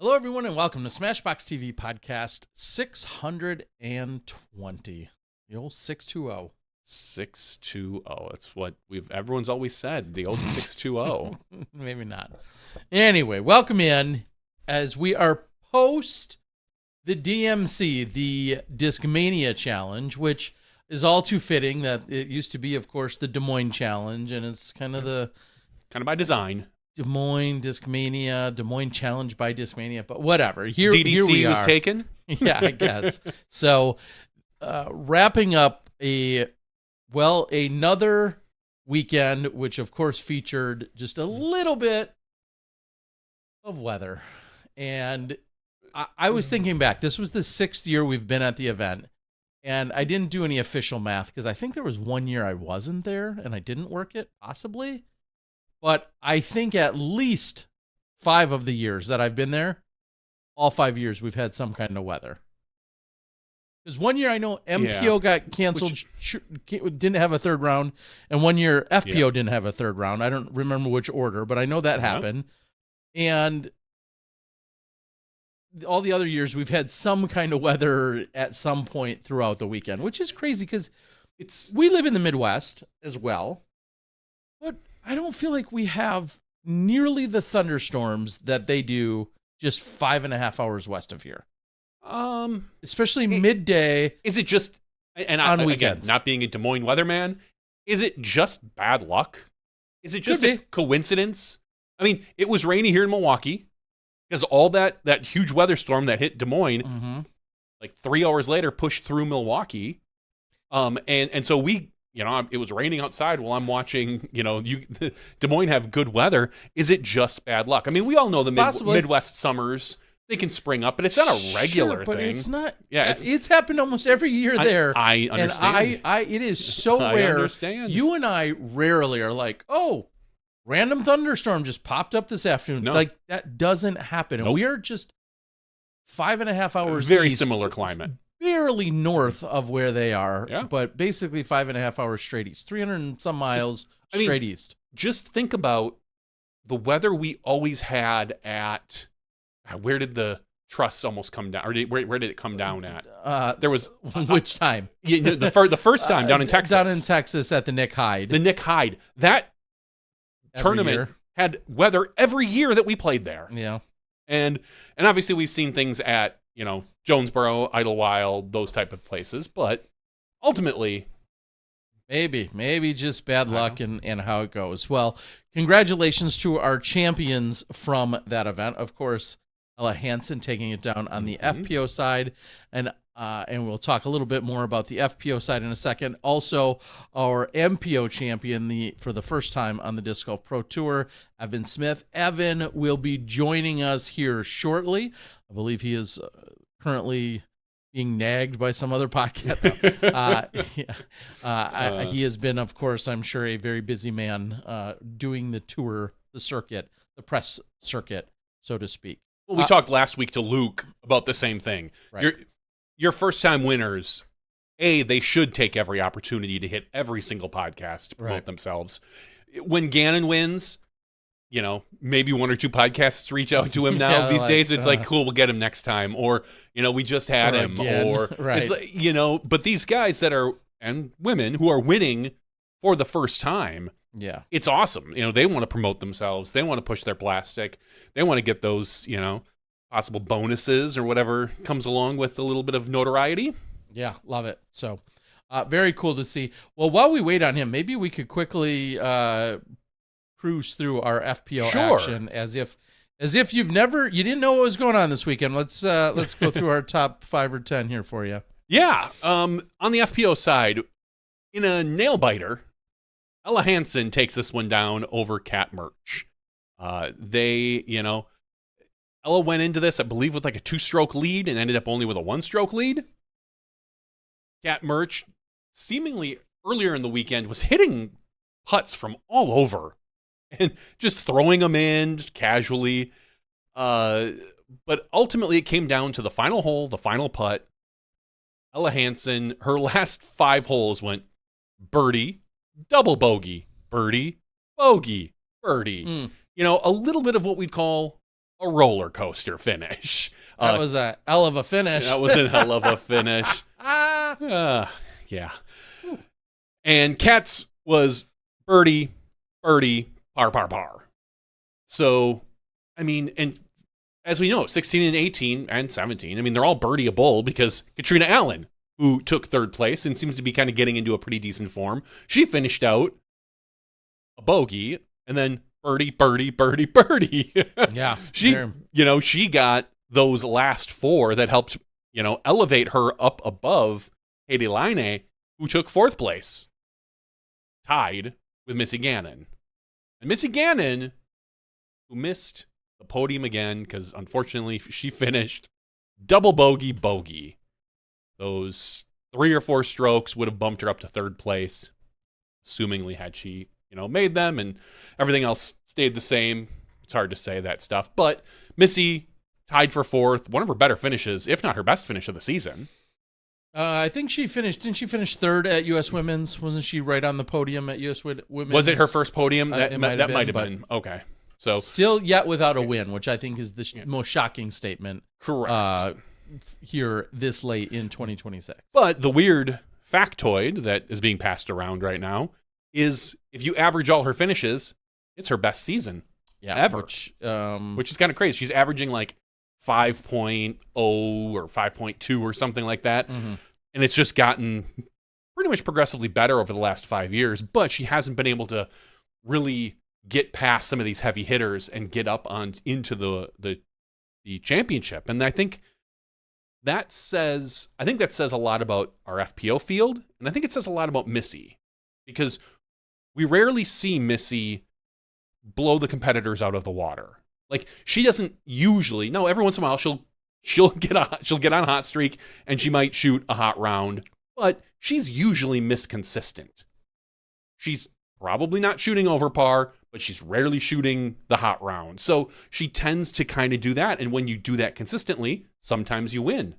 Hello, everyone, and welcome to SmashBoxxTV podcast 620. The old 620. 620. It's what everyone's always said. The old 620. Maybe not. Anyway, welcome in as we are post the DMC, the Discmania challenge, which is all too fitting that it used to be, of course, the Des Moines challenge, and it's kind of by design. Des Moines Discmania, Des Moines challenge by Discmania, but whatever. Here DDC we was are. taken. Yeah, I guess. So, wrapping up another weekend, which of course featured just a little bit of weather. And I was thinking back, this was the 6th year we've been at the event, and I didn't do any official math because I think there was one year I wasn't there and I didn't work it, possibly. But I think at least 5 of the years that I've been there, all 5 years we've had some kind of weather. Because one year I know MPO got canceled, didn't have a third round, and one year FPO didn't have a third round. I don't remember which order, but I know that happened. And all the other years we've had some kind of weather at some point throughout the weekend, which is crazy because we live in the Midwest as well, but I don't feel like we have nearly the thunderstorms that they do just 5.5 hours west of here. Especially midday. Is it just, and on weekends? Again, not being a Des Moines weatherman, is it just bad luck? Is it just a coincidence? I mean, it was rainy here in Milwaukee because all that huge weather storm that hit Des Moines, like 3 hours later, pushed through Milwaukee. And so it was raining outside while I'm watching, Des Moines have good weather. Is it just bad luck? I mean, we all know the Midwest summers, they can spring up, but it's not a regular but thing. It's not. Yeah, it's happened almost every year there. I understand. And it is so rare. I understand. You and I rarely are like, oh, random thunderstorm just popped up this afternoon. No. Like, that doesn't happen. Nope. And we are just 5.5 hours Very east, similar climate. Barely north of where they are, Yeah. but basically 5.5 hours straight east, 300 and some miles straight east. Just think about the weather we always had at, where did the truss almost come down? Or where did it come down at? There was which time? The first time down in Texas. Down in Texas at the Nick Hyde. The Nick Hyde. That Every tournament year. had weather every year that we played there. Yeah. And obviously we've seen things at, Jonesboro, Idlewild, those type of places, but ultimately maybe just bad luck and how it goes. Well, congratulations to our champions from that event. Of course, Ella Hansen taking it down on the FPO side, and we'll talk a little bit more about the FPO side in a second. Also, our MPO champion for the first time on the Disc Golf Pro Tour, Evan Smith. Evan will be joining us here shortly. I believe he is currently being nagged by some other podcast. He has been, of course, I'm sure, a very busy man doing the tour, the circuit, the press circuit, so to speak. Well, we talked last week to Luke about the same thing. Right. Your first-time winners, they should take every opportunity to hit every single podcast to promote themselves. When Gannon wins, maybe 1 or 2 podcasts reach out to him now these days. It's like, cool, we'll get him next time. Or, we just had him. Again. Or, right. It's like, but these guys and women who are winning for the first time, it's awesome. They want to promote themselves. They want to push their plastic. They want to get those, possible bonuses or whatever comes along with a little bit of notoriety. Yeah, love it. So, very cool to see. Well, while we wait on him, maybe we could quickly cruise through our FPO action as if you didn't know what was going on this weekend. Let's go through our top 5 or 10 here for you. Yeah. On the FPO side, in a nail biter, Ella Hansen takes this one down over Cat Merch. Ella went into this, I believe, with like a 2-stroke lead and ended up only with a 1-stroke lead. Cat Merch, seemingly earlier in the weekend, was hitting putts from all over and just throwing them in just casually. But ultimately, it came down to the final hole, the final putt. Ella Hansen, her last 5 holes went birdie, double bogey, birdie, bogey, birdie. A little bit of what we'd call a roller coaster finish. That was a hell of a finish. That was a hell of a finish. Yeah. And Kat's was birdie, par. So, I mean, and as we know, 16 and 18 and 17, I mean, they're all birdieable because Katrina Allen, who took third place and seems to be kind of getting into a pretty decent form, she finished out a bogey and then birdie. Yeah. She got those last four that helped, elevate her up above Katie Laine, who took fourth place, tied with Missy Gannon. And Missy Gannon, who missed the podium again because unfortunately she finished double bogey. Those 3 or 4 strokes would have bumped her up to third place, assumingly had she, made them, and everything else stayed the same. It's hard to say that stuff. But Missy tied for fourth, one of her better finishes, if not her best finish of the season. I think didn't she finish third at U.S. Women's? Wasn't she right on the podium at U.S. Women's? Was it her first podium? That might have been, been. Okay. So still yet without a win, which I think is the most shocking statement. Correct. Here this late in 2026. But the weird factoid that is being passed around right now is if you average all her finishes, it's her best season ever. Which is kind of crazy. She's averaging like 5.0 or 5.2 or something like that. Mm-hmm. And it's just gotten pretty much progressively better over the last 5 years, but she hasn't been able to really get past some of these heavy hitters and get up into the championship. And I think that says a lot about our FPO field, and I think it says a lot about Missy, because we rarely see Missy blow the competitors out of the water. Like, she doesn't usually. No, every once in a while she'll get on a hot streak and she might shoot a hot round, but she's usually misconsistent. She's probably not shooting over par, but she's rarely shooting the hot round. So she tends to kind of do that, and when you do that consistently, sometimes you win.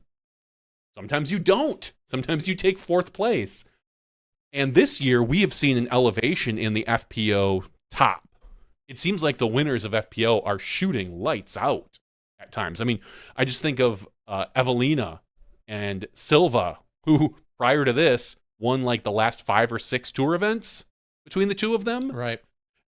Sometimes you don't. Sometimes you take fourth place. And this year, we have seen an elevation in the FPO top. It seems like the winners of FPO are shooting lights out at times. I mean, I just think of Evelina and Silva, who prior to this won like the last 5 or 6 tour events between the two of them. Right.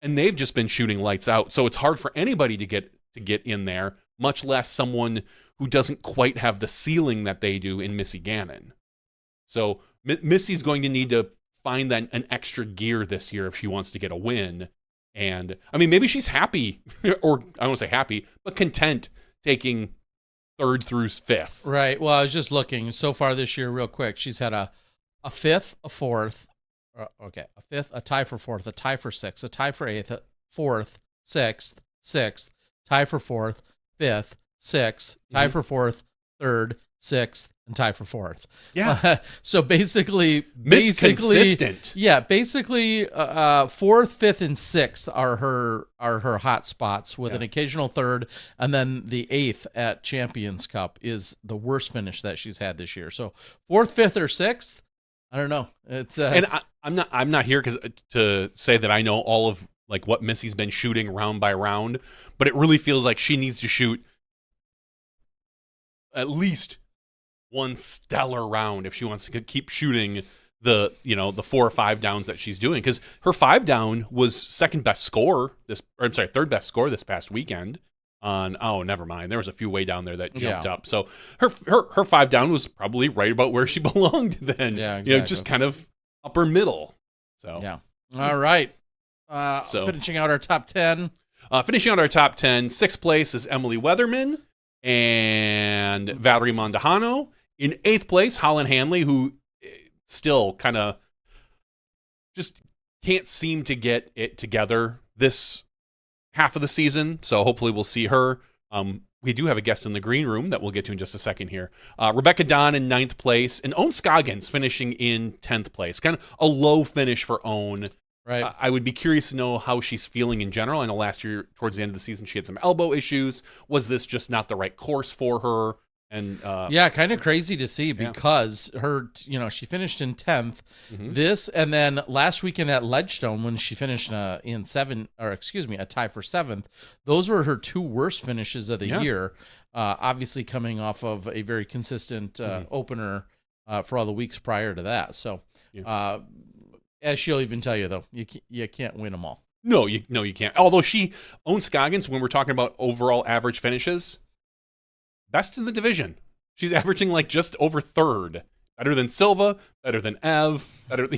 And they've just been shooting lights out. So it's hard for anybody to get in there, much less someone who doesn't quite have the ceiling that they do in Missy Gannon. So Missy's going to need to find an extra gear this year if she wants to get a win. And, I mean, maybe she's happy, or I don't want to say happy, but content taking 3rd through 5th. Right. Well, I was just looking so far this year real quick. She's had a 5th, a 4th, a 5th, a tie for 4th, a tie for 6th, a tie for 8th, 4th, 6th, tie for 4th, 5th, 6th, tie for 4th, 3rd, 6th, and tie for 4th. Yeah. So basically, consistent. Yeah, basically, 4th, 5th, and 6th are her hot spots with an occasional 3rd, and then the 8th at Champions Cup is the worst finish that she's had this year. So 4th, 5th, or 6th, I don't know. It's and I'm not here to say that I know all of like what Missy's been shooting round by round, but it really feels like she needs to shoot at least one stellar round if she wants to keep shooting the 4 or 5 downs that she's doing, because her 5 down was third best score this past weekend never mind, there was a few way down there that jumped up, so her 5 down was probably right about where she belonged then. Yeah, exactly. Just kind of upper middle. So yeah. All right. Finishing out our top 10. Finishing out our top 10, 6th place is Emily Weatherman and Valerie Mondahano. In 8th place, Holland Hanley, who still kind of just can't seem to get it together this half of the season. So hopefully we'll see her. We do have a guest in the green room that we'll get to in just a second here. Rebecca Don in 9th place, and Owen Scoggins finishing in 10th place. Kind of a low finish for Owen. Right. I would be curious to know how she's feeling in general. I know last year, towards the end of the season, she had some elbow issues. Was this just not the right course for her? And yeah, kind of crazy to see Yeah. because she finished in 10th. This, and then last weekend at Ledgestone when she finished in a tie for 7th. Those were her 2 worst finishes of the year. Obviously coming off of a very consistent opener for all the weeks prior to that. So, as she'll even tell you though, you can't win them all. No, you can't. Although she owns Scoggins, when we're talking about overall average finishes, best in the division. She's averaging like just over 3rd. Better than Silva, better than Ev, better,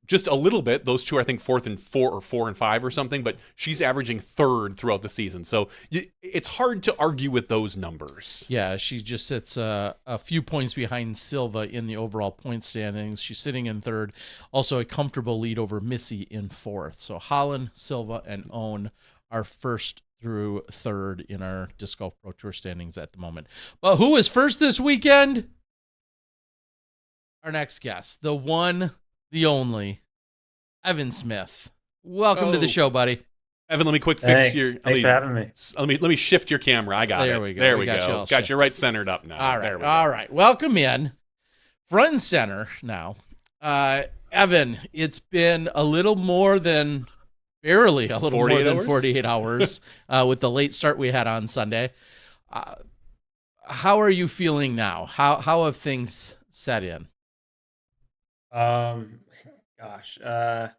just a little bit. Those two, I think, 4th and 4 or 4 and 5 or something, but she's averaging 3rd throughout the season. So it's hard to argue with those numbers. Yeah, she just sits a few points behind Silva in the overall point standings. She's sitting in 3rd. Also a comfortable lead over Missy in 4th. So Holland, Silva, and Owen are 1st through 3rd in our Disc Golf Pro Tour standings at the moment. But who is 1st this weekend? Our next guest, the one, the only, Evan Smith. Welcome to the show, buddy. Evan, let me quick fix your. Thanks for having me. Let me shift your camera. I got it. There we go. There we go. Got you right centered up now. All right. There we All go. right. Welcome in, front and center now. Evan, it's been a little more than 48 hours with the late start we had on Sunday. How are you feeling now? How have things set in? Gosh, I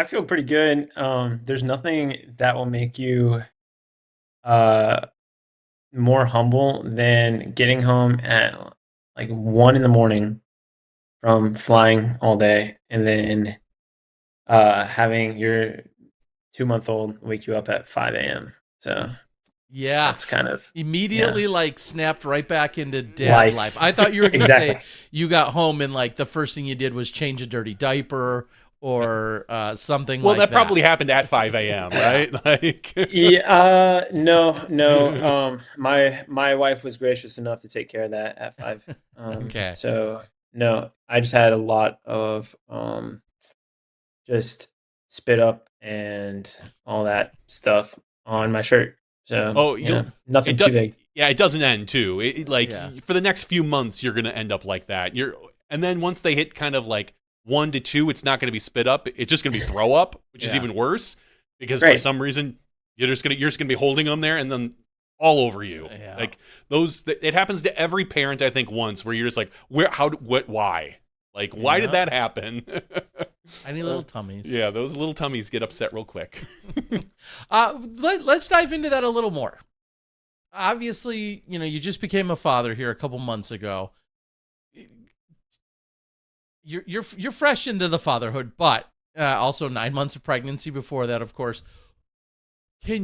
feel pretty good. There's nothing that will make you more humble than getting home at like 1 a.m. from flying all day, and then having your 2-month-old wake you up at 5 a.m. So yeah, that's kind of immediately like snapped right back into dad life. I thought you were going to say you got home and like the first thing you did was change a dirty diaper or something like that. Well, that probably happened at 5 a.m., right? Like, no. My wife was gracious enough to take care of that at 5. Okay. So no, I just had a lot of just spit up and all that stuff on my shirt. So nothing too big. Yeah, it doesn't end too. For the next few months, you're going to end up like that. And then once they hit kind of like 1 to 2, it's not going to be spit up. It's just going to be throw up, which is even worse because for some reason you're just going to be holding them there and then all over you. Yeah. Like it happens to every parent, I think, once where you're just like, why? Like, why did that happen? Tiny little tummies. Yeah, those little tummies get upset real quick. Let's dive into that a little more. Obviously, you just became a father here a couple months ago. You're fresh into the fatherhood, but also 9 months of pregnancy before that, of course. Does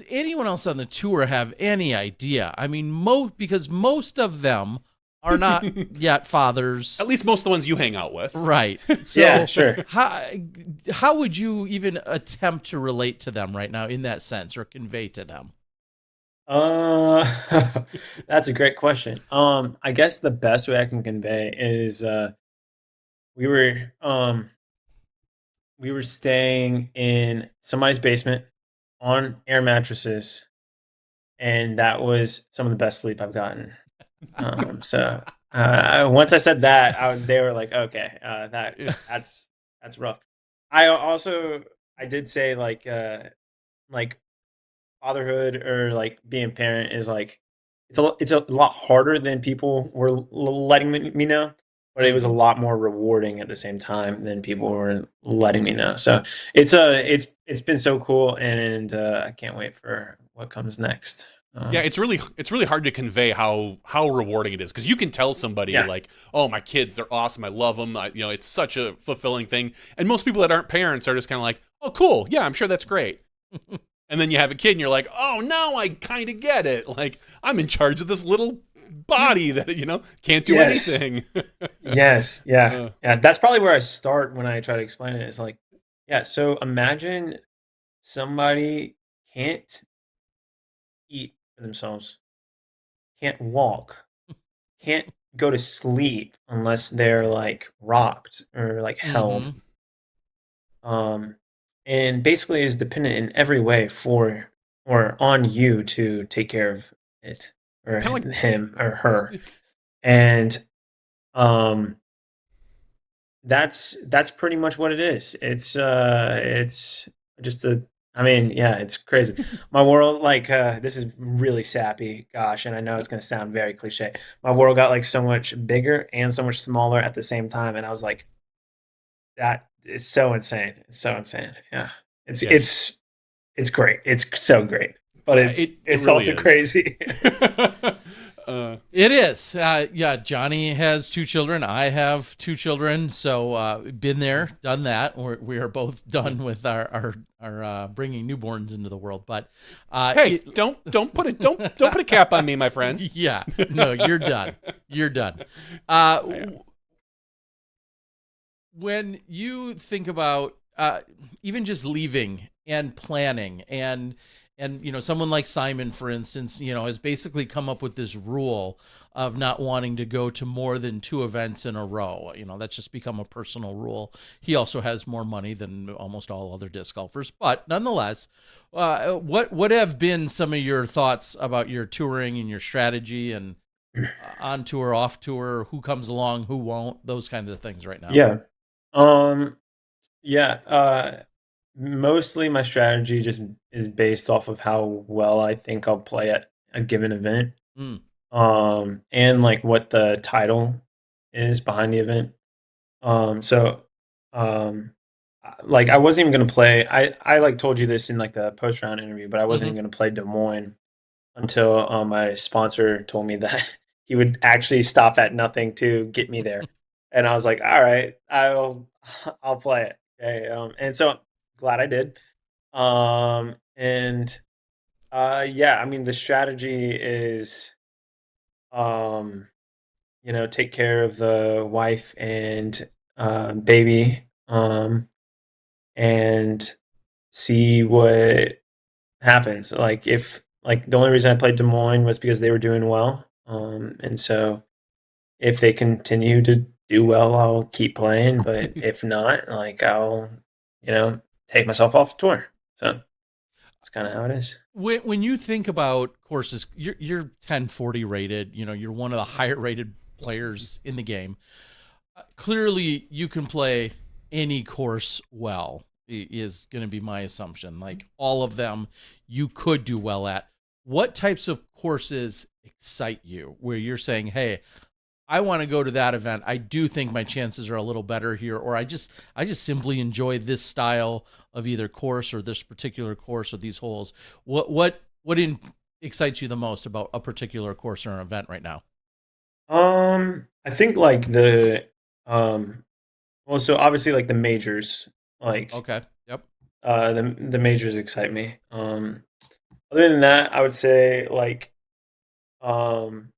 anyone else on the tour have any idea? I mean, because most of them are not yet fathers. At least most of the ones you hang out with. Right. So yeah, sure. How would you even attempt to relate to them right now in that sense or convey to them? That's a great question. I guess the best way I can convey is we were staying in somebody's basement on air mattresses, and that was some of the best sleep I've gotten. So once I said that, they were like, okay, that's rough. I did say like fatherhood or like being a parent is like, it's a lot harder than people were letting me know, but it was a lot more rewarding at the same time than people were letting me know. So it's been so cool, and I can't wait for what comes next. Yeah, it's really hard to convey how rewarding it is, because you can tell somebody like, oh, my kids, they're awesome, I love them, it's such a fulfilling thing, and most people that aren't parents are just kind of like, oh, cool, yeah, I'm sure that's great. And then you have a kid and you're like, oh, now I kind of get it, like I'm in charge of this little body that can't do anything. Yes, yeah. That's probably where I start when I try to explain it. It's like, so imagine somebody can't eat for themselves, can't walk, can't go to sleep unless they're like rocked or like held, and basically is dependent in every way for or on you to take care of it, or Kind of like him or her. And um that's pretty much what it is. It's just a I mean, yeah, it's crazy. My world, like, this is really sappy, gosh, and I know it's gonna sound very cliche. My world got like so much bigger and so much smaller at the same time, and I was like, that is so insane. It's so insane. Yeah. It's yeah, it's it's great. It's so great. But yeah. it's It it's really also is. crazy. It is. Yeah, Johnny has 2 children. I have 2 children. So been there, done that. We are both done with our bringing newborns into the world. But Hey, don't put a cap on me, my friend. yeah, no, you're done. You're done. Yeah. When you think about even just leaving and planning and someone like Simon, for instance, has basically come up with this rule of not wanting to go to more than 2 events in a row. That's just become a personal rule. He also has more money than almost all other disc golfers, but nonetheless, what have been some of your thoughts about your touring and your strategy and on tour, off tour, who comes along, who won't, those kinds of things right now? Yeah. Um yeah, mostly my strategy just is based off of how well I think I'll play at a given event. Mm. And like what the title is behind the event. So like I wasn't even gonna play. I like told you this in like the post round interview, but I wasn't Hmm. even gonna play Des Moines until my sponsor told me that he would actually stop at nothing to get me there, and I was like, all right, I'll play it. Okay, and so glad I did. And yeah, I mean the strategy is um take care of the wife and baby, and see what happens. Like if like the only reason I played Des Moines was because they were doing well, and so if they continue to do well, I'll keep playing. But if not, like I'll take myself off the tour. So that's kind of how it is. When you think about courses, you're 1040 rated. You're one of the higher rated players in the game. Clearly, you can play any course well. Is going to be my assumption. Like all of them, you could do well at. What types of courses excite you? Where you're saying, "Hey, I want to go to that event. I do think my chances are a little better here," or I just simply enjoy this style of either course or this particular course or these holes. What excites you the most about a particular course or an event right now? I think like the well, so obviously like the majors, like Okay. Yep. the majors excite me. Other than that, I would say um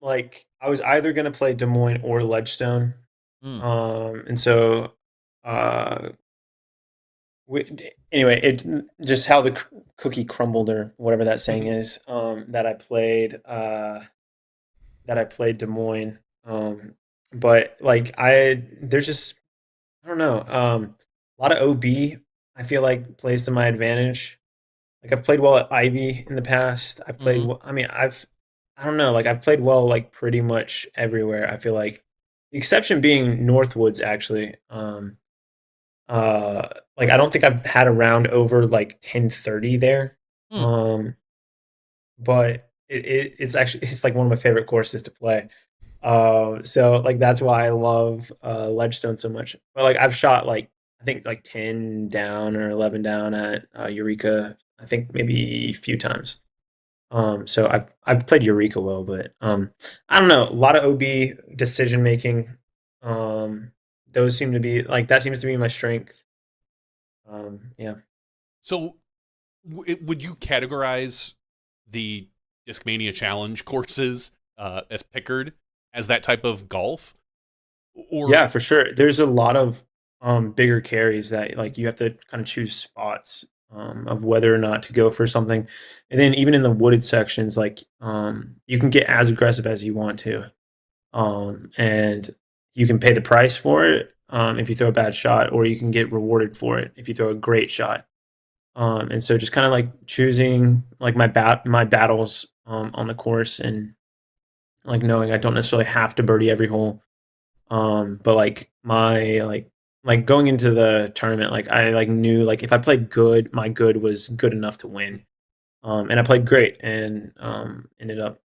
like I was either gonna play Des Moines or Ledgestone. Mm. And so uh anyway, it just how the cookie crumbled or whatever that saying is. That I played Des Moines. But like there's just I don't know. A lot of OB I feel like plays to my advantage. Like I've played well at Ivy in the past. I've played. Hmm. I mean, I don't know. Like I've played well like pretty much everywhere. I feel like the exception being Northwoods actually. Like I don't think I've had a round over like 1030 there. Mm. Um, but it's actually it's like one of my favorite courses to play. So like that's why I love Ledgestone so much. But like I've shot like I think like 10 down or 11 down at Eureka. I think maybe a few times. So I've played Eureka well, but I don't know. A lot of OB decision making. Um, those seem to be like that seems to be my strength. Yeah. So, would you categorize the Discmania Challenge courses as Pickard as that type of golf? Or Yeah, for sure. There's a lot of bigger carries that like you have to kind of choose spots of whether or not to go for something. And then even in the wooded sections, like you can get as aggressive as you want to. And you can pay the price for it if you throw a bad shot, or you can get rewarded for it if you throw a great shot. And so just kind of like choosing like my battles on the course, and like knowing I don't necessarily have to birdie every hole. But like like going into the tournament, like I like knew like if I played good, my good was good enough to win. And I played great, and ended up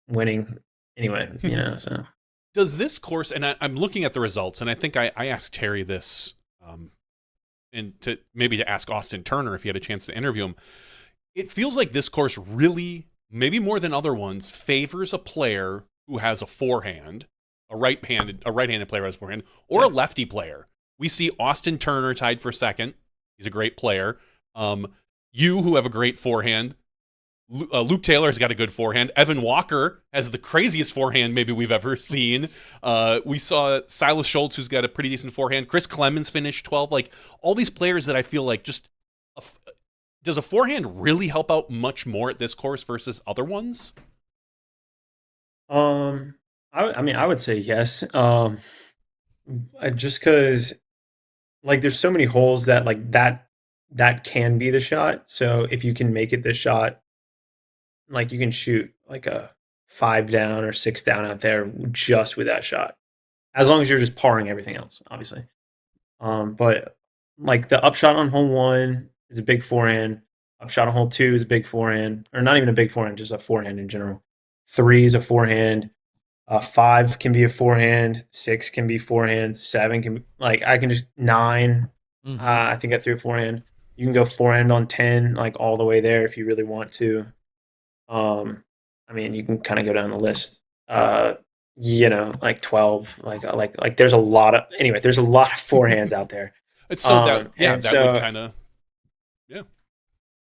winning anyway. So Does this course, and I'm looking at the results, and I think I asked Terry this, and to ask Austin Turner if he had a chance to interview him. It feels like this course really, maybe more than other ones, favors a player who has a forehand, a right-handed player who has a forehand, or a lefty player. We see Austin Turner tied for second. He's a great player. You, who have a great forehand. Luke Taylor's got a good forehand. Evan Walker has the craziest forehand maybe we've ever seen. We saw Silas Schultz, who's got a pretty decent forehand. Chris Clemens finished 12. Like, all these players that I feel like just... does a forehand really help out much more at this course versus other ones? I mean, I would say yes. Just because like there's so many holes that like that can be the shot. So if you can make it the shot, like you can shoot like a 5 down or 6 down out there just with that shot, as long as you're just parring everything else, obviously. But like the upshot on hole 1 is a big forehand. Upshot on hole 2 is a big forehand, or not even a big forehand, just a forehand in general. 3 is a forehand. 5 can be a forehand. 6 can be forehand. 7 can be, like I can just 9. I think I threw a forehand. You can go forehand on 10, like all the way there if you really want to. I mean, you can kind of go down the list. Like 12, like there's a lot of there's a lot of forehands out there. It's so that would kind of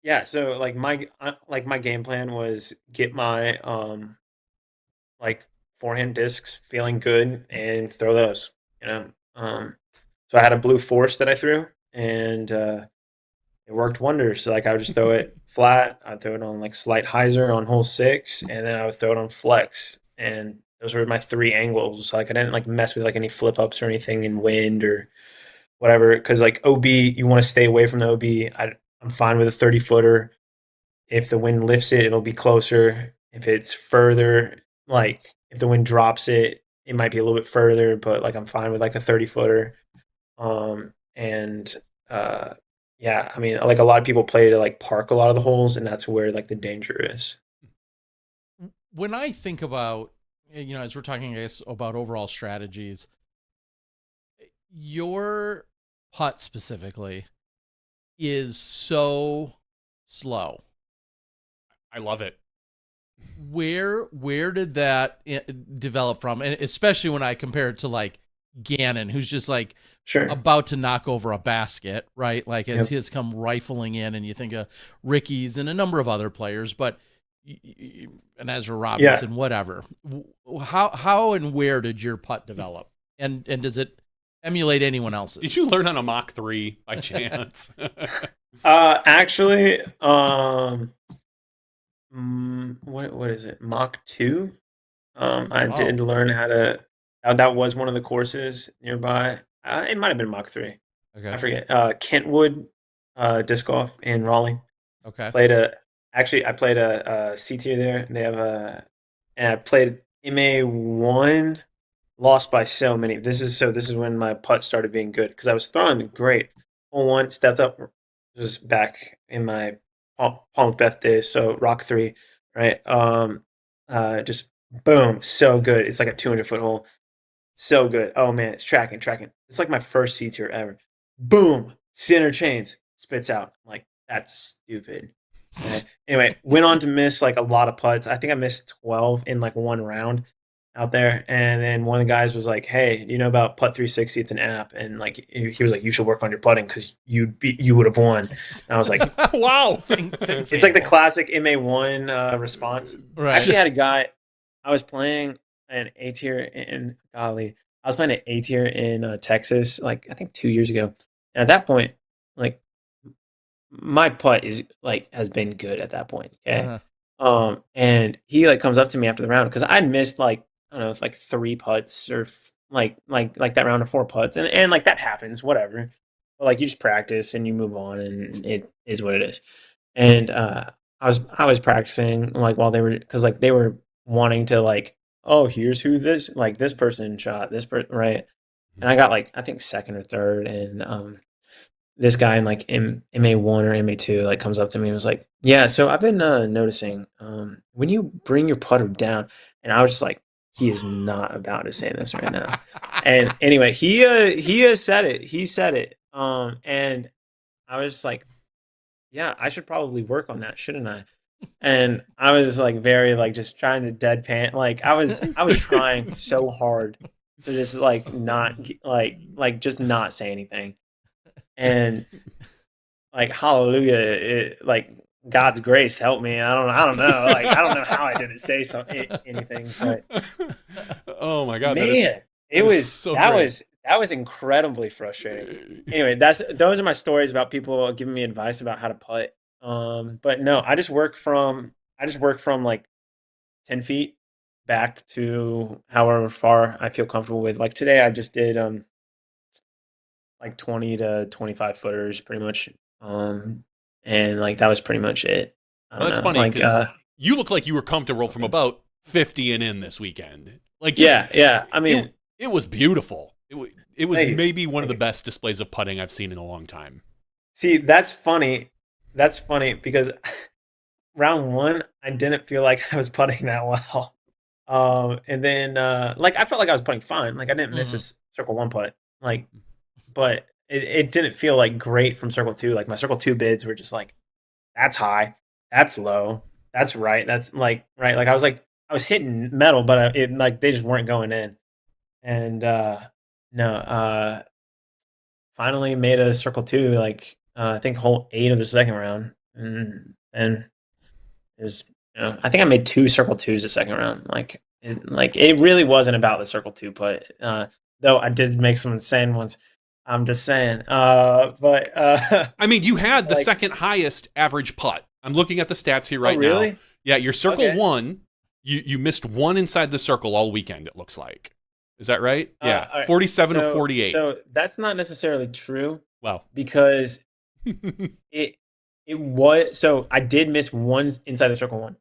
yeah. So like my game plan was get my like forehand discs feeling good and throw those. So I had a blue force that I threw, and it worked wonders. So like I would just throw it flat. I'd throw it on like slight hyzer on hole 6, and then I would throw it on flex. And those were my 3 angles. So like I didn't like mess with like any flip ups or anything in wind or whatever. Because like OB, you want to stay away from the OB. I'm fine with a 30-footer. If the wind lifts it, it'll be closer. If it's further, like if the wind drops it, it might be a little bit further. But like I'm fine with like a 30-footer. And yeah, I mean, like a lot of people play to like park a lot of the holes, and that's where like the danger is. When I think about, as we're talking, I guess, about overall strategies, your putt specifically is so slow. I love it. Where did that develop from? And especially when I compare it to like Gannon, who's just like about to knock over a basket, right? Like as his come rifling in, and you think of Ricky's and a number of other players, but and Ezra Robinson, whatever. How and where did your putt develop? And does it emulate anyone else's? Did you learn on a Mach 3 by chance? Actually, what is it? Mach 2? I did learn how to. That was one of the courses nearby. It might have been Mach 3. Okay. I forget. Kentwood disc golf in Raleigh. Okay. I played a C tier there. They have and I played MA1. Lost by so many. This is when my putt started being good, because I was throwing great. Hole 1 stepped up. This was back in my Palm Beth days. So Rock 3, right? Just boom, so good. It's like a 200-foot hole. So good. Oh man, it's tracking. It's like my first C tier ever. Boom, center chains, spits out. I'm like, that's stupid. Anyway, went on to miss like a lot of putts. I think I missed 12 in like one round out there. And then one of the guys was like, "Hey, do you know about Putt 360? It's an app." And like he was like, "You should work on your putting because you would have won." And I was like, "Wow!" It's like the classic MA1 response. Right. I actually had a guy. I was playing an A tier in golly. I was playing an A tier in Texas, like I think 2 years ago. And at that point, like my putt is like has been good at that point. Okay. And he like comes up to me after the round because I'd missed like I don't know, it's like 3 putts or like that round of 4 putts, and like that happens, whatever. But like you just practice and you move on, and it is what it is. And I was practicing like while they were, because like they were wanting to like, oh, here's who this person shot this person, right? And I got like I think second or third, and this guy in like MA1 or MA2 like comes up to me and was like, yeah, so I've been noticing when you bring your putter down, and I was just like, he is not about to say this right now. And anyway, he said it. He said it. And I was just like, yeah, I should probably work on that, shouldn't I? And I was like very like just trying to deadpan, like I was trying so hard to just like not just not say anything. And like hallelujah, like God's grace helped me. I don't know, like I don't know how I didn't say anything, but Oh my God, man, so great. that was incredibly frustrating. Anyway, those are my stories about people giving me advice about how to putt. But no, I just work from like 10 feet back to however far I feel comfortable with. Like today, I just did like 20 to 25 footers, pretty much. And like that was pretty much it. I Well, don't that's know, funny like because you look like you were comfortable from about 50 and in this weekend. Like, just yeah. I mean, it was beautiful. It was hey, maybe one of the hey. best displays of putting I've seen in a long time. See, that's funny. That's funny because round one, I didn't feel like I was putting that well. And then like I felt like I was putting fine. Like I didn't miss Mhm. a circle one putt. Like, but it didn't feel like great from circle two. Like my circle two bids were just like, that's high, that's low, that's right, that's like right. Like I was hitting metal, but it like they just weren't going in. And no, finally made a circle two. Like I think hole 8 of the second round, and is I think I made 2 circle 2s the second round. Like it really wasn't about the circle 2 putt. Though I did make some insane ones. I'm just saying. But I mean, you had the like, second highest average putt. I'm looking at the stats here oh right now. really? Yeah, your circle Okay. one, you missed one inside the circle all weekend, it looks like. Is that right? Yeah, All right. 47 of So 48. that's not necessarily true Wow. because it it was so I did miss one inside the circle one,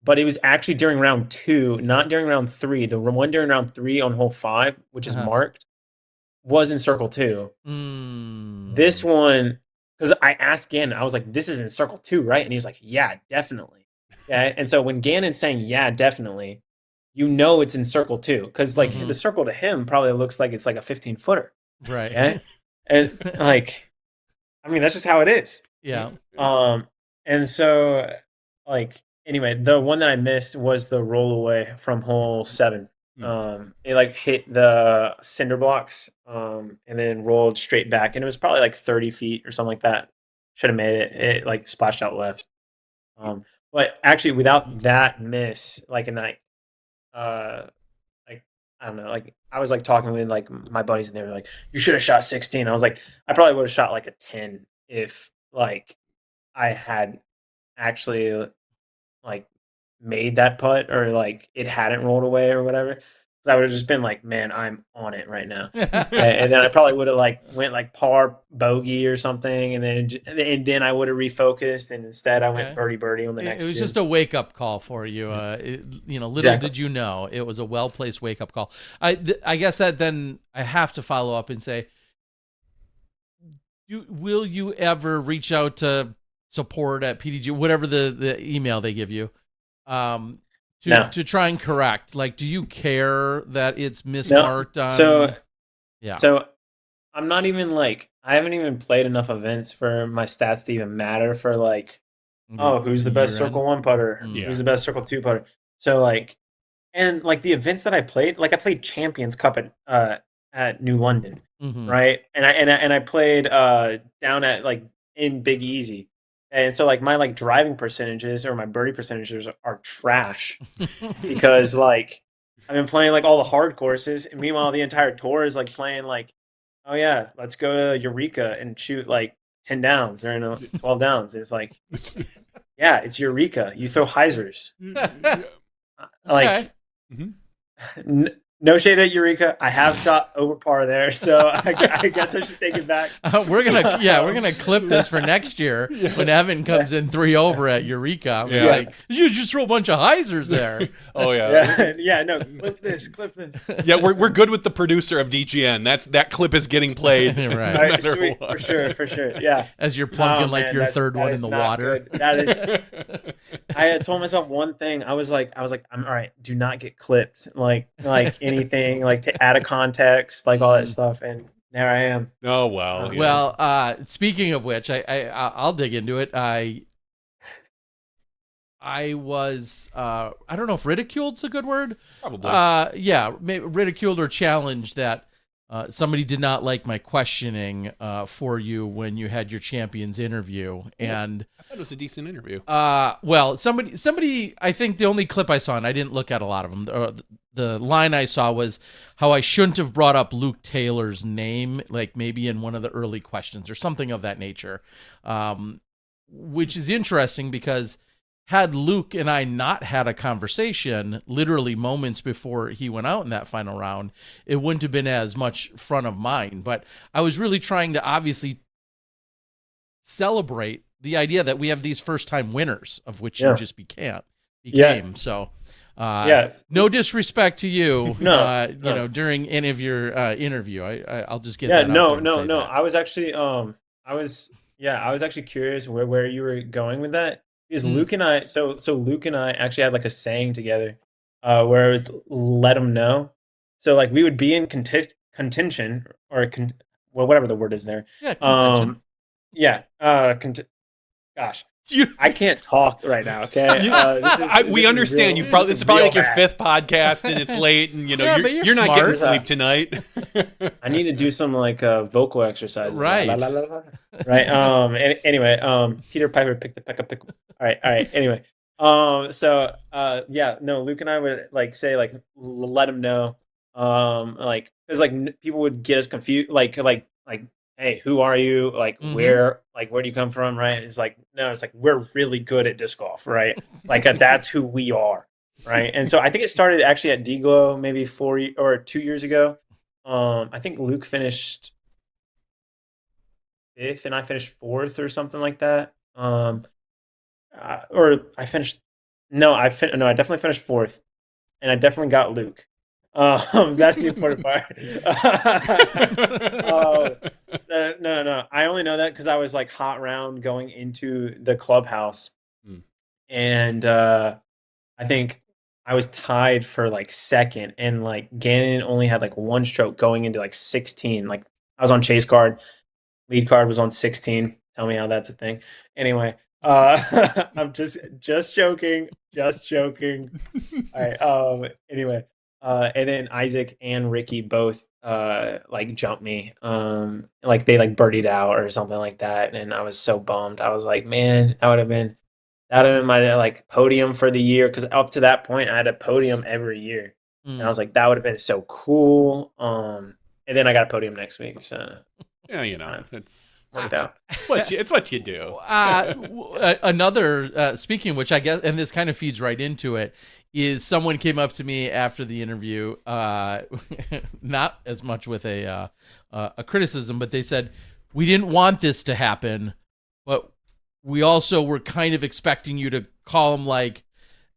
but it was actually during round two, not during round three. The one during round three on hole 5, which is Uh-huh. marked, was in circle two. This Mm. one, because I asked Gannon, I was like, "This is in circle two, right?" And he was like, "Yeah, definitely." Okay, and so when Gannon's saying, "Yeah, definitely," you know it's in circle two because like the Mhm. circle to him probably looks like it's like a 15 footer. Right. Okay, and like I mean that's just how it is. Yeah. Um, and so like anyway, the one that I missed was the roll away from hole 7. It like hit the cinder blocks, and then rolled straight back, and it was probably like 30 feet or something like that. Should have made it. It like splashed out left. But actually, without that miss, like in that, uh, like I don't know, like I was like talking with like my buddies, and they were like, "You should have shot 16." I was like, I probably would have shot like a 10 if like I had actually like made that putt or like it hadn't rolled away or whatever. 'Cause I would have just been like, man, I'm on it right now. And then I probably would have like went like par bogey or something, and then I would have refocused, and instead I went Okay. birdie on the It next was two. just a wake up call for you. Little Exactly. did you know it was a well placed wake up call. I guess that then I have to follow up and say, will you ever reach out to support at PDG, whatever the email they give you, No. to try and correct? Like, do you care that it's No. mismarked on? So Yeah. so I'm not even like I haven't even played enough events for my stats to even matter for like, oh, who's the best Year end? circle one putter? Mm. Yeah. Who's the best circle two putter? So like, and like the events that I played, like I played Champions Cup at New London, Mhm. right? And I played down at like in Big Easy, and so like my like driving percentages or my birdie percentages are trash because like I've been playing like all the hard courses, and meanwhile the entire tour is like playing like, oh yeah, let's go to Eureka and shoot like 10 downs or 12 downs. It's like, yeah, it's Eureka. You throw hyzers. Okay. Like, Mhm. No shade at Eureka. I have shot over par there, so I guess I should take it back. We're gonna clip this for next year when Evan comes in 3 over at Eureka. Yeah. Like, you just throw a bunch of hyzers there. Oh yeah. Yeah. No, clip this. Yeah, we're good with the producer of DGN. That clip is getting played. Right. No All right, matter sweet. what. For sure. Yeah. As you're plunking like man, your third that one is in the not water. good. That is. I had told myself one thing. I was like, I'm all right. Do not get clipped. Like anything, like to add a context, like all that stuff. And there I am. Oh well. Well, speaking of which, I'll dig into it. I was I don't know if ridiculed's a good word. Probably. Yeah, maybe ridiculed or challenged that somebody did not like my questioning for you when you had your champions interview. And I thought it was a decent interview. well, somebody, I think the only clip I saw, and I didn't look at a lot of them, the line I saw was how I shouldn't have brought up Luke Taylor's name, like maybe in one of the early questions or something of that nature, which is interesting because had Luke and I not had a conversation literally moments before he went out in that final round, it wouldn't have been as much front of mind. But I was really trying to obviously celebrate the idea that we have these first-time winners, of which you just became. Yeah. So, no disrespect to you, No. you know, during any of your interview. I'll just get Yeah. that out there No. and say that. I was actually I was actually curious where you were going with that. Because Luke and I, so Luke and I actually had like a saying together, where it was let them know. So like we would be in contention or well, whatever the word is there. Yeah, contention. Gosh, I can't talk right now. Okay, We understand. This is probably like your 5th podcast, and it's late, and Yeah, but you're not getting smart. sleep tonight. I need to do some like vocal exercises. Right. La, la, la, la, la. Right. Anyway, Peter Piper picked the peck of pickle. All right. Anyway, Luke and I would like say like let him know, like because like people would get us confused, like hey, who are you? Like where do you come from? Right? It's like no, it's like we're really good at disc golf, right? Like that's who we are, right? And so I think it started actually at D-Glow maybe 2 years ago. I think Luke finished 5th and I finished 4th or something like that. Or I finished. No, I definitely finished 4th, and I definitely got Luke. That's the important part. No. I only know that because I was like hot round going into the clubhouse, and I think I was tied for like 2nd, and like Gannon only had like 1 stroke going into like 16. Like I was on chase card, lead card was on 16. Tell me how that's a thing. Anyway, I'm just joking. All right. Anyway, and then Isaac and Ricky both like jumped me. Like they like birdied out or something like that, and I was so bummed. I was like, man, that would have been my like podium for the year, because up to that point I had a podium every year, and I was like, that would have been so cool. And then I got a podium next week, so yeah, you know, it's worked out. It's what you do. Another speaking of which, I guess, and this kind of feeds right into it, is someone came up to me after the interview, not as much with a criticism, but they said, we didn't want this to happen, but we also were kind of expecting you to call him like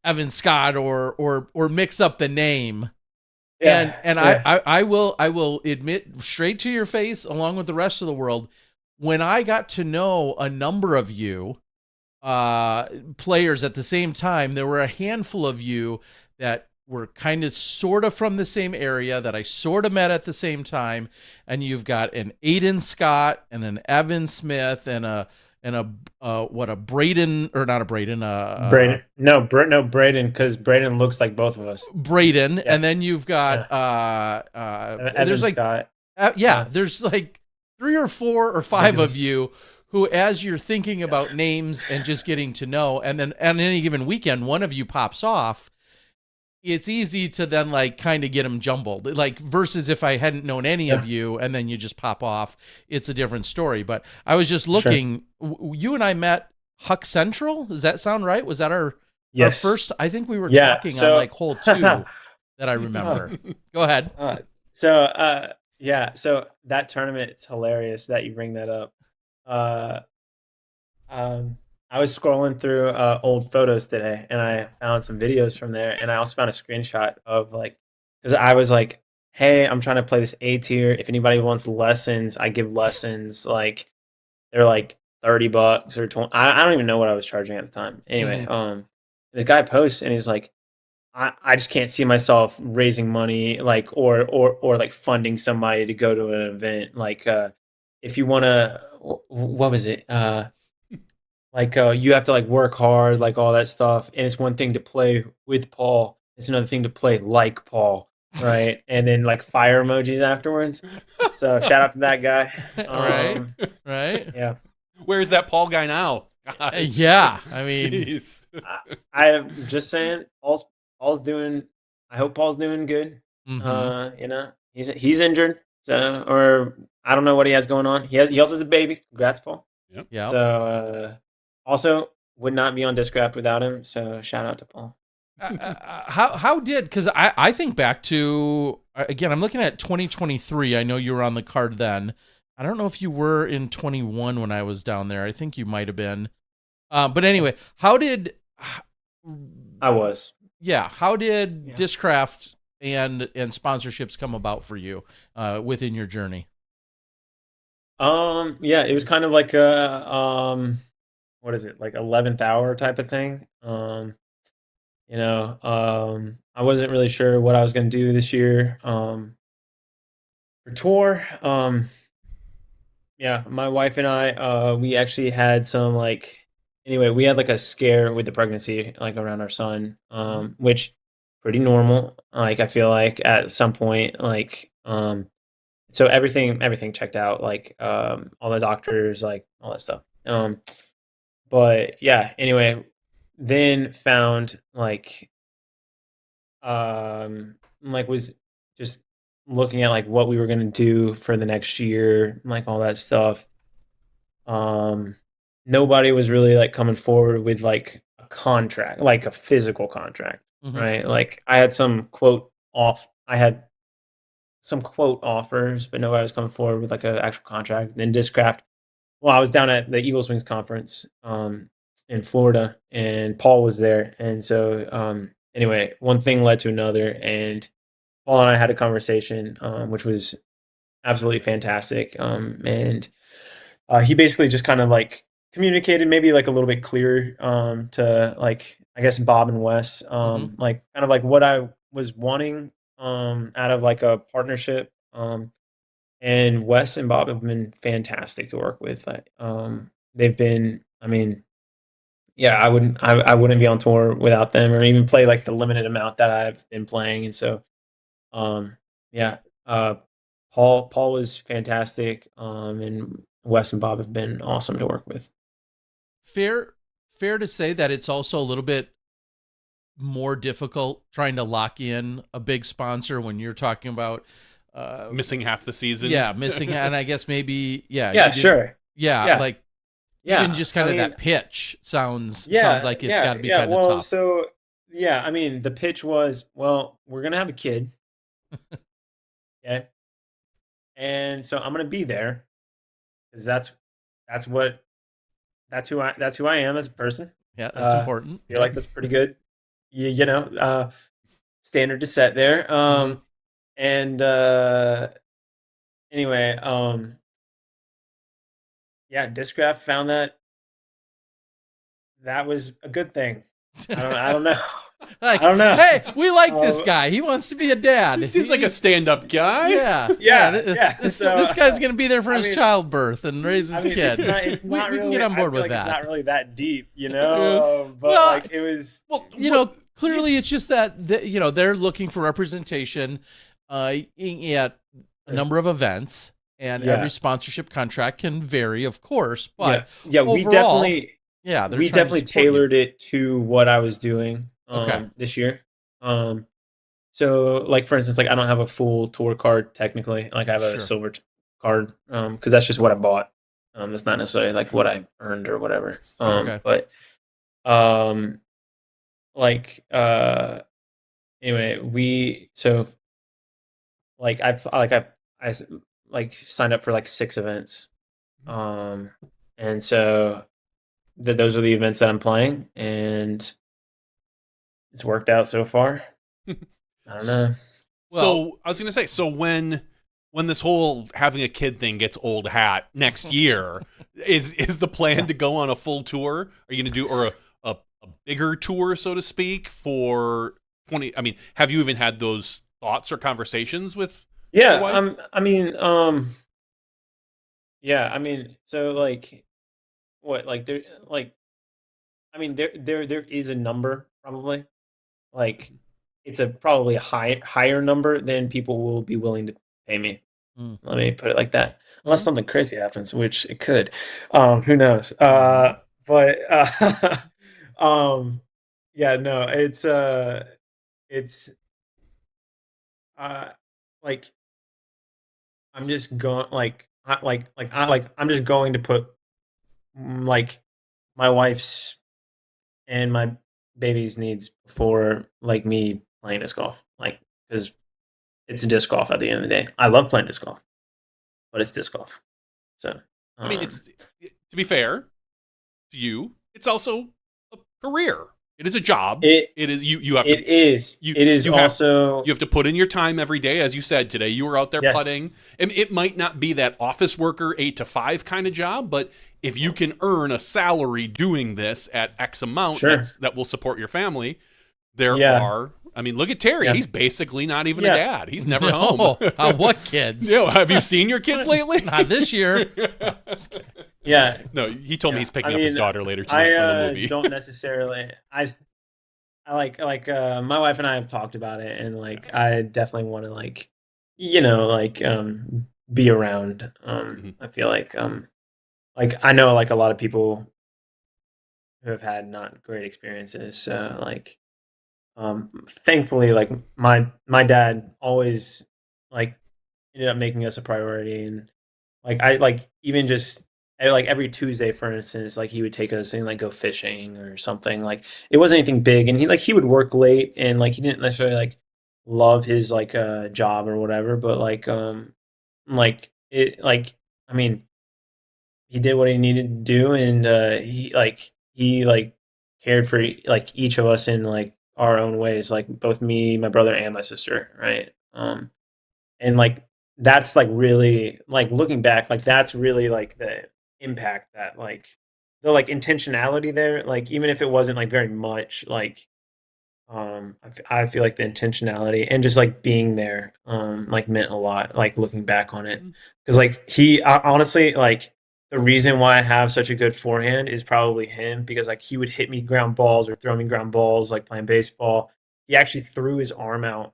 Evan Scott or mix up the name. Yeah, and yeah. I will admit straight to your face, along with the rest of the world, when I got to know a number of you players at the same time, there were a handful of you that were kind of sort of from the same area that I sort of met at the same time, and you've got an Aiden Scott and an Evan Smith and a Braden, or not a Braden, Braden. No, Braden, because Braden looks like both of us. Braden, and then you've got Evan there's like Scott. There's like 3 or 4 or 5 of you who, as you're thinking about names and just getting to know, and then on any given weekend, one of you pops off, it's easy to then like kind of get them jumbled. Like versus if I hadn't known any of you and then you just pop off, it's a different story. But I was just looking, you and I met Huck Central. Does that sound right? Was that our first? I think we were talking on like hole 2. that I remember. Go ahead. So that tournament, it's hilarious that you bring that up. Uh, I was scrolling through old photos today, and I found some videos from there, and I also found a screenshot of like, because I was like, "Hey, I'm trying to play this A tier. If anybody wants lessons, I give lessons. Like, they're like $30 or 20. I don't even know what I was charging at the time. Anyway, this guy posts, and he's like, I just can't see myself raising money like or like funding somebody to go to an event like if you want to what was it like you have to like work hard like all that stuff, and it's one thing to play with Paul, it's another thing to play like Paul, right? And then like fire emojis afterwards. So shout out to that guy. Right. Right. Yeah. Where's that Paul guy now? Gosh. Yeah. I mean, Jeez. I'm just saying, Paul's doing. I hope Paul's doing good. You know, he's injured, so or I don't know what he has going on. He also has a baby. Congrats, Paul. Yep. yeah. So also would not be on Discraft without him. So shout out to Paul. How did, because I think back to, again, I'm looking at 2023. I know you were on the card then. I don't know if you were in 21 when I was down there. I think you might have been. But anyway, how did I was. Yeah, how did Discraft and sponsorships come about for you within your journey? Yeah, it was kind of like a what is it, like 11th hour type of thing. You know, I wasn't really sure what I was going to do this year for tour. Yeah, my wife and I, we actually had some like, anyway, we had like a scare with the pregnancy, like around our son, which pretty normal. Like I feel like at some point, like, so everything checked out, like, all the doctors, like all that stuff. But yeah, anyway, then found like was just looking at like what we were gonna do for the next year, like all that stuff. Nobody was really like coming forward with like a contract, like a physical contract, right? Like I had some quote offers, but nobody was coming forward with like an actual contract. Then Discraft, well, I was down at the Eagles Wings conference in Florida, and Paul was there, and so anyway, one thing led to another, and Paul and I had a conversation, which was absolutely fantastic. And he basically just kind of like communicated maybe like a little bit clearer to like I guess Bob and Wes, like kind of like what I was wanting out of like a partnership. And Wes and Bob have been fantastic to work with. They've been, I mean, yeah, I wouldn't be on tour without them or even play like the limited amount that I've been playing. And so yeah, Paul was fantastic, and Wes and Bob have been awesome to work with. Fair to say that it's also a little bit more difficult trying to lock in a big sponsor when you're talking about missing half the season. Yeah, missing, and I guess maybe sure. Yeah, like even just kind of I mean, that pitch sounds like it's got to be kind of tough. So yeah, I mean the pitch was, well, we're gonna have a kid. Okay. And so I'm gonna be there because that's who I am as a person. Yeah, that's important. I feel like that's pretty good. You know, standard to set there. And anyway, yeah, Discraft found that was a good thing. I don't know. Like, I don't know. Hey, we like this guy. He wants to be a dad. He seems like a stand-up guy. Yeah. This guy's gonna be there for his childbirth and raise his kid. It's not we really, can get on board with like that. It's not really that deep, you know. But like it was. Well, you know, clearly it's just that you know they're looking for representation at a number of events, and every sponsorship contract can vary, of course. But overall, we definitely tailored it to what I was doing this year. So like for instance, like I don't have a full tour card technically. Like I have a silver card because that's just what I bought. That's not necessarily like what I earned or whatever. But like anyway, we so I like signed up for like 6 events. And so those are the events that I'm playing, and it's worked out so far. I don't know. So I was going to say, so when this whole having a kid thing gets old hat next year, is the plan to go on a full tour? Are you going to do a bigger tour, so to speak, for 20? I mean, have you even had those thoughts or conversations with your wife? Yeah, I mean, so like what, like there, like I mean, there is a number probably. Like it's a probably a higher number than people will be willing to pay me. Mm. Let me put it like that. Unless something crazy happens, which it could. Who knows? But yeah, no, it's uh, like I'm just going I'm just going to put like my wife's and my baby's needs before like me playing disc golf. Like because it's a disc golf at the end of the day. I love playing disc golf, but it's disc golf. So I mean, it's to be fair to you, it's also a career. It is a job. It is you have to. It is also you have to put in your time every day, as you said today. You were out there putting, and it might not be that office worker 8 to 5 kind of job, but if you can earn a salary doing this at X amount, that will support your family. There are. I mean, look at Terry. He's basically not even a dad. He's never home. What kids? Have you seen your kids lately? Not this year. Yeah. No, he told me he's picking up his daughter later tonight from the movie. I don't necessarily. I like my wife and I have talked about it, and like I definitely want to be around. I feel like I know like a lot of people who have had not great experiences. So like thankfully like my dad always like ended up making us a priority, and like I like even just like every Tuesday for instance, like he would take us and like go fishing or something. Like it wasn't anything big, and he would work late, and like he didn't necessarily like love his like job or whatever, but like it like I mean he did what he needed to do, and he cared for like each of us in like our own ways, like both me, my brother, and my sister, right? And like that's like really like looking back, like that's really like the impact that like the like intentionality there, like even if it wasn't like very much, like I feel like the intentionality and just like being there like meant a lot, like looking back on it, because like honestly like the reason why I have such a good forehand is probably him, because like he would hit me ground balls or throw me ground balls like playing baseball. He actually threw his arm out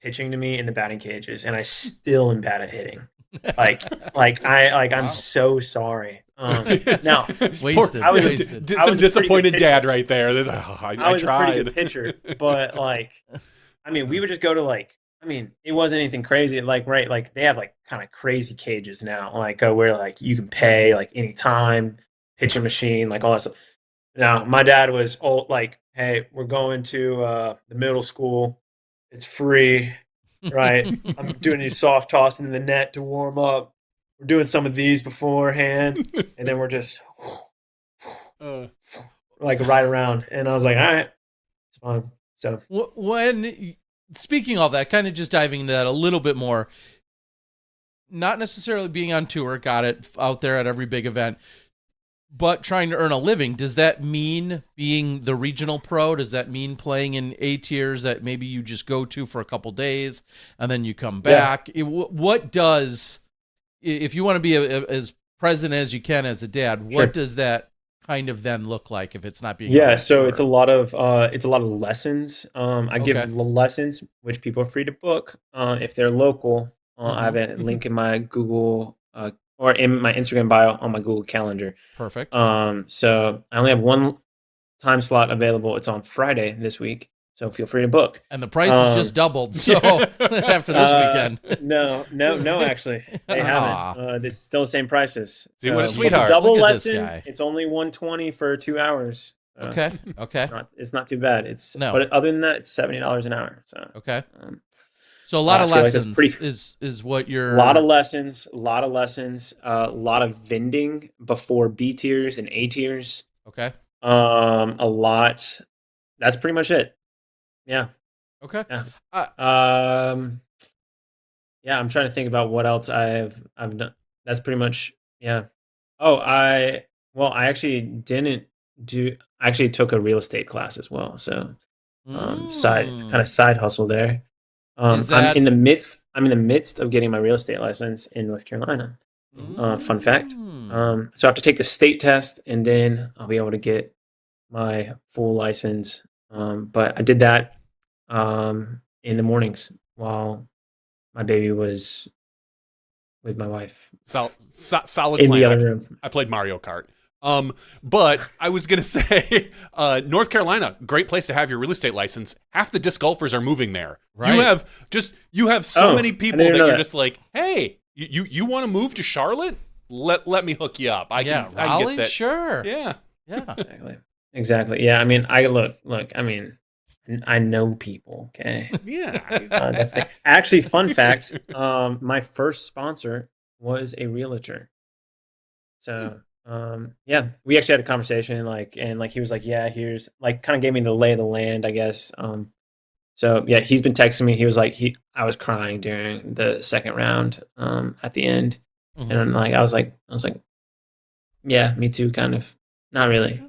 pitching to me in the batting cages, and I still am bad at hitting. I'm so sorry. Now wasted. I was some disappointed dad right there. I was tried. a pretty good pitcher, but like, I mean, we would just go to like, I mean, it wasn't anything crazy. Like, right, like they have like kind of crazy cages now, like where like you can pay like anytime, pitching machine, like all that stuff. Now, my dad was old, like, hey, we're going to the middle school. It's free, right? I'm doing these soft tossing in the net to warm up. We're doing some of these beforehand, and then we're just like right around. And I was like, all right, it's fine. So when speaking of that, kind of just diving into that a little bit more, not necessarily being on tour, got it, out there at every big event, but trying to earn a living, does that mean being the regional pro? Does that mean playing in A tiers that maybe you just go to for a couple days and then you come back? What does, if you want to be as present as you can as a dad, what does that kind of then look like if it's not being so it's a lot of lessons. I give lessons which people are free to book if they're local. I have a link in my Google or in my Instagram bio on my Google Calendar. Perfect. So I only have one time slot available. It's on Friday this week, so feel free to book. And the price has just doubled. So after this weekend, no, actually, they haven't. It's still the same prices. What a sweetheart. Double Look at lesson. this guy. It's only $120 for 2 hours. Okay. Okay. It's not too bad. No. But other than that, it's $70 an hour. So Okay. So a lot of I feel like lessons is what you're. a lot of lessons, a lot of vending before B tiers and A tiers. Okay. A lot. That's pretty much it. Yeah. Okay. Yeah. Yeah. I'm trying to think about what else I've done. That's pretty much, yeah. Oh, I actually didn't do. I actually took a real estate class as well. So, side hustle there. Is that- I'm in the midst of getting my real estate license in North Carolina. Fun fact. So I have to take the state test, and then I'll be able to get my full license. But I did that in the mornings while my baby was with my wife. Solid in plan. the other room. I played Mario Kart. But I was gonna say, North Carolina, great place to have your real estate license. Half the disc golfers are moving there. Right. You have so many people that you're that. just like, hey, you want to move to Charlotte? Let me hook you up. I can Raleigh? get that. Sure. Yeah. Exactly. Yeah. I mean, look. I mean, I know people. Okay. Yeah. That's actually, fun fact. My first sponsor was a realtor. So, yeah, we actually had a conversation, and he was like, yeah, here's kind of gave me the lay of the land, I guess. So yeah, he's been texting me. He was like, I was crying during the second round, at the end. Mm-hmm. And I'm like, I was like, yeah, me too, kind of. Not really,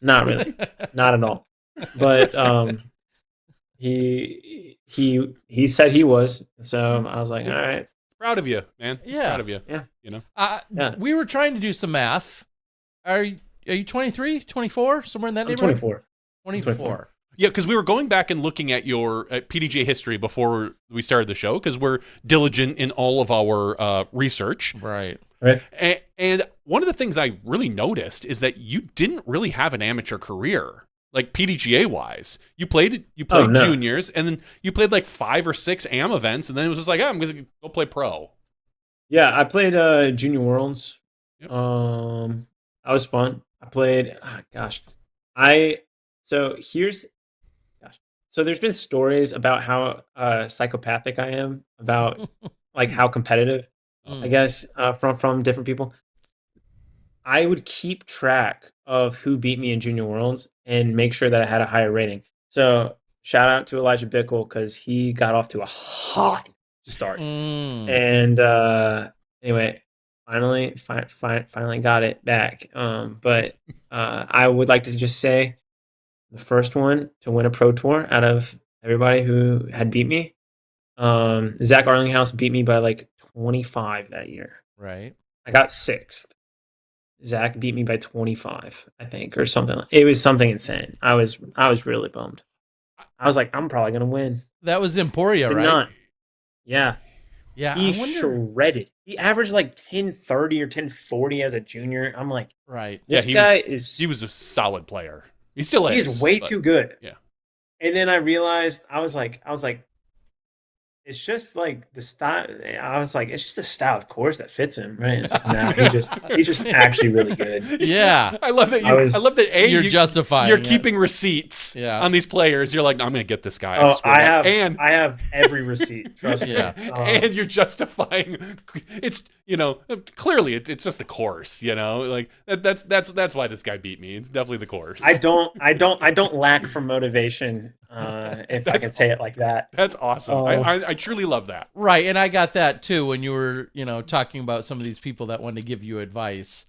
not at all. But he said he was. So I was like, all right. Proud of you, man. Yeah. Proud of you. Yeah. You know. Yeah. We were trying to do some math. Are you 23, 24, somewhere in that I'm neighborhood? 24. 24. Yeah, because we were going back and looking at your PDGA history before we started the show, because we're diligent in all of our research. Right. And one of the things I really noticed is that you didn't really have an amateur career, like PDGA wise. You played juniors, and then you played like 5 or 6 AM events, and then it was just like, I'm going to go play pro. Yeah, I played Junior Worlds. Yep. That was fun. I played. So there's been stories about how psychopathic I am, about how competitive, I guess, from different people. I would keep track of who beat me in Junior Worlds and make sure that I had a higher rating. So shout out to Elijah Bickle, because he got off to a hot start. And anyway, finally got it back. But I would like to just say, the first one to win a pro tour out of everybody who had beat me, Zach Arlinghouse beat me by 25 that year. Right. I got 6th. Zach beat me by 25, I think, or something. It was something insane. I was really bummed. I was like, I'm probably gonna win. That was Emporia, right? Not. Yeah. Yeah. He shredded. He averaged 1030 or 1040 as a junior. I'm like, right. This guy he was a solid player. He still is. He's way too good. Yeah. And then I realized, I was like, it's just the style. I was like, it's just a style of course that fits him, right? It's like, nah, he's just actually really good. Yeah. I love that you're justifying. You're keeping receipts on these players. You're like, no, I'm going to get this guy. I have every receipt. Trust me. And you're justifying. It's clearly it's just the course. That's why this guy beat me. It's definitely the course. I don't lack for motivation. If I can say it like that. That's awesome. I truly love that. Right, and I got that too when you were, talking about some of these people that wanted to give you advice.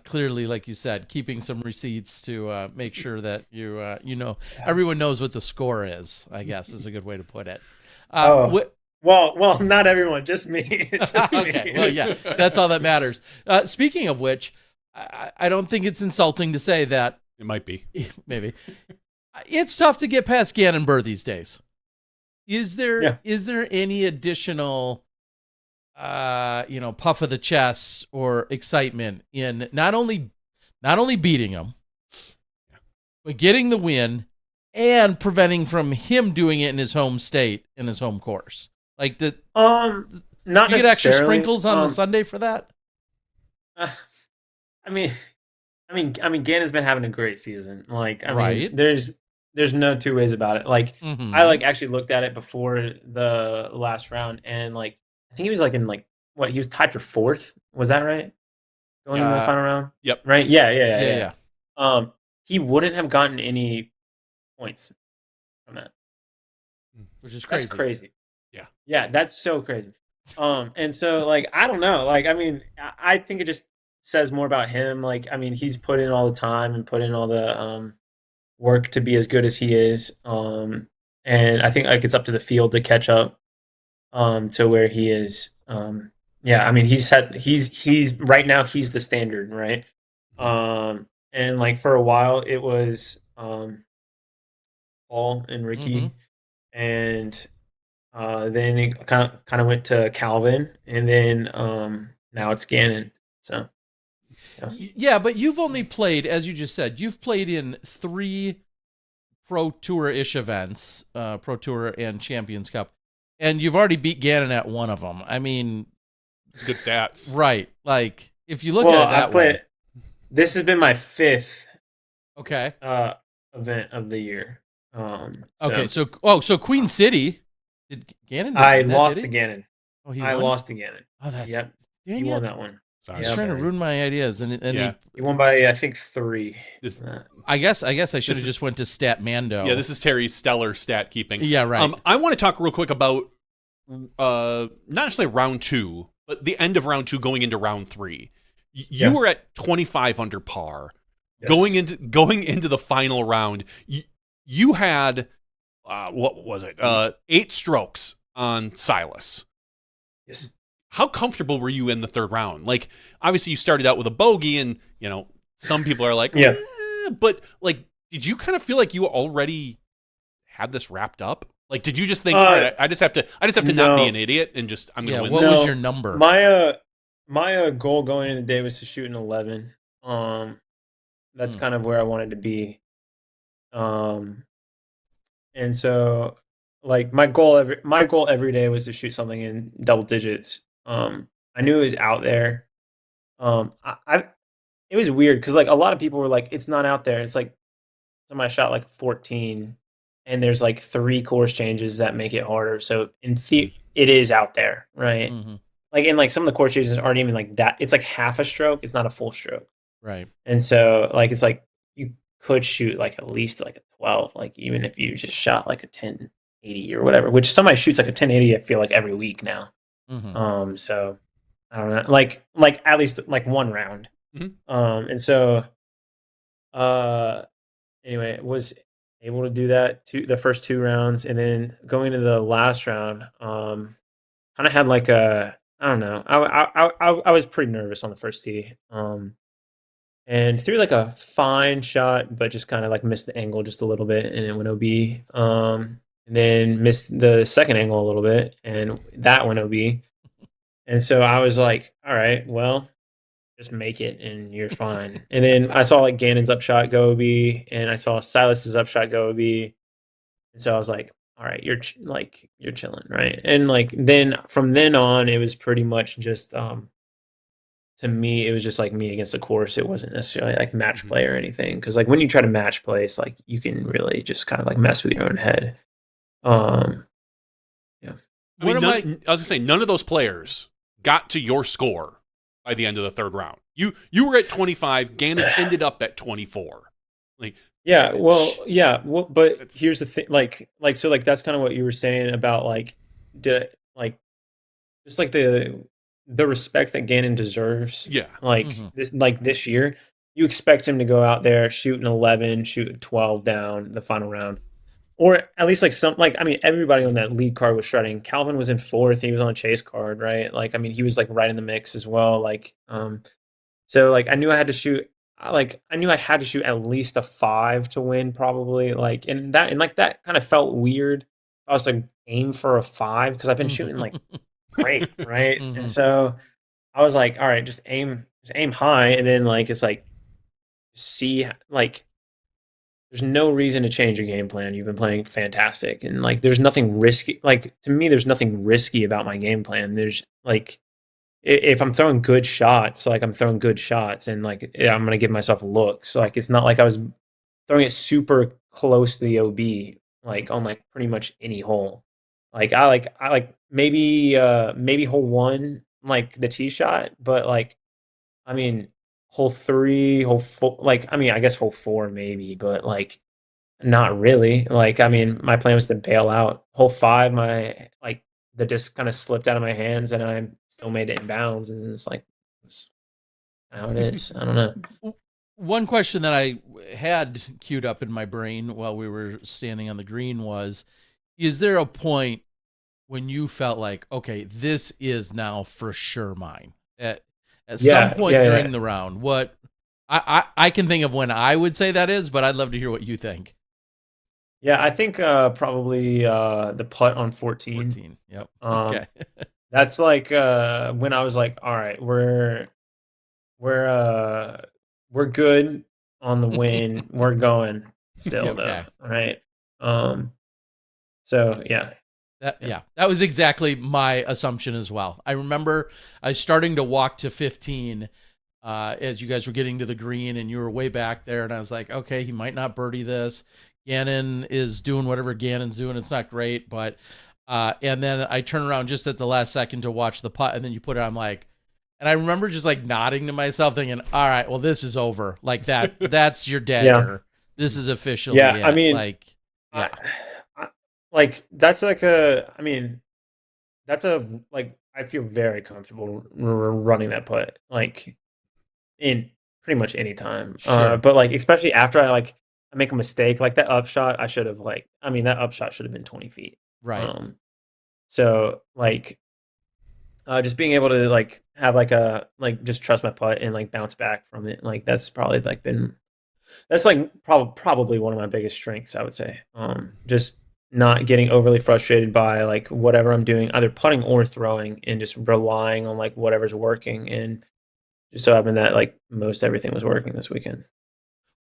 Clearly, like you said, keeping some receipts to make sure that everyone knows what the score is, I guess is a good way to put it. Well, not everyone, just me. Okay, well, yeah, that's all that matters. Speaking of which, I don't think it's insulting to say that. It might be. Maybe. It's tough to get past Gannon Burr these days. Is there any additional, puff of the chest or excitement in not only beating him, but getting the win and preventing from him doing it in his home state, in his home course? Not you get extra sprinkles on the Sunday for that? I mean, I mean, Gannon's been having a great season. Like, I mean, Right. there's no two ways about it. Like, I Mm-hmm. like actually looked at it before the last round, and like, I think he was like in like what he was tied for fourth. Was that right? Going into the final round, Yep. right? Yeah, yeah, yeah, Yeah, yeah. yeah. He wouldn't have gotten any points from that. Which is That's crazy. crazy. Yeah. Yeah, that's so crazy. And so like I don't know. Like I mean, I think it just says more about him. Like I mean, he's put in all the time and put in all the work to be as good as he is. And I think like it's up to the field to catch up to where he is. Yeah, I mean he's right now he's the standard, right? And like for a while it was Paul and Mm-hmm. Ricky, and then it kind of went to Calvin, and then now it's Gannon. So yeah, Yeah, but you've only played, as you just said, you've played in 3 Pro Tour-ish events, Pro Tour and Champions Cup, and you've already beat Gannon at one of them. I mean, It's good stats. right. Like, if you look well, at it I've that way. played. This has been my 5th Okay. event of the year. Okay, So so Queen City, Gannon didn't I win that, lost did to he? Gannon. Oh, he I won? lost to Gannon. Oh, that's, Yep, he dang won it. that one. Sorry. He's Yep. trying to ruin my ideas, and Yeah. He won by I think 3. This, I guess I should have is- just went to Stat Mando. yeah, this is Terry's stellar stat keeping. Yeah, right. I want to talk real quick about not necessarily round 2, but the end of round 2 going into round 3. You Yeah. were at 25 under par. Yes. Going into the final round. You had what was it? 8 strokes on Silas. Yes. How comfortable were you in the third round? Like, obviously you started out with a bogey, and some people are like, Yeah. but like, did you kind of feel like you already had this wrapped up? Like, did you just think, Uh, all right, I just have to not no. be an idiot and just I'm Yeah, gonna win what this? was No, your number? my goal going into the day was to shoot an 11. That's Hmm. kind of where I wanted to be. And so like my goal every day was to shoot something in double digits. I knew it was out there. I it was weird because like a lot of people were like, it's not out there. It's like somebody shot like 14, and there's like 3 course changes that make it harder. So in it is out there, right? Mhm. Like and like some of the course changes aren't even like that. It's like half a stroke. It's not a full stroke. Right. And so like it's like you could shoot like at least like a 12, like even if you just shot like a 1080 or whatever, which somebody shoots like a 1080, I feel like every week now. Mhm. So I don't know, like at least like one round. Mhm. And so anyway, was able to do that the first 2 rounds, and then going into the last round, kind of had like a I don't know. I was pretty nervous on the first tee. And threw like a fine shot, but just kind of like missed the angle just a little bit, and it went OB. And then missed the second angle a little bit, and that went OB. And so I was like, all right, well, just make it and you're fine. And then I saw like Gannon's upshot go OB, and I saw Silas's upshot go OB. And so I was like, all right, you're chilling, right? And like then from then on, it was pretty much just to me, it was just like me against the course. It wasn't necessarily like match play or anything. Because like when you try to match play, it's like you can really just kind of like mess with your own head. Yeah. I mean, I was gonna say none of those players got to your score by the end of the third round. You were at 25. Gannon ended up at 24. Like yeah, but It's- here's the thing, so like that's kind of what you were saying about like just like the respect that Gannon deserves. yeah, Like Mhm. this year, you expect him to go out there, shoot an 11, shoot a 12 down the final round. Or at least like I mean, everybody on that lead card was shredding. Calvin was in 4th. He was on a chase card, right? Like, I mean, he was like right in the mix as well. Like, so like I knew I had to shoot. I knew I had to shoot at least a 5 to win, probably. Like, and that kind of felt weird. I was like aim for a 5 because I've been shooting like great, right? Mhm. And so I was like, all right, just aim high, and then like it's like see like there's no reason to change your game plan. You've been playing fantastic, and like there's nothing risky. Like to me, there's nothing risky about my game plan. There's like if I'm throwing good shots, like I'm throwing good shots, and like I'm gonna give myself looks. Like it's not like I was throwing it super close to the OB, like on like pretty much any hole. Like I like maybe hole one, like the tee shot, but like I mean hole three, hole four, like I mean I guess hole four maybe, but like not really. Like I mean my plan was to bail out. Hole five, my like the disc kind of slipped out of my hands and I still made it in bounds. And it's like it's how it is. I don't know. One question that I had queued up in my brain while we were standing on the green was, is there a point when you felt like, okay, this is now for sure mine at some point during the round? What I can think of when I would say that is, but I'd love to hear what you think. Yeah, I think probably the putt on 14. 14. Yep. Okay. That's like when I was like, all right, we're good on the win. We're going still Okay. though, right? So yeah. That was exactly my assumption as well. I remember I was starting to walk to 15 as you guys were getting to the green and you were way back there, and I was like, okay, he might not birdie this. Gannon is doing whatever Gannon's doing. It's not great, but and then I turn around just at the last second to watch the putt, and then you put it. I'm like, and I remember just like nodding to myself, thinking, "All right, well, this is over. Like that. That's your dagger. This is officially." Yeah, it. I mean, like, yeah. Like that's like a. I mean, that's a like. I feel very comfortable running that putt, like in pretty much any time. Sure. But like especially after I make a mistake, like that upshot, I should have like. I mean, that upshot should have been 20 feet. Right. So like just being able to like have like a like just trust my putt and like bounce back from it, like that's probably like been that's like probably one of my biggest strengths, I would say. Just not getting overly frustrated by like whatever I'm doing, either putting or throwing, and just relying on like whatever's working. And just so happened that like most everything was working this weekend.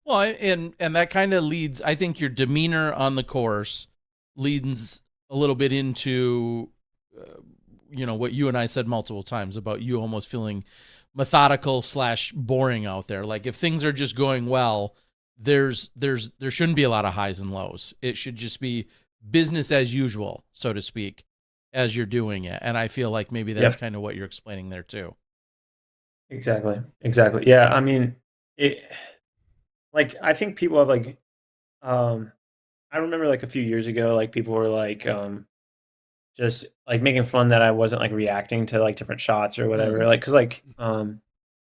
Well, and that kind of leads, I think your demeanor on the course leads a little bit into, what you and I said multiple times about you almost feeling methodical / boring out there. Like if things are just going well, there shouldn't be a lot of highs and lows. It should just be business as usual, so to speak, as you're doing it. And I feel like maybe that's kind of what you're explaining there too. Exactly. Yeah. I mean, like I think people have like I remember like a few years ago, like people were like just like making fun that I wasn't like reacting to like different shots or whatever. Like cuz like I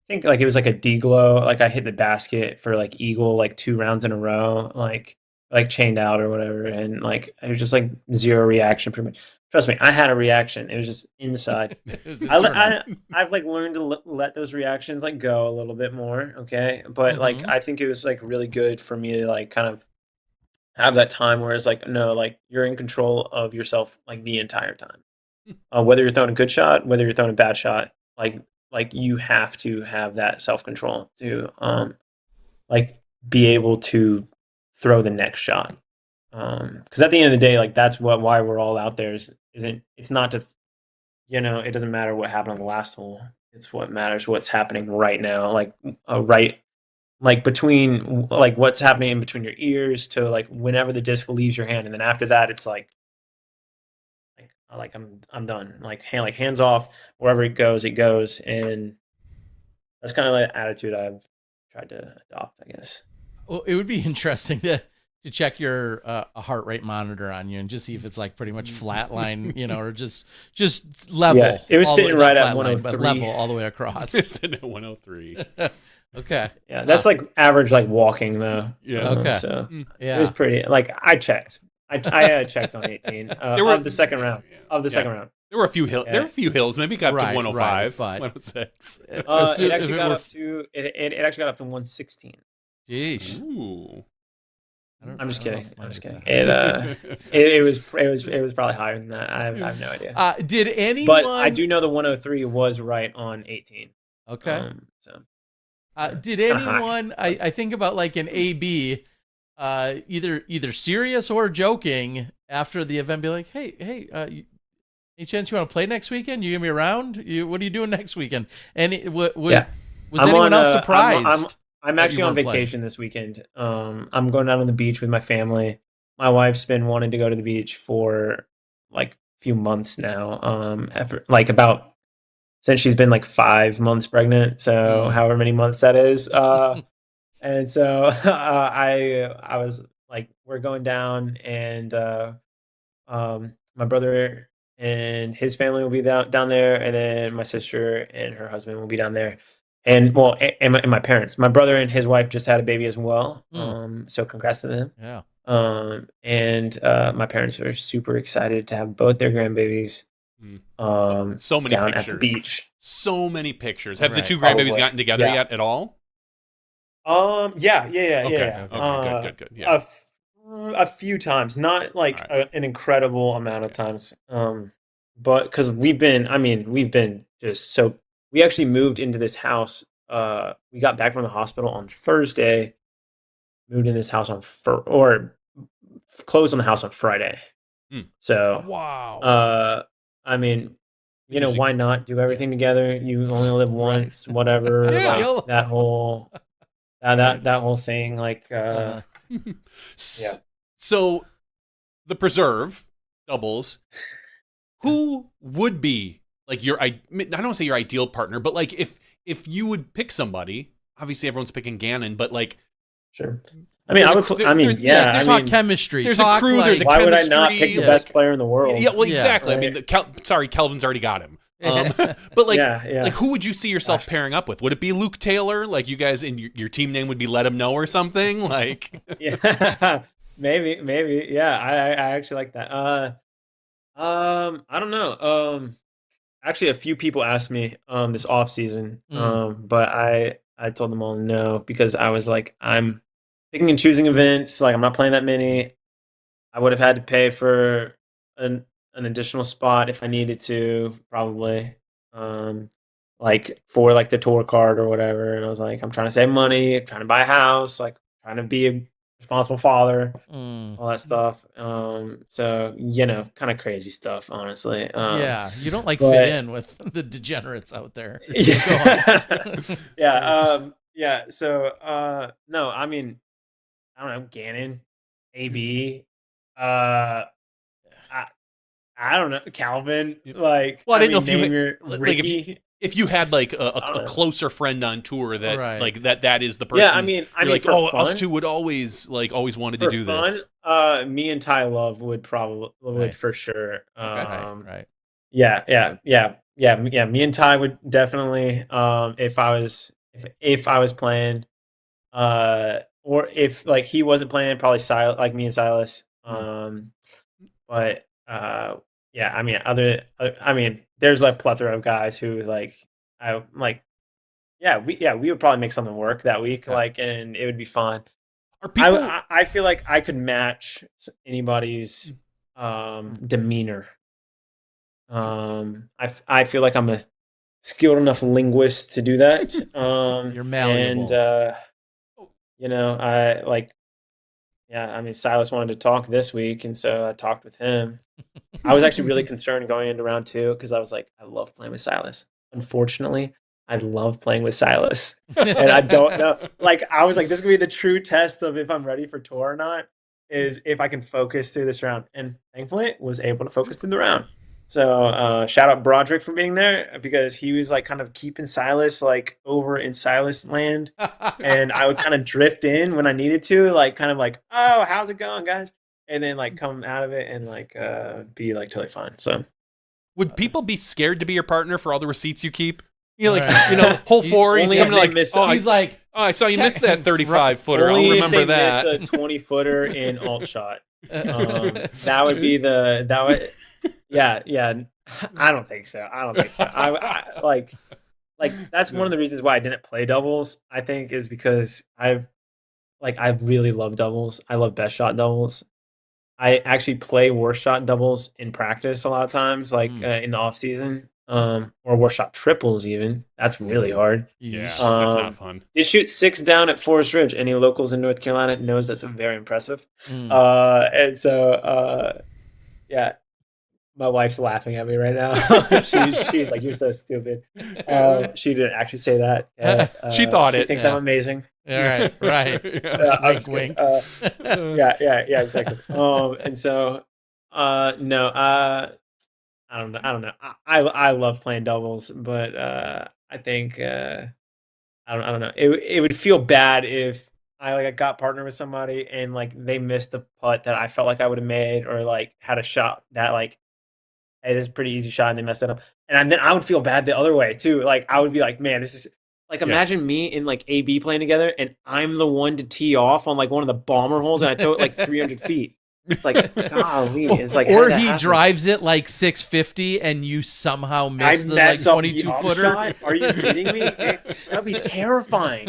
think like it was like a D-glow, like I hit the basket for like eagle like 2 rounds in a row, like chained out or whatever, and like it was just like zero reaction pretty much. Trust me, I had a reaction. It was just inside. I've like learned to let those reactions like go a little bit more, okay? But like I think it was like really good for me to like kind of have that time where it's like no, like you're in control of yourself like the entire time. Whether you're throwing a good shot, whether you're throwing a bad shot, like you have to have that self-control to like be able to throw the next shot. Because at the end of the day, like that's why we're all out there it's not to, it doesn't matter what happened on the last hole. It's what matters what's happening right now, like between like what's happening in between your ears to like whenever the disc leaves your hand, and then after that it's like I'm done. Like hands off, wherever it goes, and that's kind of the attitude I've tried to adopt, I guess. Well, it would be interesting to check your heart rate monitor on you and just see if it's like pretty much flatline, or just level. Yeah, it was sitting right at 103, but level all the way across. It's sitting at 103. Okay. Yeah, that's like average, like walking though. Yeah. Okay. So yeah, it was pretty. Like I checked. I checked on 18 of the second round. Second round. There were a few hills. Yeah. There were a few hills. Maybe got up to 105, but 106. It actually got up to it actually got up to 116. Jeez. Ooh. I'm just kidding. It was probably higher than that. I have no idea. Did anyone? But I do know the 103 was right on 18. Okay. So. Did anyone? I think about like an AB, either serious or joking after the event, be like, hey, Any chance you want to play next weekend? You gonna be around? What are you doing next weekend? And was I'm anyone else I'm surprised? I'm that actually you on weren't playing? vacation this weekend. I'm going out on the beach with my family. My wife's been wanting to go to the beach for like a few months now. Like about since she's been like 5 months pregnant, so Mm. however many months that is. And so I was like, we're going down, and my brother and his family will be down there, and then my sister and her husband will be down there, and well, and my parents. My brother and his wife just had a baby as well. Mm. So congrats to them. Yeah. And my parents are super excited to have both their grandbabies So many down pictures. at the beach. So many pictures. Have the Right. two grandbabies Probably. gotten together Yeah. yet at all? Yeah. Okay. Okay. Good. A, a few times, not like All right. an incredible amount of times. But because we've been just so. We actually moved into this house. We got back from the hospital on Thursday. Moved in this house on closed on the house on Friday. So, Wow. I mean, Usually- why not do everything together? You only live once, whatever. Yeah. Like that whole that whole thing. Like, Uh-huh. yeah. So, the preserve doubles. Who would be like I don't want to say your ideal partner, but like if you would pick somebody, obviously everyone's picking Gannon, but like Sure. I mean, I would. Yeah. Talk chemistry. There's talk a crew. There's a why would I chemistry. not pick the Yeah. best player in the world? Yeah, well, Yeah, exactly. right. I mean, sorry, Kelvin's already got him. But like, yeah. like who would you see yourself pairing up with? Would it be Luke Taylor? Like you guys, in your team name would be Let Him Know or something? Like, Yeah, maybe. Yeah, I actually like that. I don't know. Actually, a few people asked me this off season, but I told them all no because I was like, I'm picking and choosing events. Like, I'm not playing that many. I would have had to pay for an additional spot if I needed to, probably. Like for like the tour card or whatever. And I was like, I'm trying to save money, I'm trying to buy a house, like trying to be a responsible father, all that stuff. So kind of crazy stuff, honestly. Yeah, you don't like but- fit in with the degenerates out there. Yeah. Yeah. So no, I mean, I don't know, Gannon, AB, I don't know, Calvin. Like, well, I didn't know if name you your like Ricky. if you had like I don't a know. closer friend on tour that Right. like that is the person. Yeah, I mean, you're like, for oh, fun, us two would always wanted to for do fun, this. me and Ty Love would Nice. for sure. Right. Yeah. Me and Ty would definitely. If I was playing, or if like he wasn't playing, probably like me and Silas. But yeah, I mean, there's like a plethora of guys who like I like. Yeah, we would probably make something work that week, Okay. like, and it would be fun. Are people? I feel like I could match anybody's demeanor. I feel like I'm a skilled enough linguist to do that. You're malleable. And I like, yeah. I mean, Silas wanted to talk this week, and so I talked with him. I was actually really concerned going into round 2 because I was like, I love playing with Silas. Unfortunately, I love playing with Silas, and I don't know. Like, I was like, this is gonna be the true test of if I'm ready for tour or not. Is if I can focus through this round, and thankfully was able to focus through the round. So shout out Broderick for being there because he was like kind of keeping Silas like over in Silas land, and I would kind of drift in when I needed to, like kind of like, oh, how's it going, guys? And then like come out of it and like be like totally fine. So Would people be scared to be your partner for all the receipts you keep? You know, like Right. hole 4, he's only coming if to they miss like, it. He's like, I saw you check- missed that 35 footer. only I'll if remember they that. miss a 20-footer in alt shot. That would be yeah. I don't think so. I like that's one of the reasons why I didn't play doubles. I think is because I really love doubles. I love best shot doubles. I actually play worst shot doubles in practice a lot of times, like in the off season, or worst shot triples even. That's really hard. Yeah, Yeesh. that's not fun. Did shoot 6 down at Forest Ridge. Any locals in North Carolina knows that's very impressive. Mm. And so yeah, My wife's laughing at me right now. She's like, "You're so stupid." She didn't actually say that. She thought she it. thinks Yeah. I'm amazing. All right, right. I'm Wink, just kidding. wink. Yeah, exactly. And so, no, I don't know. I love playing doubles, but I think I don't know. It would feel bad if I got partnered with somebody and like they missed the putt that I felt like I would have made, or like had a shot that like, hey, this is a pretty easy shot, and they messed it up. And then I would feel bad the other way too. Like I would be like, man, this is like, imagine me and like AB playing together, and I'm the one to tee off on like one of the bomber holes, and I throw it like 300 feet. It's like, golly, it's like, or how did that he happen? drives it like 650 and you somehow miss the like mess up the 22 up footer. shot? Are you kidding me? That'd be terrifying.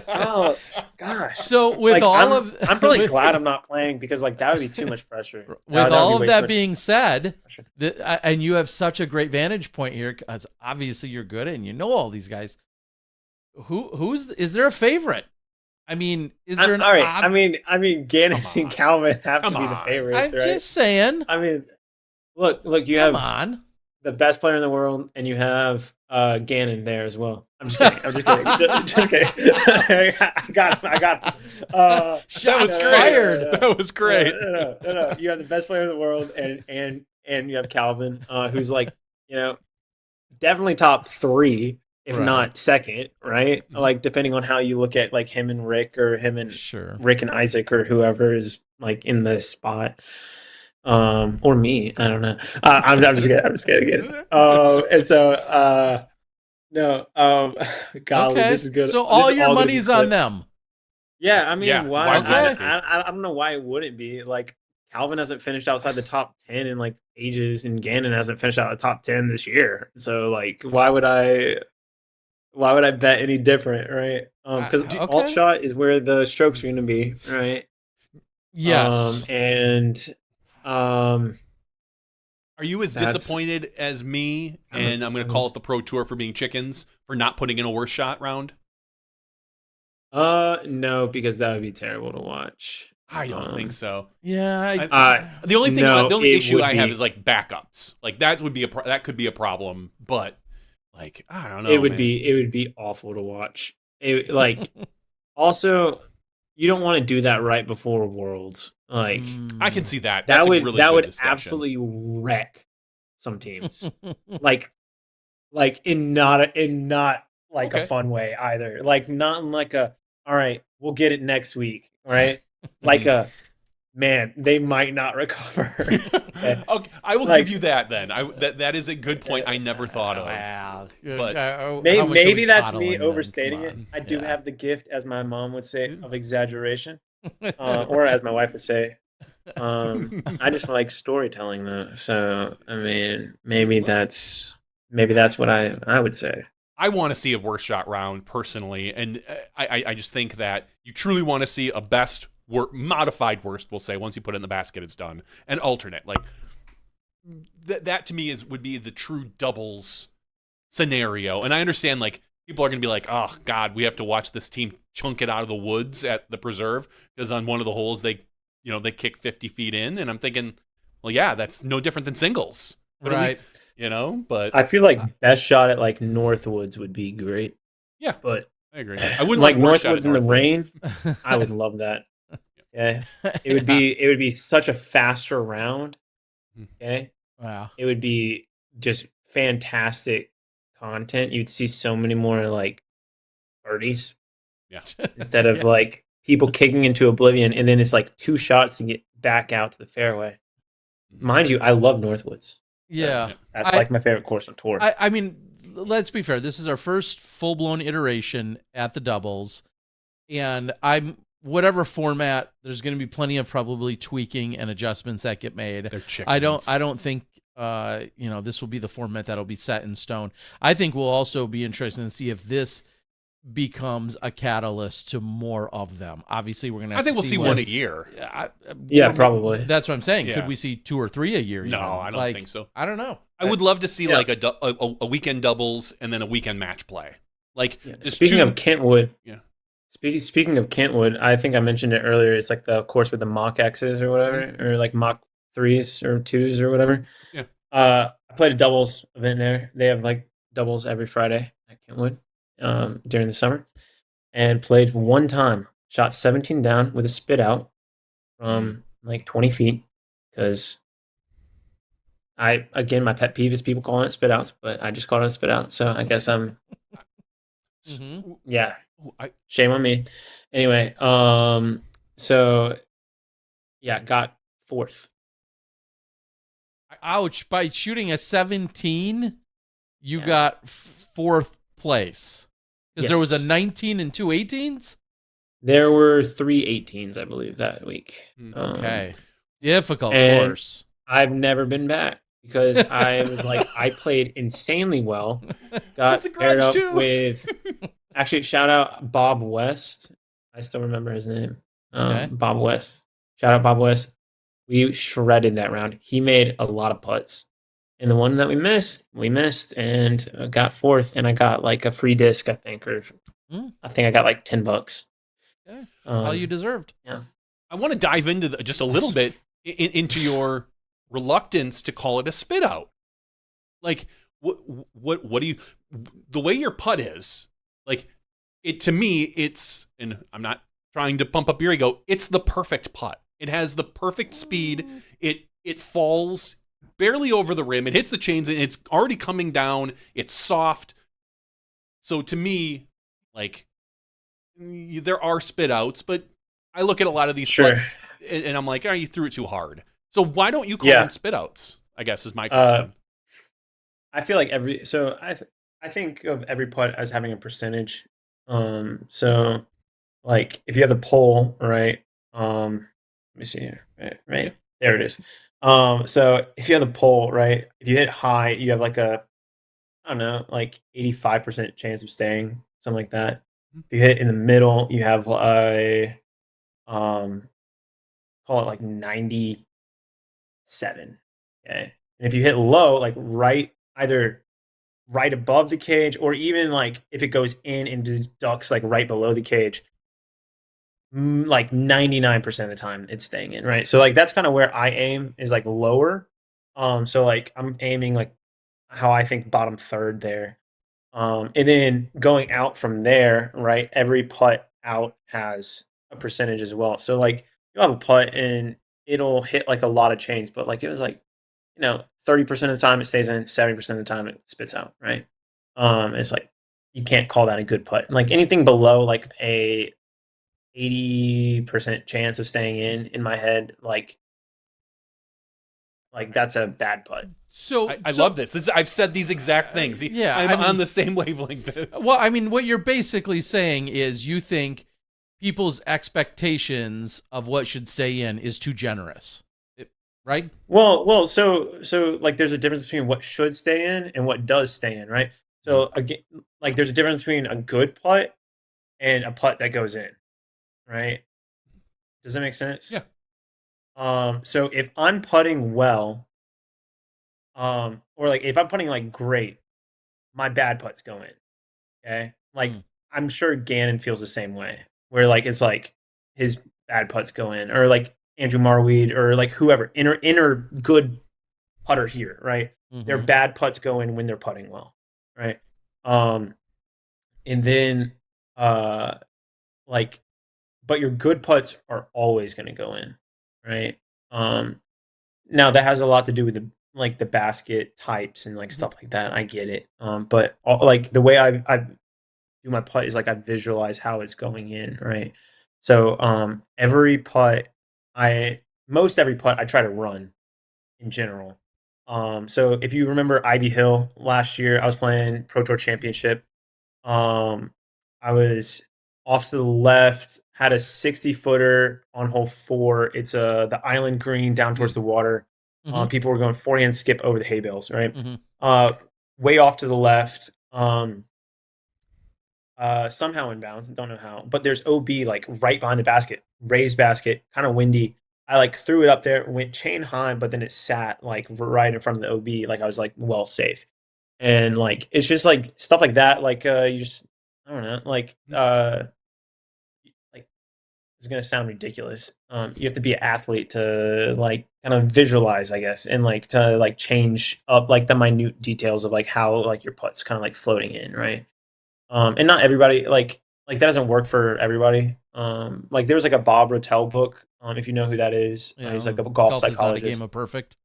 Oh gosh. So with Like, all I'm really glad I'm not playing, because like that would be too much pressure. with That would all be of way that too much being said, pressure. and you have such a great vantage point here, because obviously you're good and you know all these guys. Is there a favorite? I mean, is there an all right? I mean, Gannon Come on. and Calvin have Come to be the on. favorites, I'm right? just saying. I mean, look, you Come have on. the best player in the world, and you have Gannon there as well. I'm just kidding. I'm just kidding. Just kidding. I got him. Shots no, fired. That was great. No. You have the best player in the world, and you have Calvin, who's like, definitely top 3, if Right. not second, right? Mhm. Like, depending on how you look at like him and Rick, or him and Sure. Rick and Isaac, or whoever is like in the spot. Or me, I don't know. I'm just kidding. I'm just kidding. And so, no, golly, Okay. this is good. So This all is your gonna be money's on clipped. them. Yeah, I mean, Yeah, why? why wouldn't it be? I don't know why it wouldn't be. Like, Calvin hasn't finished outside the top 10 in like ages, and Gannon hasn't finished out the top 10 this year. So, like, why would I bet any different, right? Because Okay. alt shot is where the strokes are going to be, right? Yes. Are you as That's- disappointed as me, and I'm going to call it the Pro Tour, for being chickens, for not putting in a worse shot round? No, because that would be terrible to watch. I don't think so. Yeah. The only thing, No, the only it issue would I have be. is like backups. Like that would be that could be a problem, but like I don't know. It would man. be awful to watch. It, like, also, you don't want to do that right before Worlds. Like, I can see that. that That's a would really that good would discussion. absolutely wreck some teams. like in not like Okay. a fun way either. Like, not in like a, all right, we'll get it next week, right? Like a, man, they might not recover. Okay, I will Like- give you that then. That is a good point I never thought of. Wow. But- Maybe that's me overstating it. Come on. I do Yeah. have the gift, as my mom would say, of exaggeration, or as my wife would say. I just like storytelling, though. So, I mean, maybe that's what I would say. I want to see a worst shot round personally, and I just think that you truly want to see a best modified worst. We'll say once you put it in the basket, it's done. And alternate, like that to me would be the true doubles scenario. And I understand like people are gonna be like, oh God, we have to watch this team chunk it out of the woods at the preserve because on one of the holes they kick 50 feet in, and I'm thinking, well, yeah, that's no different than singles, but Right. But I feel like best shot at like Northwoods would be great. Yeah. But I agree. I wouldn't like worst shot Northwoods at in the Northwood. rain, I would love that. Yeah, it would be such a faster round. Okay, Wow. it would be just fantastic content. You'd see so many more like birdies Yeah. instead of like people kicking into oblivion, and then it's like 2 shots to get back out to the fairway. Mind you, I love Northwoods. Yeah. That's like my favorite course on tour. I mean, let's be fair. This is our first full-blown iteration at the doubles, and whatever format, there's going to be plenty of probably tweaking and adjustments that get made. They're chickens. I don't think this will be the format that'll be set in stone. I think we'll also be interested to see if this becomes a catalyst to more of them. Obviously, we're going to have I think to we'll see what- one a year. Yeah, probably. That's what I'm saying. Yeah. Could we see 2 or 3 a year? No, even? I don't Like, think so. I don't know. I would love to see Yeah. like a weekend doubles and then a weekend match play. Like just Speaking of Kentwood, Yeah. Speaking of Kentwood, I think I mentioned it earlier. It's like the course with the mock X's or whatever, or like mock threes or twos or whatever. Yeah. I played a doubles event there. They have like doubles every Friday at Kentwood during the summer, and played one time. Shot 17 down with a spit out from like 20 feet because my pet peeve is people calling it spit outs, but I just called it a spit out. So I guess yeah, shame on me. Anyway, so yeah, got fourth. Ouch! By shooting a 17, you Yeah. got fourth place because there was a Yes. 19 and two 18s. There were 3 18s, I believe, that week. Okay, difficult and course. I've never been back because I was like, I played insanely well. Got That's a paired grudge up too. with, actually, shout out Bob West. I still remember his name. Okay. Bob West. Shout out Bob West. We shredded that round. He made a lot of putts. And the one that we missed and got fourth. And I got like a free disc, I think, or I think I got like $10. Okay. All you deserved. Yeah. I want to dive into just a little bit into your reluctance to call it a spit out. Like, what do you, the way your putt is, like, it, to me, it's, and I'm not trying to pump up your ego, it's the perfect putt. It has the perfect speed. It falls barely over the rim. It hits the chains and it's already coming down. It's soft. So to me, like, there are spit outs, but I look at a lot of these putts and I'm like, oh, you threw it too hard. So why don't you call them spit outs? I guess is my question. I feel like I think of every putt as having a percentage. So like if you have the pole, right? Let me see here. Right. There it is. So if you have the pole, right? If you hit high, you have like I don't know, like 85% chance of staying, something like that. If you hit in the middle, you have a call it like 97. Okay. And if you hit low, like either right above the cage, or even like if it goes in and deducts like right below the cage, like 99% of the time it's staying in, right? So like that's kind of where I aim, is like lower. So like I'm aiming like how I think bottom third there. And then going out from there, right? Every putt out has a percentage as well. So like you'll have a putt and it'll hit like a lot of chains, but like it was like, 30% of the time it stays in, 70% of the time it spits out, right? It's like you can't call that a good putt. Like anything below like a 80% chance of staying in my head, like that's a bad putt. So I love this. I've said these exact things. Yeah, I'm on the same wavelength. Well, I mean, what you're basically saying is you think people's expectations of what should stay in is too generous, right? Well, so like there's a difference between what should stay in and what does stay in, right? So again, like there's a difference between a good putt and a putt that goes in, right? Does that make sense? Yeah. So if I'm putting well, or like if I'm putting like great, my bad putts go in. Okay. Like I'm sure Gannon feels the same way, where like it's like his bad putts go in, or like Andrew Marweed, or like whoever, inner good putter here, right? Their bad putts go in when they're putting well, right? And then like, but your good putts are always going to go in, right? Now that has a lot to do with the basket types and like stuff like that. I get it. But like the way I do my putt is like I visualize how it's going in, right? So most every putt I try to run in general. So if you remember Ivy Hill last year, I was playing Pro Tour Championship. I was off to the left, had a 60-footer on hole 4. It's the island green down towards the water. People were going forehand skip over the hay bales, right? Way off to the left. Somehow inbounds, don't know how, but there's OB like right behind the basket, raised basket, kind of windy. I like threw it up there, went chain high, but then it sat like right in front of the OB, like I was like well safe. And like it's just like stuff like that, like you just I don't know, like is going to sound ridiculous. You have to be an athlete to like kind of visualize, I guess, and like to like change up like the minute details of like how like your putt's kind of like floating in, right? And not everybody like that doesn't work for everybody. Like there's like a Bob Rotel book, if you know who that is. He's like a golf Golf is not a psychologist. game of perfect.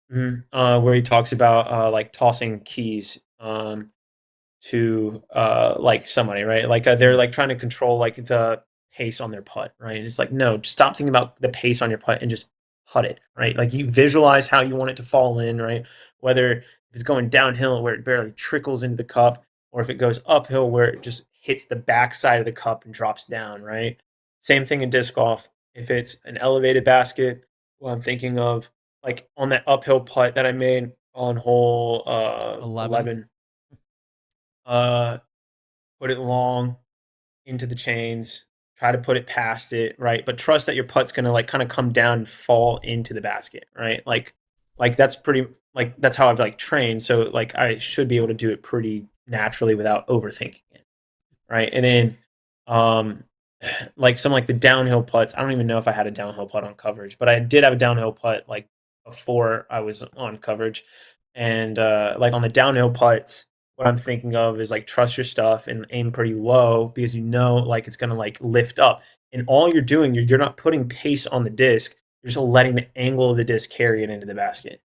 Where he talks about like tossing keys to like somebody, right? Like they're like trying to control like the pace on their putt, right? And it's like, no, just stop thinking about the pace on your putt and just putt it, right? Like you visualize how you want it to fall in, right? Whether if it's going downhill where it barely trickles into the cup, or if it goes uphill where it just hits the backside of the cup and drops down, right? Same thing in disc golf. If it's an elevated basket, well, I'm thinking of like on that uphill putt that I made on hole 11. Uh, put it long into the chains, try to put it past it, right? But trust that your putt's gonna like kind of come down and fall into the basket, right? Like that's pretty like that's how I've like trained. So like I should be able to do it pretty naturally without overthinking it, right? And then um like some like the downhill putts. I don't even know if I had a downhill putt on coverage, but I did have a downhill putt like before I was on coverage. And like on the downhill putts, what I'm thinking of is like trust your stuff and aim pretty low because you know like it's gonna like lift up. And all you're doing, you're not putting pace on the disc. You're just letting the angle of the disc carry it into the basket.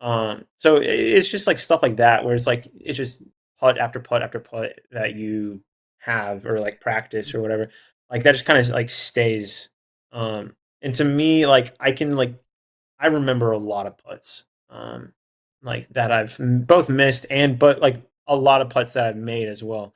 So it's just like stuff like that where it's like it's just putt after putt after putt that you have or like practice or whatever. Like that just kind of like stays. And to me, like I can like I remember a lot of putts. Like that I've both missed and but like a lot of putts that I've made as well.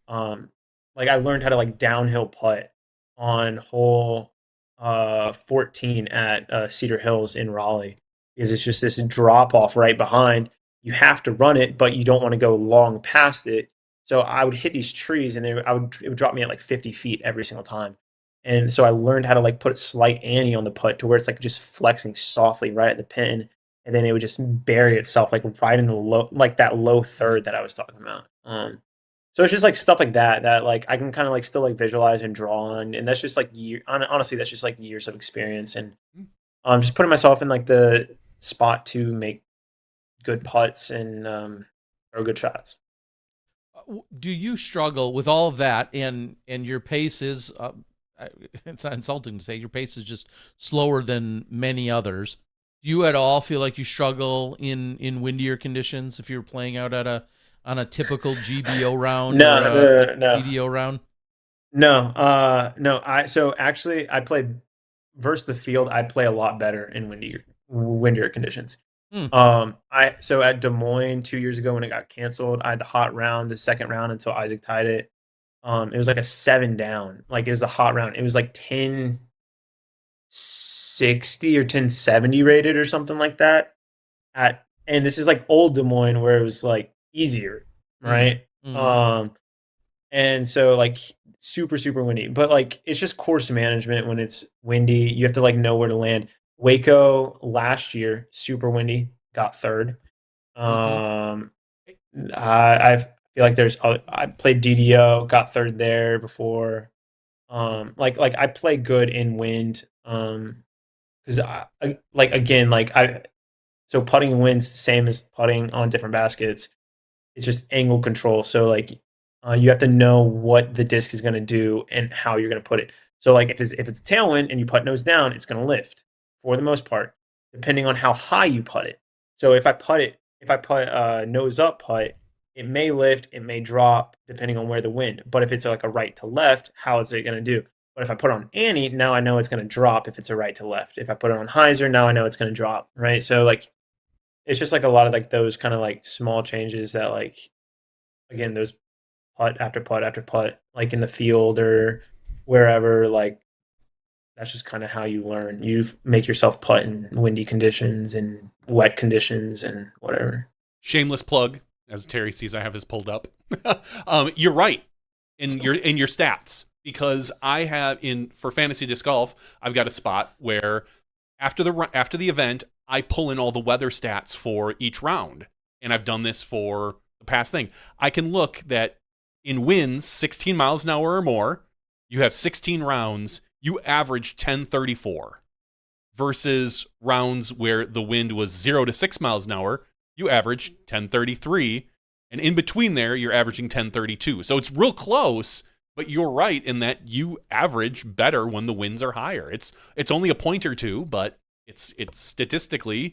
Like I learned how to like downhill putt on hole 14 at Cedar Hills in Raleigh because it's just this drop off right behind. You have to run it, but you don't want to go long past it. So I would hit these trees, and it would drop me at like 50 feet every single time. And so I learned how to like put a slight ante on the putt to where it's like just flexing softly right at the pin, and then it would just bury itself like right in the low, like that low third that I was talking about. So it's just like stuff like that that like I can kind of like still like visualize and draw on, and that's just like honestly that's just like years of experience and just putting myself in like the spot to make good putts and or good shots. Do you struggle with all of that and your pace is it's not insulting to say your pace is just slower than many others. Do you at all feel like you struggle in windier conditions if you're playing out at on a typical GBO round No, or no. DDO round? No. So actually I played versus the field. I play a lot better in windier conditions. So at Des Moines 2 years ago when it got canceled, I had the hot round, the second round until Isaac tied it. It was like a 7 down. Like it was the hot round. It was like 1060 or 1070 rated or something like that. And this is like old Des Moines where it was like easier, right? And so like super super windy, but like it's just course management when it's windy. You have to like know where to land. Waco last year, super windy, got third. I feel like I played DDO, got third there before. Like I play good in wind. Because I like again like I so putting wind's the same as putting on different baskets. It's just angle control. So like you have to know what the disc is going to do and how you're going to put it. So like if it's tailwind and you putt nose down, it's going to lift for the most part, depending on how high you putt it. So if I put nose up putt, it may lift, it may drop depending on where the wind. But if it's like a right to left, how is it going to do? But if I put it on ante, now I know it's going to drop if it's a right to left. If I put it on hyzer, now I know it's going to drop, right? So like it's just like a lot of like those kind of like small changes that like again those putt after putt after putt like in the field or wherever like that's just kind of how you learn. You make yourself putt in windy conditions and wet conditions and whatever. Shameless plug, as Terry sees I have his pulled up. You're right in your stats because I have for fantasy disc golf I've got a spot where after the event I pull in all the weather stats for each round, and I've done this for the past thing. I can look that in winds 16 miles an hour or more, you have 16 rounds you averaged 1034 versus rounds where the wind was 0 to 6 miles an hour, you averaged 1033. And in between there, you're averaging 1032. So it's real close, but you're right in that you average better when the winds are higher. It's only a point or two, but it's statistically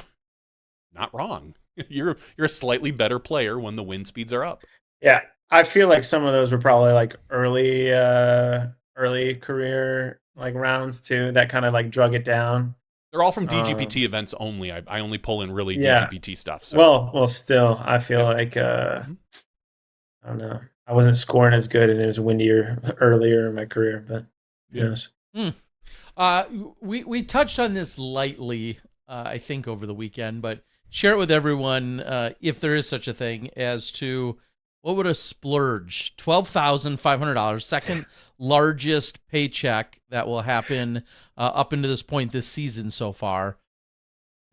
not wrong. You're a slightly better player when the wind speeds are up. Yeah, I feel like some of those were probably like early career like rounds too that kind of like drug it down. They're all from DGPT events only. I only pull in really Yeah. DGPT stuff. So. Well, still, I feel like I don't know. I wasn't scoring as good, and it was windier earlier in my career. But who knows? We touched on this lightly, I think, over the weekend, but share it with everyone if there is such a thing as to what would a splurge, $12,500, second largest paycheck that will happen up into this point this season so far.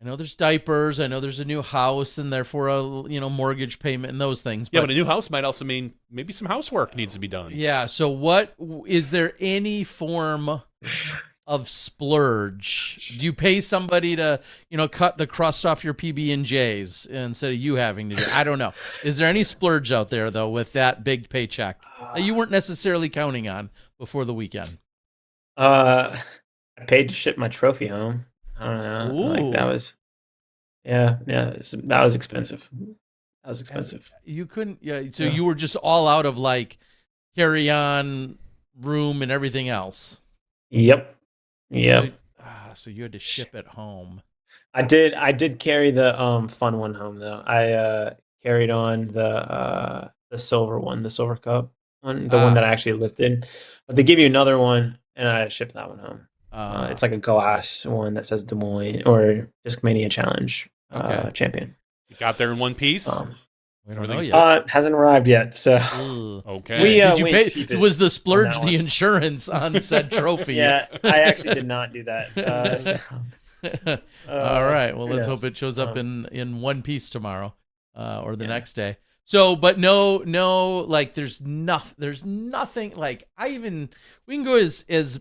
I know there's diapers. I know there's a new house and therefore a mortgage payment and those things. Yeah, but a new house might also mean maybe some housework needs to be done. Yeah. So what is there any form of splurge? Do you pay somebody to cut the crust off your PB&Js instead of you having to do it? I don't know. Is there any splurge out there though with that big paycheck that you weren't necessarily counting on before the weekend? I paid to ship my trophy home. I don't know. Like that was, that was expensive. That was expensive. You couldn't, So you were just all out of like carry on room and everything else. Yep. So you had to ship it home. I did carry the fun one home though. I carried on the silver one, the silver cup one, the one that I actually lifted. But they give you another one, and I shipped that one home. It's like a glass one that says Des Moines or Discmania Challenge champion. You got there in one piece. We don't know yet. Hasn't arrived yet. So okay. Did you pay? Was the splurge the insurance on said trophy? Yeah, I actually did not do that. All right. Well, let's hope it shows up in one piece tomorrow or the next day. So, but no, like there's nothing like we can go as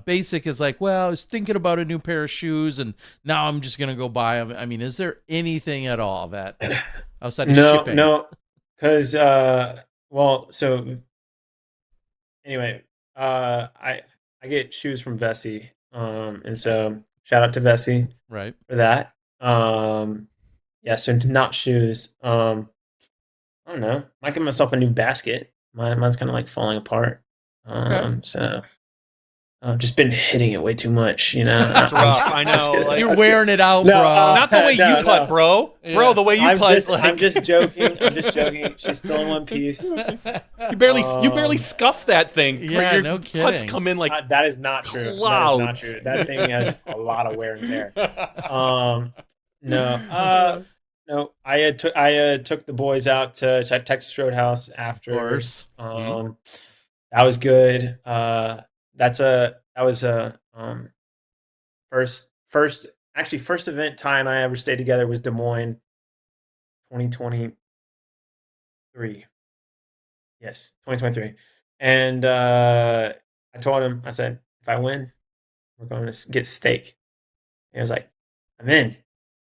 basic as like, well, I was thinking about a new pair of shoes and now I'm just going to go buy them. I mean, is there anything at all that outside of shipping? No, because, so anyway, I get shoes from Vessi. And so shout out to Vessi for that. So not shoes. I don't know. Might get myself a new basket. Mine's kind of like falling apart. So I've just been hitting it way too much, That's rough. I know. You're wearing it out, bro. Not the way you putt, bro. Yeah. Bro, the way you putt. I'm just joking. She's still in one piece. You barely scuff that thing. Yeah, no kidding. Putts come in like that is not true. Clouds. That is not true. That thing has a lot of wear and tear. No. I took the boys out to Texas Roadhouse after. Of course. That was good. That was a first event Ty and I ever stayed together was Des Moines 2023. Yes, 2023. And I told him, I said, if I win, we're going to get steak. And he was like, I'm in.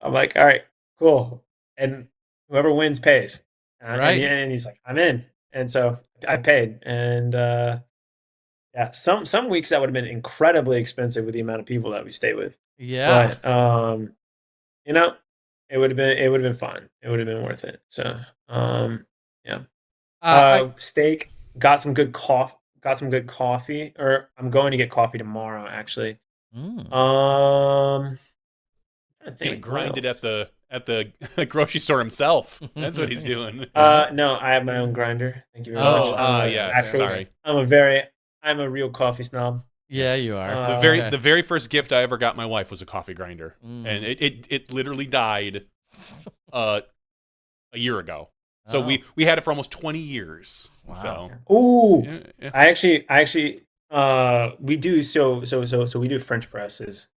I'm like, all right, cool. And whoever wins pays. And he's like, I'm in. And so I paid. And some weeks that would have been incredibly expensive with the amount of people that we stayed with. Yeah. But it would have been fun. It would have been worth it. So steak, got some good coffee, or I'm going to get coffee tomorrow actually. I think grind it at the grocery store himself. That's what he's doing. No, I have my own grinder. Thank you very much. Sorry. I'm a real coffee snob. Yeah, you are. The very first gift I ever got my wife was a coffee grinder, and it literally died a year ago. So we had it for almost 20 years. Wow. So I actually we do we do French presses.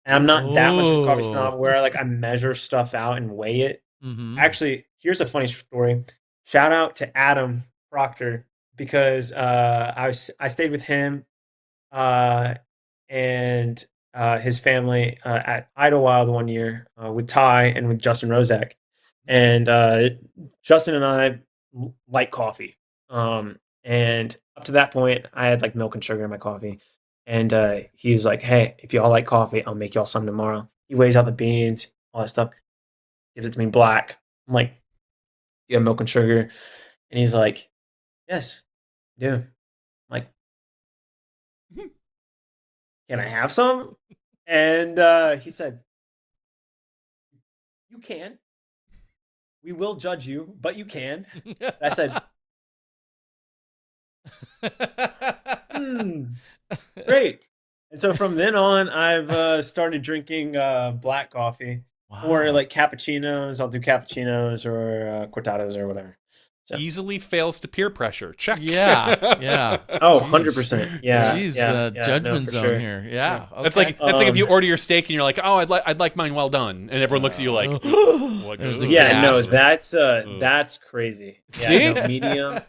And I'm not that much of a coffee snob where I measure stuff out and weigh it. Mm-hmm. Actually, here's a funny story. Shout out to Adam Proctor because I stayed with him and his family at Idlewild one year with Ty and with Justin Rozak. And Justin and I like coffee. And up to that point, I had like milk and sugar in my coffee. And he's like, "Hey, if y'all like coffee, I'll make y'all some tomorrow." He weighs out the beans, all that stuff, gives it to me black. I'm like, "You have milk and sugar?" And he's like, "Yes, I do." I'm like, "Can I have some?" And he said, "You can. We will judge you, but you can." I said, "Hmm, great." And so from then on, I've started drinking black coffee or Wow. like cappuccinos. I'll do cappuccinos or cortados or whatever. So, Easily fails to peer pressure. Check. Yeah. Yeah. oh, Jeez. 100%. Yeah. Jeez, Yeah. Yeah. No, judgment for zone sure. here. Yeah. Okay. That's like if you Um, order your steak and you're like, "Oh, I'd like mine well done," and everyone looks at you like, "What?" There's a yeah. No, gasp. that's crazy. Yeah. See? No,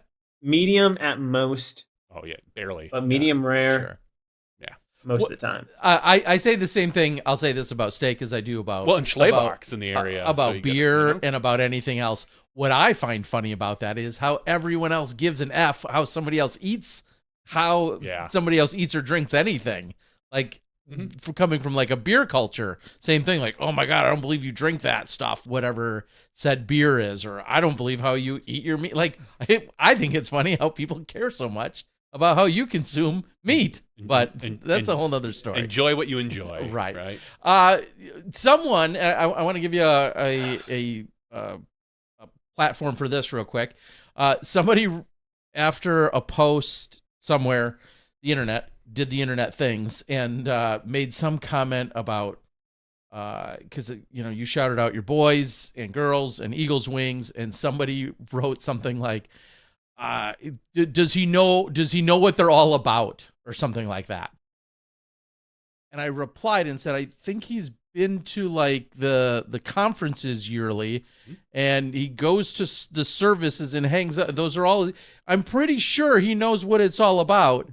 medium at most, Oh yeah, barely. but medium rare Sure. most What- of the time. I say the same thing. I'll say this about steak as I do about Well, and Schleybox in the area so about you get, beer you know? and about anything else. What I find funny about that is how everyone else gives an F how somebody else eats, how Yeah. somebody else eats or drinks anything. Like for coming from like a beer culture, same thing. Like, oh my god, I don't believe you drink that stuff, whatever said beer is, or I don't believe how you eat your meat. Like, I think it's funny how people care so much about how you consume meat, but that's a whole nother story. Enjoy what you enjoy. Right. Right. Someone, I want to give you a platform for this real quick. Somebody after a post somewhere, the internet did the internet things and made some comment about because you shouted out your boys and girls and Eagles wings, and somebody wrote something like, does he know what they're all about or something like that? And I replied and said, I think he's been to like the conferences yearly, and he goes to the services and hangs out. Those are all, I'm pretty sure he knows what it's all about.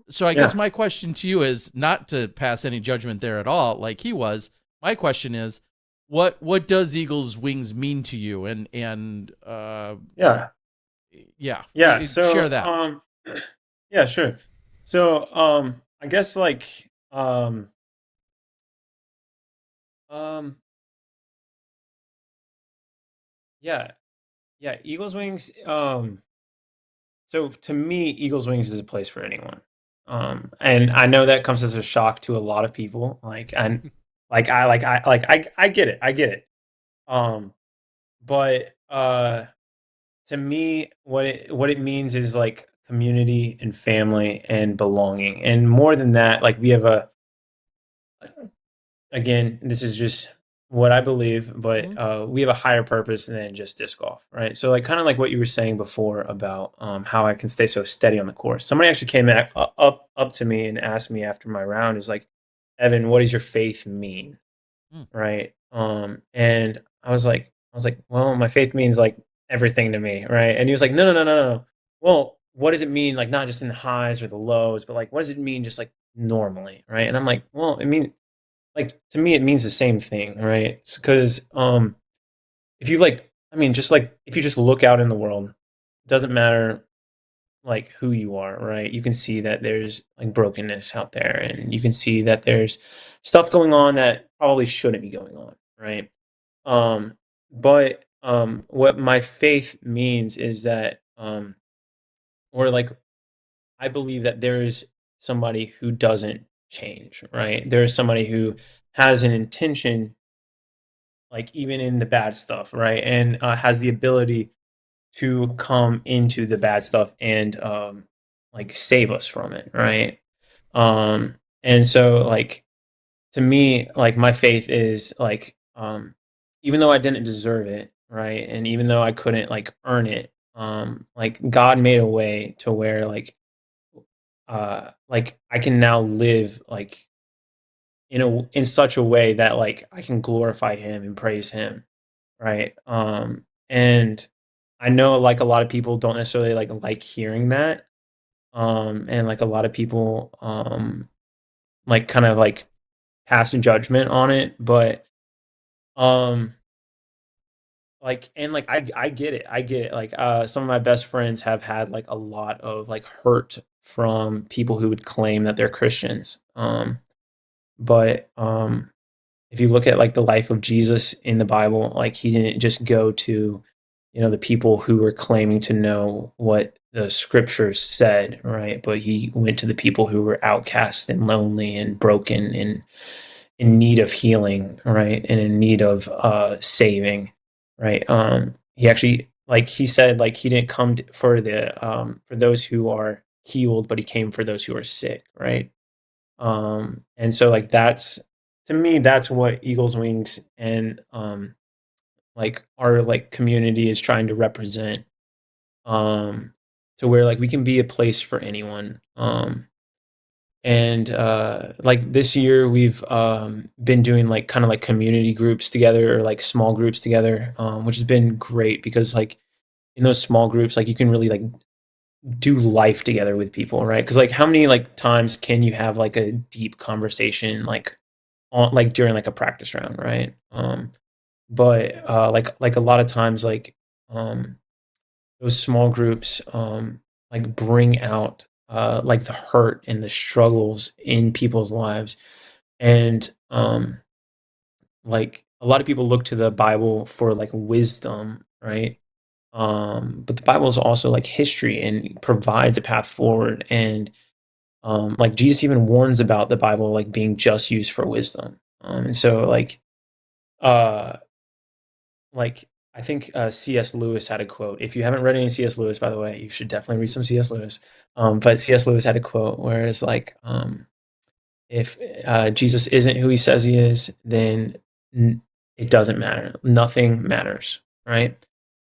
So I guess my question to you is not to pass any judgment there at all, like he was. My question is, what does Eagles wings mean to you? And Yeah. So share that. yeah, sure. So I guess like yeah, Eagles wings. So to me, Eagles wings is a place for anyone. And I know that comes as a shock to a lot of people. I get it. I get it. But to me, what it means is like community and family and belonging. And more than that, like we have again, this is just what I believe, but we have a higher purpose than just disc golf, right? So like kind of like what you were saying before about how I can stay so steady on the course. Somebody actually came up to me and asked me after my round, is like, "Evan, what does your faith mean?" Right? And I was like, "Well, my faith means like everything to me," right? And he was like, "No, no, no, no, no. Well, what does it mean? Like not just in the highs or the lows, but like what does it mean just like normally, right?" And I'm like, "Well, it means like to me it means the same thing, right? Because if you like, I mean, just like if you just look out in the world, it doesn't matter like who you are, right? You can see that there's like brokenness out there, and you can see that there's stuff going on that probably shouldn't be going on, right? But what my faith means is that or like I believe that there is somebody who doesn't change, right? There's somebody who has an intention, like even in the bad stuff, right? And has the ability to come into the bad stuff and like save us from it, right? And so like to me, like my faith is like even though I didn't deserve it, right? And even though I couldn't like earn it, like God made a way to where like I can now live like in such a way that like I can glorify him and praise him, right? And I know like a lot of people don't necessarily like hearing that, and like a lot of people like kind of like pass a judgment on it, but um like and like I get it. I get it. Like some of my best friends have had like a lot of like hurt from people who would claim that they're Christians. But if you look at like the life of Jesus in the Bible, like he didn't just go to, the people who were claiming to know what the scriptures said, right? But he went to the people who were outcast and lonely and broken and in need of healing, right? And in need of saving, right? He actually, like he said, like he didn't come for those who are healed, but he came for those who are sick, right? And so like that's to me, that's what Eagles Wings and like our like community is trying to represent. To where like we can be a place for anyone. And like this year we've been doing like kind of like community groups together or like small groups together, which has been great because like in those small groups like you can really like do life together with people, right? Because like how many like times can you have like a deep conversation on like during like a practice round, right? But like a lot of times like those small groups like bring out like the hurt and the struggles in people's lives, and like a lot of people look to the Bible for like wisdom, right? But the Bible is also like history and provides a path forward, and like Jesus even warns about the Bible like being just used for wisdom. And so uh like I think C.S. Lewis had a quote. If you haven't read any C.S. Lewis, by the way, you should definitely read some C.S. Lewis. But C.S. Lewis had a quote where it's like, if Jesus isn't who he says he is, then it doesn't matter. Nothing matters, right?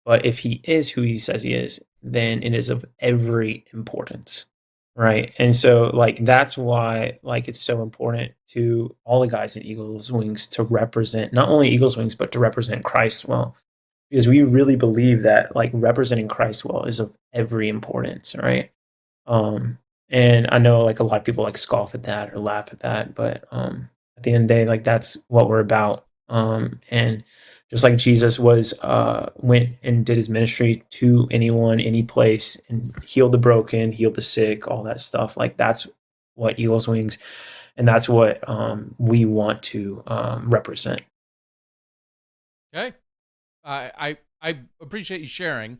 But if he is who he says he is, then it is of every importance, right? And so, like, that's why, like, it's so important to all the guys in Eagles Wings to represent not only Eagles Wings, but to represent Christ well, because we really believe that, like, representing Christ well is of every importance, right? Um, and I know like a lot of people like scoff at that or laugh at that, but at the end of the day, like that's what we're about. And just like Jesus was went and did his ministry to anyone, any place, and healed the broken, healed the sick, all that stuff. Like that's what Eagles Wings, and that's what we want to represent. Okay. I appreciate you sharing.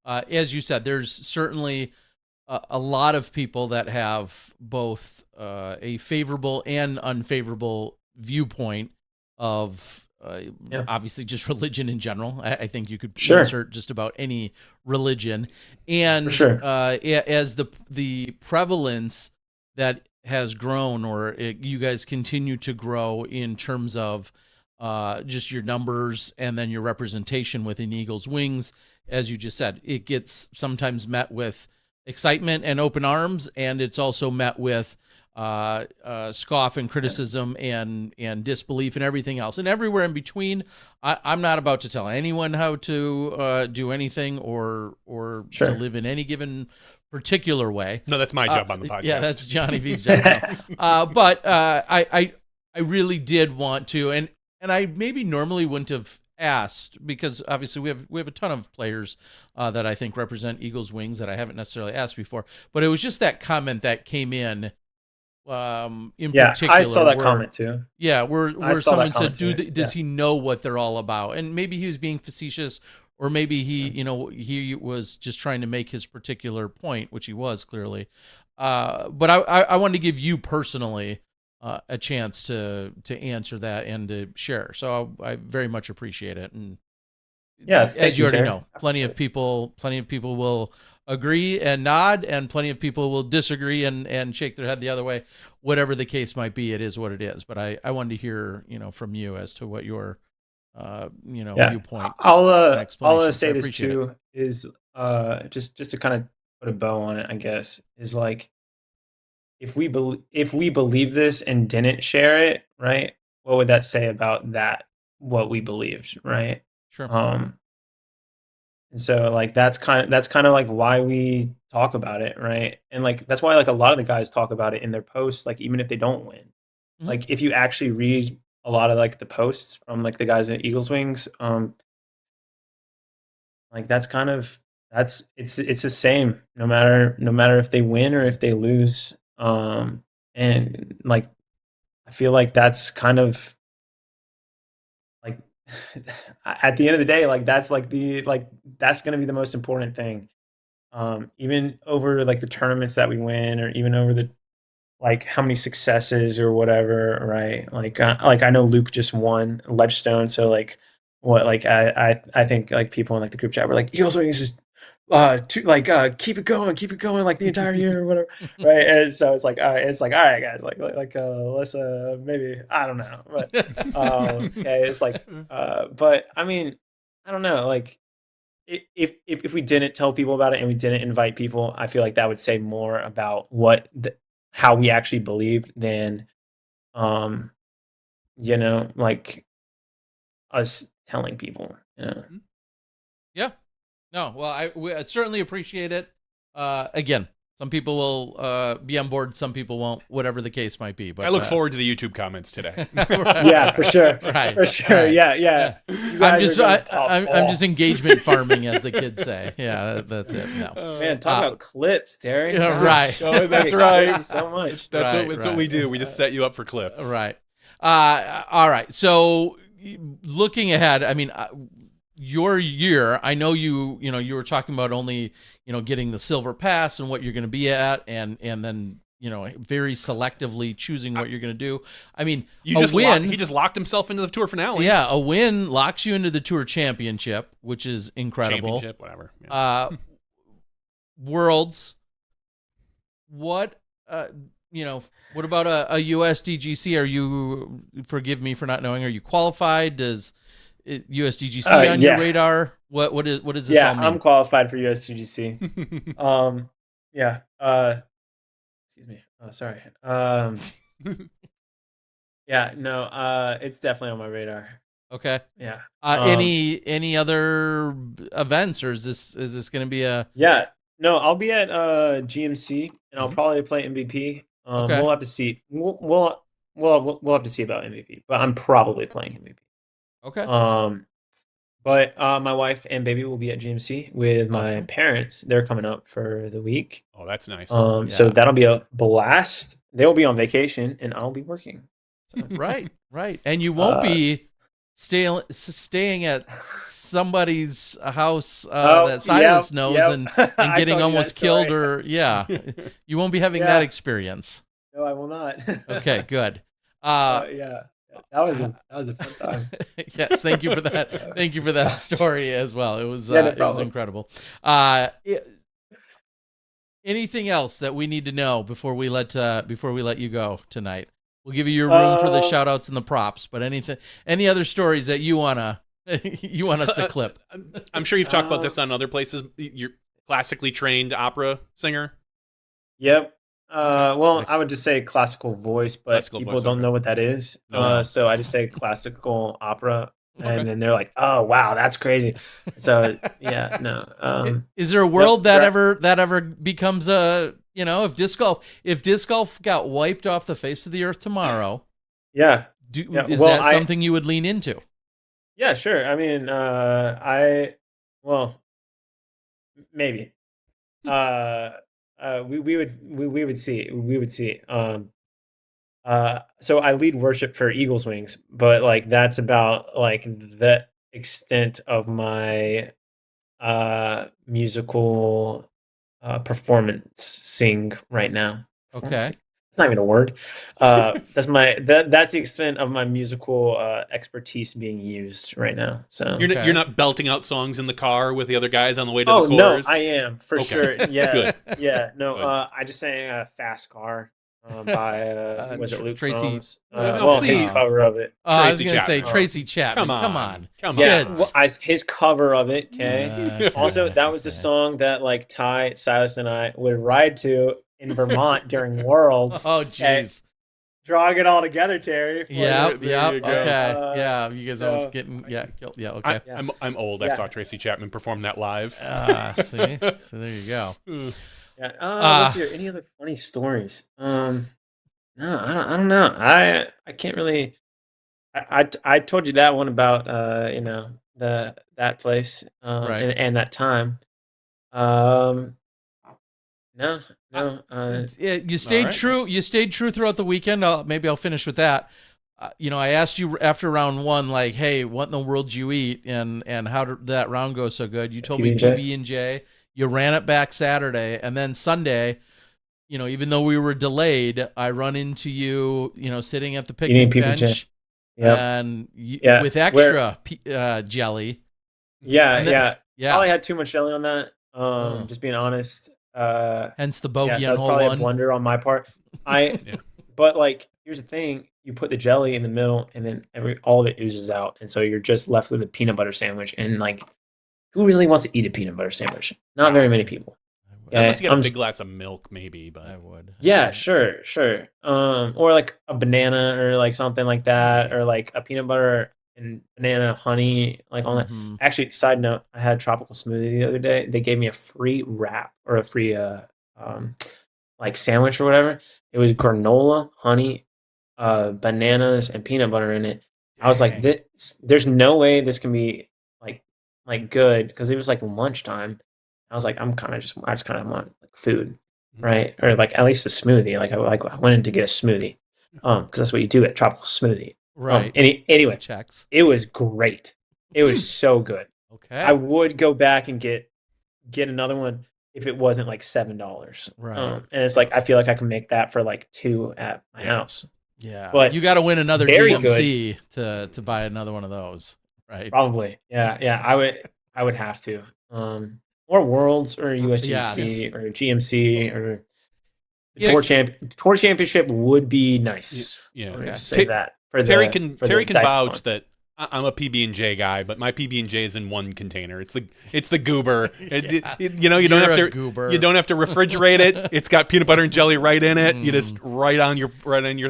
As you said, there's certainly a lot of people that have both a favorable and unfavorable viewpoint of Yeah, obviously just religion in general. I think you could sure, insert just about any religion, for and sure. as the prevalence that has grown, or you guys continue to grow in terms of just your numbers and then your representation within Eagles Wings, as you just said, it gets sometimes met with excitement and open arms, and it's also met with scoff and criticism and disbelief and everything else, and everywhere in between. I'm not about to tell anyone how to do anything or to Sure. live in any given particular way. No, that's my job on the podcast. Yeah, that's Johnny V's job. But I really did want to, and I maybe normally wouldn't have asked, because obviously we have a ton of players that I think represent Eagles Wings that I haven't necessarily asked before, but it was just that comment that came in Yeah, particular. I saw that where, comment too. yeah, I where saw someone that said, comment too. does he know what they're all about? And maybe he was being facetious, or maybe he was just trying to make his particular point, which he was clearly. But I wanted to give you personally a chance to answer that and to share. So I very much appreciate it. And Yeah, as thank you you, already Terry. know, I plenty appreciate of it. people will agree and nod, and plenty of people will disagree and shake their head the other way. Whatever the case might be, it is what it is. But I wanted to hear from you as to what your Yeah, viewpoint and I'll explanation. So I say this appreciate it. too is just to kind of put a bow on it, I guess, is like if we believe this and didn't share it, right? What would that say about that what we believed, right? Sure. Um, and so like that's kind of like why we talk about it, right? And like that's why like a lot of the guys talk about it in their posts, like even if they don't win. Mhm. Like if you actually read a lot of like the posts from like the guys at Eagles Wings, like that's kind of it's the same no matter if they win or if they lose. And like I feel like that's kind of like at the end of the day, like that's like that's going to be the most important thing. Even over like the tournaments that we win, or even over the like how many successes or whatever, right? Like I know Luke just won Ledgestone, so like what like I think like people in like the group chat were like Eagles Wings is keep it going like the entire year or whatever, right? And so it's like all right guys, let's maybe I don't know, but okay, it's like but I mean I don't know, like if we didn't tell people about it and we didn't invite people, I feel like that would say more about how we actually believed than um like us telling people. Yeah. No, well, I certainly appreciate it. Again, some people will be on board, some people won't, whatever the case might be. But I look forward to the YouTube comments today. Yeah, for sure. Right. For sure. Right. Yeah. I'm just engagement farming, as the kids say. Yeah, that's it. No. Man, talk about clips, Terry. Yeah, right. Oh, that's right. Thank you so much. That's what we do. We just set you up for clips. Right. All right. So looking ahead, I mean, your year, I know you were talking about only, getting the silver pass and what you're going to be at, and then, very selectively choosing what you're going to do. I mean, he just locked himself into the tour finale. Yeah. A win locks you into the tour championship, which is incredible. Championship, whatever. Yeah. Worlds. What about a USDGC? Are you, forgive me for not knowing, are you qualified? Does USDGC on your radar? What does this all mean? I'm qualified for USDGC. Yeah. Excuse me. Oh, sorry. Yeah, no, it's definitely on my radar. Okay. Yeah. Any other events, or is this going to be a? Yeah. No, I'll be at GMC and I'll probably play MVP. Okay. We'll have to see. We'll have to see about MVP, but I'm probably playing MVP. Okay. But my wife and baby will be at GMC with my Awesome. parents. They're coming up for the week. Oh, that's nice. So that'll be a blast. They'll be on vacation and I'll be working. So. Right. And you won't be staying at somebody's house that Silas knows and getting almost killed, or you won't be having that experience. No, I will not. Okay, good. Yeah. That was a fun time. Yes, thank you for that. Thank you for that story as well. It was no it was incredible. Anything else that we need to know before we let you go tonight? We'll give you your room for the shout outs and the props, but any other stories that you want us to clip? I'm sure you've talked about this on other places. You're classically trained opera singer. Yep. Well, I would just say classical voice, but people don't know what that is. So I just say classical opera, and then they're like, "Oh, wow, that's crazy." So yeah, no. Is there a world that ever becomes a if disc golf got wiped off the face of the earth tomorrow? Yeah. Is that something you would lean into? Yeah, sure. I mean, maybe. We would see. So I lead worship for Eagles Wings, but like that's about like the extent of my musical performing right now. Okay. It's not even a word. That's the extent of my musical expertise being used right now. So you're not belting out songs in the car with the other guys on the way to the chorus? No, I am for sure. Yeah, Good. Yeah. No, Good. I just sang "Fast Car" by was it Luke Tracy? Combs? Please. His cover of it. I was going to Chapman. say Tracy Chapman. Come on. Yeah, Kids. his cover of it. Okay. Also, that was the song that like Ty, Silas, and I would ride to in Vermont during Worlds. Oh, jeez. Drawing it all together, Terry. Yeah. you go. Okay. Yeah. You guys always getting killed. Yeah. Okay. I'm old. I saw Tracy Chapman perform that live. See, so there you go. Yeah. Let's see. Any other funny stories? No, I don't know. I can't really. I told you that one about that place Right. and that time. Um, no, no. You All stayed right. true. You stayed true throughout the weekend. Maybe I'll finish with that. I asked you after round one, like, "Hey, what in the world did you eat?" And how did that round go so good? You told me PB&J. PB&J. You ran it back Saturday, and then Sunday. Even though we were delayed, I run into you, sitting at the Eating picnic PB&J. bench, Yep. and Yeah. with Where? extra jelly. Yeah, And then, yeah. yeah, Probably had too much jelly on that. uh, Just being honest. hence the Yeah, bogey that on was hole probably a one. blunder on my part. I Yeah. But like, here's the thing: you put the jelly in the middle, and then all of it oozes out, and so you're just left with a peanut butter sandwich. And like, who really wants to eat a peanut butter sandwich? Not very many people. Unless Okay, you get a big glass of milk, maybe. I But would. yeah, sure, sure. Or like a banana or like something like that, or like a peanut butter and banana honey, like on that. Mhm. Actually, side note, I had a tropical smoothie the other day. They gave me a free wrap or a free um like sandwich or whatever. It was granola, honey, bananas, and peanut butter in it. I was like, dang. there's no way this can be like good because it was like lunchtime. I was like, I just kind of want like food, right? Or like at least a smoothie. I went in to get a smoothie, because that's what you do at tropical smoothie. Right. Anyway, Checks. it was great. It was so good. I Okay. would go back and get another one if it wasn't like $7. Right. And it's like I feel like I can make that for like two at my Yeah. house. Yeah. But You got to win another very good, DMC to buy another one of those. Right. probably. Yeah, yeah. I would have to. Or Worlds or Yes. USGC or GMC or the If Tour Championship would be nice. Yeah. Let me Okay. just say that for Terry the can for Terry the can dive fun. vouch that I'm a PB&J guy, but my PB&J is in one container. It's the goober. Yeah. You don't You're have a to goober. you don't have to refrigerate it. It's got peanut butter and jelly right in it. You just Mm. right on your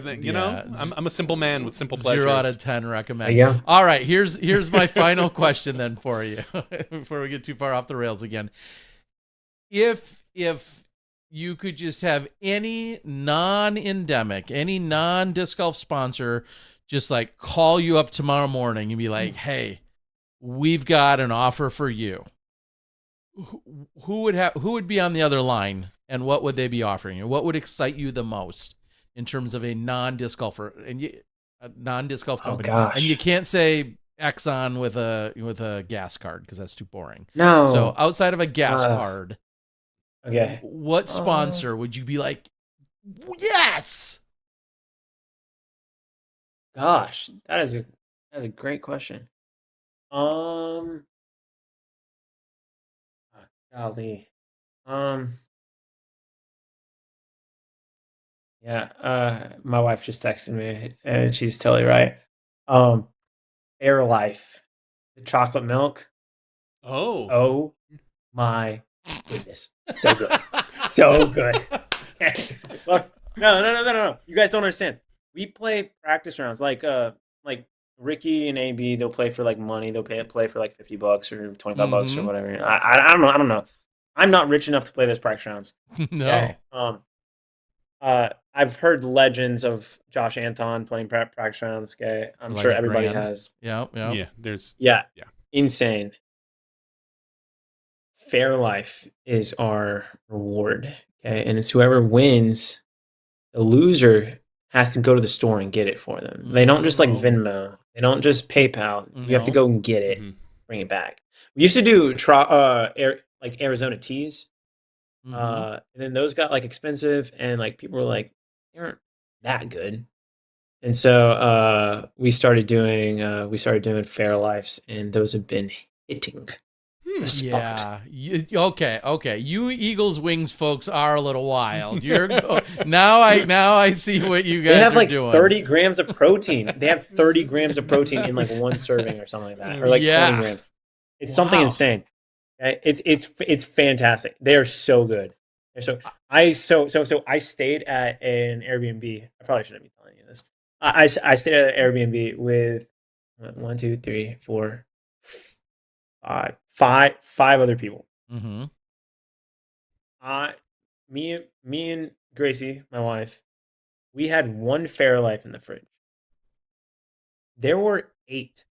thing. Yeah. I'm a simple man with simple pleasures. 0 out of 10 There recommend. you go. All right, here's my final question then for you before we get too far off the rails again. If you could just have any non-endemic, any non-disc golf sponsor just like call you up tomorrow morning and be like, "Hey, we've got an offer for you." Who would be on the other line, and what would they be offering you? What would excite you the most in terms of a non-disc golfer a non-disc golf Oh company? And you gosh. can't say Exxon with a gas card because that's too boring. So No. outside of a gas Uh, card, okay. what Uh, sponsor would you be like, yes? Gosh, that's a great question. Um, golly. Um, yeah. My wife just texted me, and she's totally right. Um, Life, the chocolate milk. Oh. Oh my goodness, so good, so good. Look, no. You guys don't understand. We play practice rounds like Ricky and AB. They'll play for like money. They'll play for like $50 or $25 or Mm-hmm. whatever. I don't know. I don't know. I'm not rich enough to play those practice rounds. No. Okay. I've heard legends of Josh Anton playing practice rounds. Okay, I'm Like sure a everybody grand. has. Yeah, yeah. Yeah. There's Yeah, yeah. insane. Life is our reward. Okay, and it's whoever wins. The loser has to go to the store and get it for them. They don't just like Oh, Venmo. They don't just PayPal. You have to no. go and get it, hmm bring it back. We used to do like Arizona teas, Mm-hmm. and then those got like expensive, and like people were like, they aren't that good. And so we started doing Fairlifes, and those have been hitting the spot. Yeah. Okay. You Eagles wings folks are a little wild. Now I see what you They guys have are like doing. 30 grams of protein. They have 30 grams of protein in like one serving or something like that, or like 20 Yeah. grams. It's something Wow. insane. Okay? It's fantastic. They are so good. They're so I stayed at an Airbnb. I probably shouldn't be telling you this. I stayed at an Airbnb with one, two, three, four, five other people. Mm-hmm. me and Gracie, my wife, we had one Fairlife in the fridge. There were 8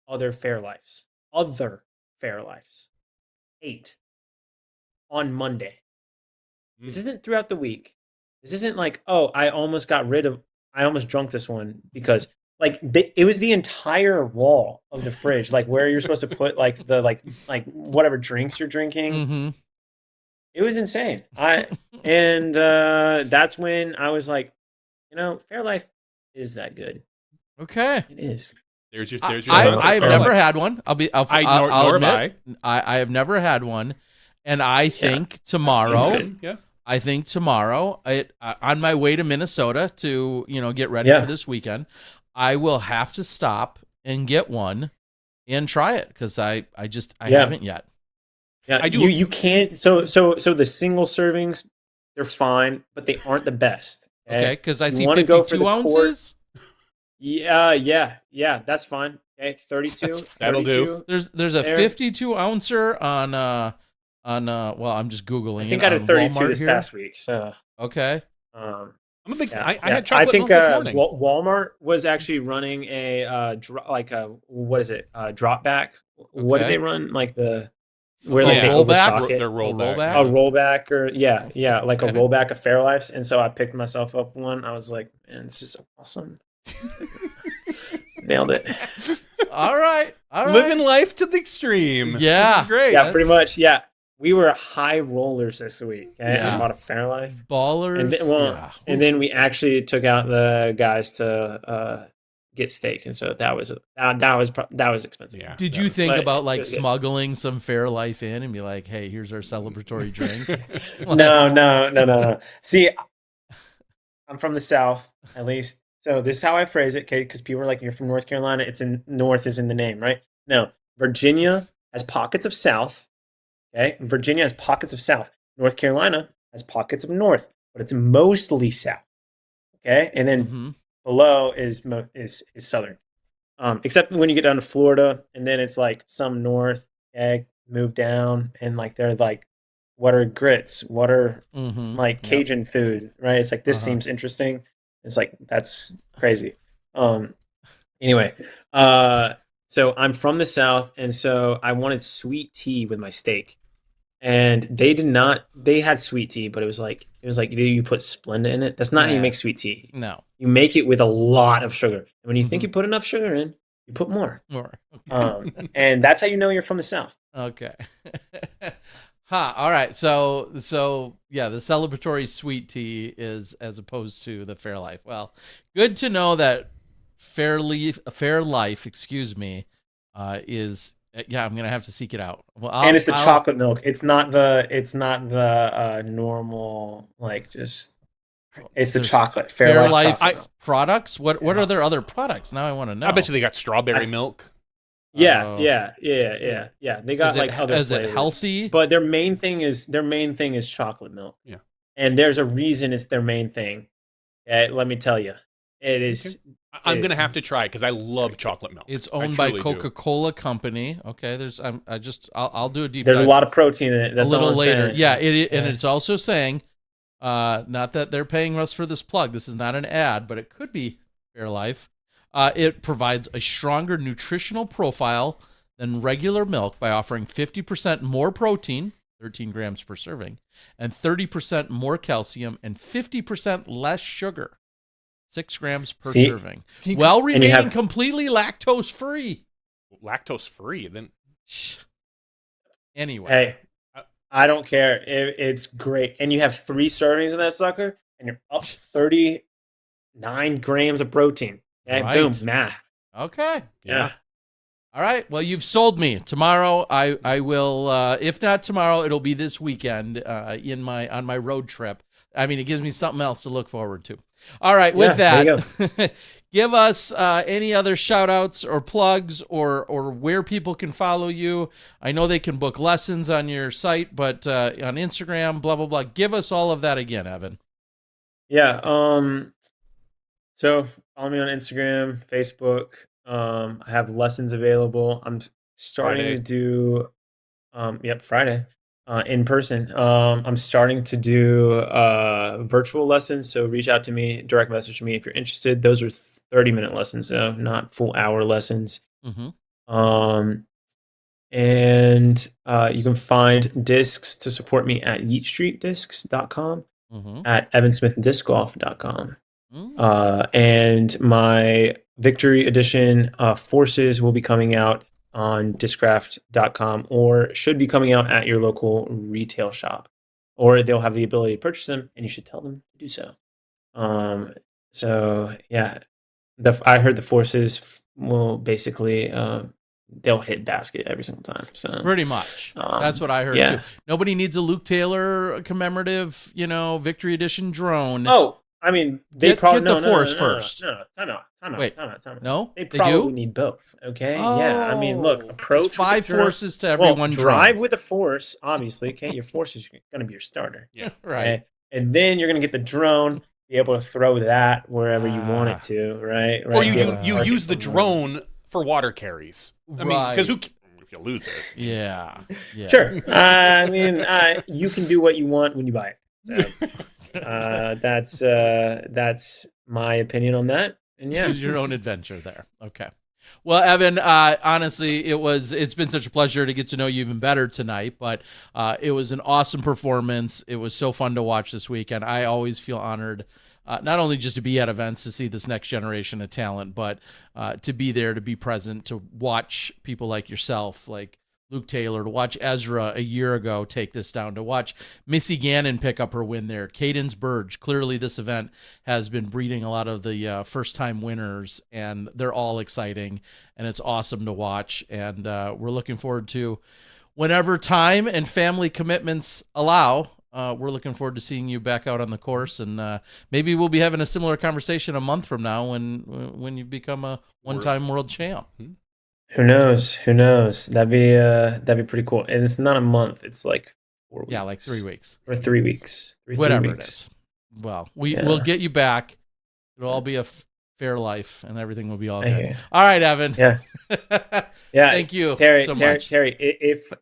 other Fairlifes. Other Fairlifes. 8 on Monday. This isn't throughout the week. This isn't like, oh, I almost drunk this one because it was the entire wall of the fridge, like where you're supposed to put like the like whatever drinks you're drinking. Mm-hmm. It was insane. And that's when I was like, Fairlife is that good. Okay. It is. There's your I've never had one. I'll admit, I have never had one, and I think tomorrow. Yeah. I think tomorrow, on my way to Minnesota to get ready for this weekend, I will have to stop and get one and try it because I haven't yet. Yeah, I do. You can't. So the single servings, they're fine, but they aren't the best. Okay, because I see 52 ounces. Yeah, that's fine. Okay, 32. That'll do. There's a 52 ouncer on well, I'm just googling. I think I had a 32 this past week. So okay. I'm a big. I had chocolate milk this morning. Walmart was actually running a what is it? Drop back. Okay. What did they run? Like the where they rollback. Their rollback. A rollback or like a rollback of Fairlifes. And so I picked myself up one. I was like, man, this is awesome. Nailed it. All right. Living life to the extreme. Yeah, this is great. Yeah, pretty much. Yeah. We were high rollers this week. Okay? Yeah. I bought a Fairlife. Ballers. And then we actually took out the guys to get steak, and so that was expensive. Yeah. Did you think about smuggling some Fairlife in and be like, "Hey, here's our celebratory drink"? No. See, I'm from the South, at least. So this is how I phrase it, okay? Because people are like, "You're from North Carolina." North is in the name, right? No, Virginia has pockets of South. Okay, Virginia has pockets of South. North Carolina has pockets of North, but it's mostly South. Okay, and then below is Southern, except when you get down to Florida, and then it's like some North. Move down, and like they're like, what are grits? What are like Cajun food? Right? It's like this seems interesting. It's like that's crazy. Anyway, so I'm from the South, and so I wanted sweet tea with my steak. And they did not. They had sweet tea, but it was like you put Splenda in it. That's not how you make sweet tea. No, you make it with a lot of sugar. And when you think you put enough sugar in, you put more. And that's how you know you're from the South. Okay. All right. So yeah, the celebratory sweet tea is as opposed to the Fairlife. Well, good to know that Fairlife, excuse me, is. Yeah, I'm gonna have to seek it out. Well, and it's the chocolate milk. It's not the normal just. It's the chocolate Fairlife products. What are their other products? Now I want to know. I bet you they got strawberry milk. Yeah. They got other flavors. Is it healthy? But their main thing is chocolate milk. Yeah, and there's a reason it's their main thing. Let me tell you, it is. Okay. I'm gonna have to try it because I love chocolate milk. It's owned by Coca-Cola Company. Okay, I'll do a deep. There's a lot of protein in it. That's a little later. Saying. Yeah, and it's also saying, not that they're paying us for this plug. This is not an ad, but it could be Fairlife. It provides a stronger nutritional profile than regular milk by offering 50% more protein, 13 grams per serving, and 30% more calcium and 50% less sugar. 6 grams per serving, while remaining completely lactose free. Lactose free, then. Anyway, hey, I don't care. It's great, and you have 3 servings of that sucker, and you're up 39 grams of protein. Okay, right. Boom, math. Okay, yeah. All right. Well, you've sold me. Tomorrow, I will. If not tomorrow, it'll be this weekend. On my road trip. I mean, it gives me something else to look forward to. All right, with that, give us any other shout-outs or plugs or where people can follow you. I know they can book lessons on your site, but on Instagram, blah, blah, blah. Give us all of that again, Evan. Yeah. So follow me on Instagram, Facebook. I have lessons available. I'm starting to do, Friday. in person. I'm starting to do virtual lessons, so reach out to me, direct message me if you're interested. Those are 30-minute lessons, though, not full hour lessons. Um, and you can find discs to support me at yeetstreetdiscs.com, at evansmithdiscgolf.com. And my Victory Edition Forces will be coming out on discraft.com, or should be coming out at your local retail shop, or they'll have the ability to purchase them, and you should tell them to do so. So yeah, I heard the Forces will basically they'll hit basket every single time. So pretty much, that's what I heard too. Nobody needs a Luke Taylor commemorative, Victory Edition drone. Oh, I mean, they probably get the Force first. No, time out. Wait, time out. No, they probably need both. Okay, yeah. I mean, look, There's approach 5 forces to every one drive drone. with a Force, obviously. Okay, your Force is going to be your starter. Yeah, right. Okay? And then you're going to get the drone, be able to throw that wherever you want it to, right? Or you use the drone for water carries. I mean, because if you lose it? Yeah. Sure. I mean, you can do what you want when you buy it. So, that's my opinion on that. And yeah, choose your own adventure there. Okay. Well, Evan, honestly, it's been such a pleasure to get to know you even better tonight, but it was an awesome performance. It was so fun to watch this weekend. I always feel honored, not only just to be at events to see this next generation of talent, but to be there, to be present, to watch people like yourself, like Luke Taylor, to watch Ezra a year ago take this down, to watch Missy Gannon pick up her win there, Cadence Burge. Clearly this event has been breeding a lot of the first-time winners, and they're all exciting, and it's awesome to watch, and we're looking forward to whenever time and family commitments allow. We're looking forward to seeing you back out on the course, and maybe we'll be having a similar conversation a month from now when you become a one-time world champ. Who knows? That'd be pretty cool. And it's not a month. It's like 4 weeks. Yeah, like 3 weeks. Or 3 weeks. Whatever 3 it weeks. is. Well, we'll get you back. It'll all be a fair life, and everything will be all good. All right, Evan. Yeah. Yeah. Thank you, Terry. so much. Terry,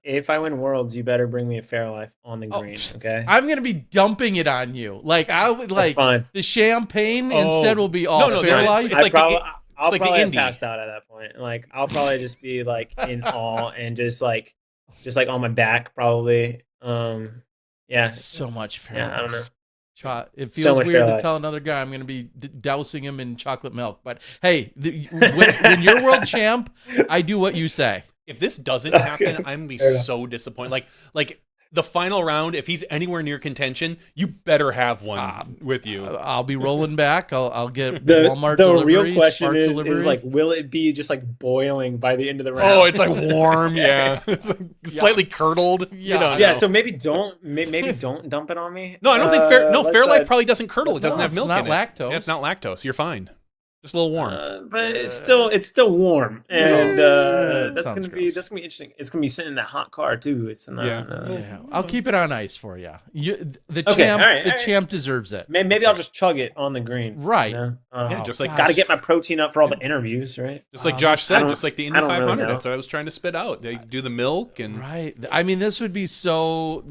if I win Worlds, you better bring me a fair life on the green. Okay. I'm gonna be dumping it on you. Like I would like the champagne instead will be all fair life. It's like I'll like probably the have indie. passed out at that point. Like I'll probably just be like in awe and just like on my back probably. Yeah. So much fair. Yeah, I don't know. It So feels much weird fair to life. tell another guy I'm going to be dousing him in chocolate milk. But hey, when you're world champ, I do what you say. If this doesn't happen, I'm gonna be so disappointed. Like the final round, if he's anywhere near contention, you better have one with you. I'll be rolling back. I'll get The Walmart the delivery. real question Spark is delivery. like, will it be just like boiling by the end of the round? Oh, it's like warm, yeah. It's like slightly curdled. Yeah. You don't Yeah, know. so maybe don't dump it on me. No, I don't think let's, Fairlife probably doesn't curdle. It doesn't not. have milk It's in not it. lactose. Yeah, it's not lactose. You're fine. Just a little warm. But it's still warm, and that's sounds gonna be gross. interesting. It's gonna be sitting in that hot car too. It's not. Yeah, I'll keep it on ice for you. The Okay, champ, all right, the all right. champ deserves it. Maybe I'll just chug it on the green. Right. You know? Yeah, just like gosh. Got to get my protein up for all the interviews, right? Just like Josh said, don't- just like the I Indy don't really 500. know. That's what I was trying to spit out. They do the milk and Right. I mean, this would be so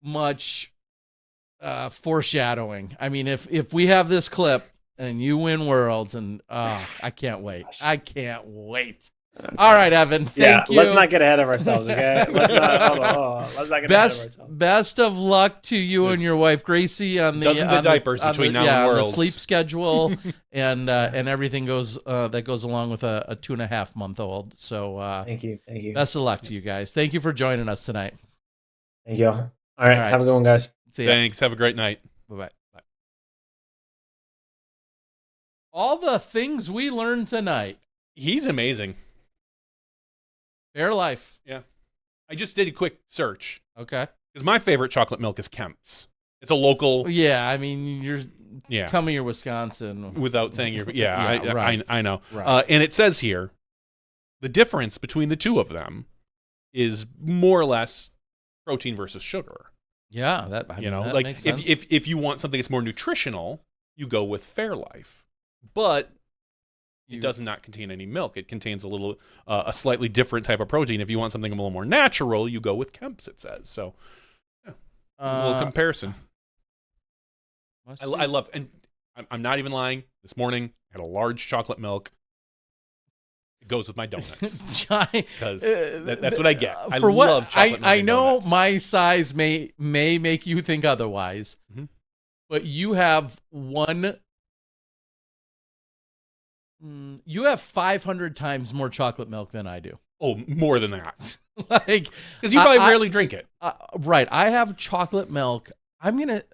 much foreshadowing. I mean, if we have this clip and you win Worlds, and I can't wait. I can't wait. All right, Evan. Thank you. Let's not get ahead of ourselves, okay? Let's not get ahead of ourselves. Best of luck to you and your wife Gracie on the dozens of diapers between now and on the Worlds. sleep schedule and everything goes that goes along with a 2.5-month-old. So Thank you. best of luck to you guys. Thank you for joining us tonight. Thank you. All right. Have a good one, guys. See ya. thanks. Have a great night. Bye-bye. All the things we learned tonight. He's amazing. Fair life. Yeah. I just did a quick search Okay. because my favorite chocolate milk is Kemp's. It's a local. Yeah, I mean, Yeah. tell me you're Wisconsin. Without saying you're. Yeah, Yeah, right. I know. Right. And it says here the difference between the two of them is more or less protein versus sugar. Yeah, that Like makes sense. if you want something that's more nutritional, you go with Fairlife. But It does not contain any milk. It contains a slightly different type of protein. If you want something a little more natural, you go with Kemp's, it says. So, yeah, a little comparison. I love, and I'm not even lying. This morning, I had a large chocolate milk. It goes with my donuts. Because that's what I get. I love chocolate milk. I know donuts. my size may make you think otherwise, but you have you have 500 times more chocolate milk than I do. Oh, more than that. Like, because you probably rarely drink it. Right. I have chocolate milk. I'm going to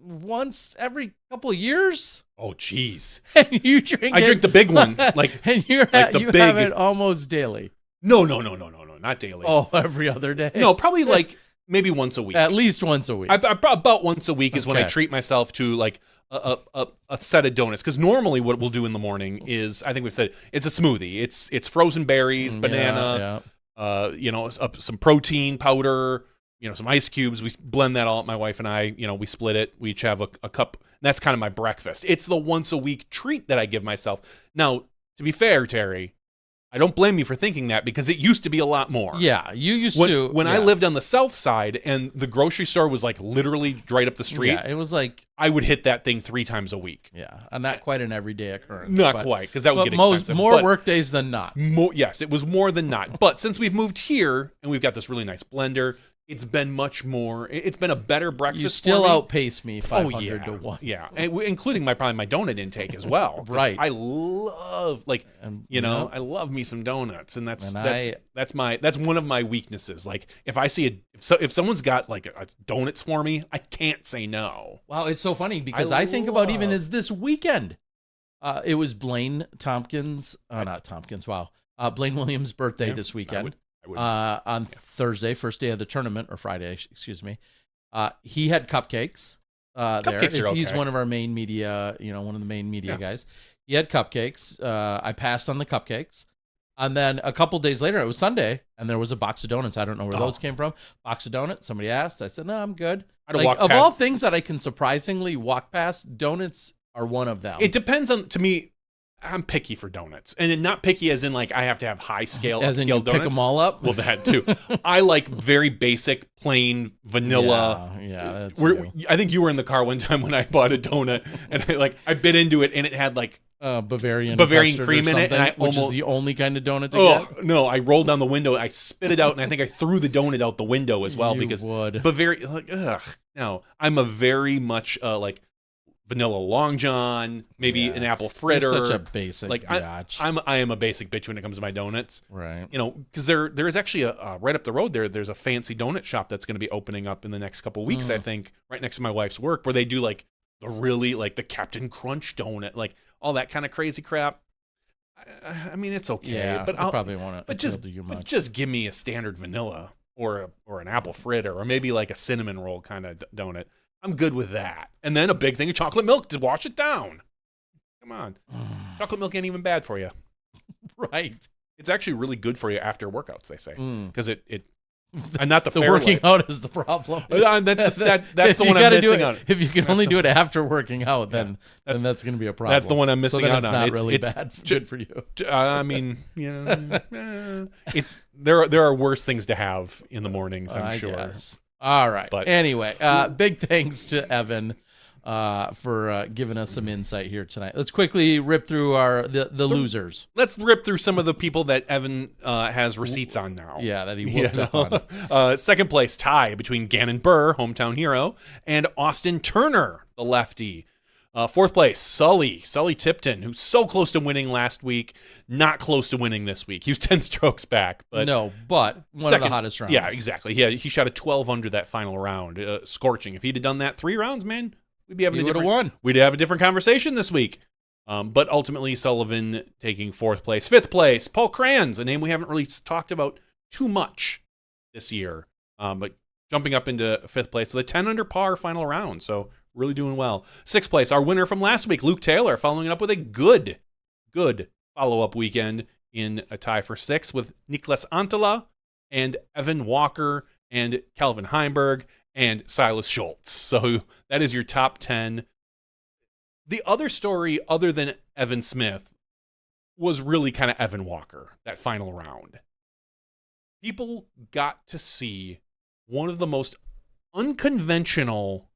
once every couple of years. Oh, jeez. And you drink I drink the big one. Like, and you have it almost daily. No, not daily. Oh, every other day? No, probably like maybe once a week. At least once a week. About once a week is when I treat myself to like a set of donuts. Because normally what we'll do in the morning is, I think we've said, it's a smoothie. It's frozen berries, banana, some protein powder, some ice cubes. We blend that all up, my wife and I. We split it. We each have a cup. And that's kind of my breakfast. It's the once a week treat that I give myself. Now, to be fair, Terry, I don't blame you for thinking that, because it used to be a lot more. Yeah, you used to. When I lived on the south side and the grocery store was like literally right up the street. Yeah, it was like, I would hit that thing 3 times a week. Yeah, and not quite an everyday occurrence. Not quite, because that would get expensive. More work days than not. Yes, it was more than not. But since we've moved here and we've got this really nice blender, it's been much more. It's been a better breakfast. You still outpace me 500 to 1. Yeah, including probably my donut intake as well. Right. I love I love me some donuts, and that's one of my weaknesses. Like if I see if someone's got like a donuts for me, I can't say no. Wow, it's so funny because I think about even as this weekend. It was Blaine Tompkins, not Tompkins. Wow, Blaine Williams' birthday this weekend. On Thursday, first day of the tournament, or Friday, excuse me. He had cupcakes. Cupcakes are okay. He's one of our main media, one of the main media guys. He had cupcakes. I passed on the cupcakes. And then a couple days later, it was Sunday, and there was a box of donuts. I don't know where those came from. Box of donuts. Somebody asked. I said, no, I'm good. Of all things that I can surprisingly walk past, donuts are one of them. It depends on, to me, I'm picky for donuts, and not picky as in like I have to have high scale, as in you donuts. Pick them all up. Well, that too. I like very basic, plain vanilla. Yeah. I think you were in the car one time when I bought a donut, and I bit into it, and it had like Bavarian cream in it, and which is the only kind of donut to get. No! I rolled down the window, I spit it out, and I think I threw the donut out the window as well because Bavarian. No, I'm a very much vanilla Long John, maybe an apple fritter. You're such a basic bitch. I am a basic bitch when it comes to my donuts. Right. Because there is actually a right up the road there's a fancy donut shop that's going to be opening up in the next couple of weeks, I think, right next to my wife's work, where they do like the really the Captain Crunch donut, like all that kind of crazy crap. I mean, it's okay, yeah, but I'll probably want to just give me a standard vanilla or an apple fritter, or maybe like a cinnamon roll kind of donut. I'm good with that. And then a big thing of chocolate milk to wash it down. Come on. Chocolate milk ain't even bad for you. Right. It's actually really good for you after workouts, they say. Because it and not the working out is the problem. That's the one I'm missing out. If you can only do it after working out, then that's going to be a problem. That's the one I'm missing out on. It's not really bad. Good for you. I mean, there are worse things to have in the mornings, I'm sure. Guess. All right. But anyway, big thanks to Evan for giving us some insight here tonight. Let's quickly rip through the losers. Let's rip through some of the people that Evan has receipts on now. Yeah, that he whooped up on. Second place tie between Gannon Burr, hometown hero, and Austin Turner, the lefty. Fourth place, Sully Tipton, who's so close to winning last week, not close to winning this week. He was 10 strokes back. But one of the hottest rounds. Yeah, exactly. He shot a 12 under that final round, scorching. If he'd have done that 3 rounds, man, we'd have a different conversation this week. But ultimately, Sullivan taking 4th place. 5th place, Paul Kranz, a name we haven't really talked about too much this year, but jumping up into 5th place with a 10 under par final round. So really doing well. 6th place, our winner from last week, Luke Taylor, following it up with a good follow-up weekend in a tie for 6th with Niklas Antala and Evan Walker and Calvin Heimberg and Silas Schultz. So that is your top 10. The other story, other than Evan Smith, was really kind of Evan Walker, that final round. People got to see one of the most unconventional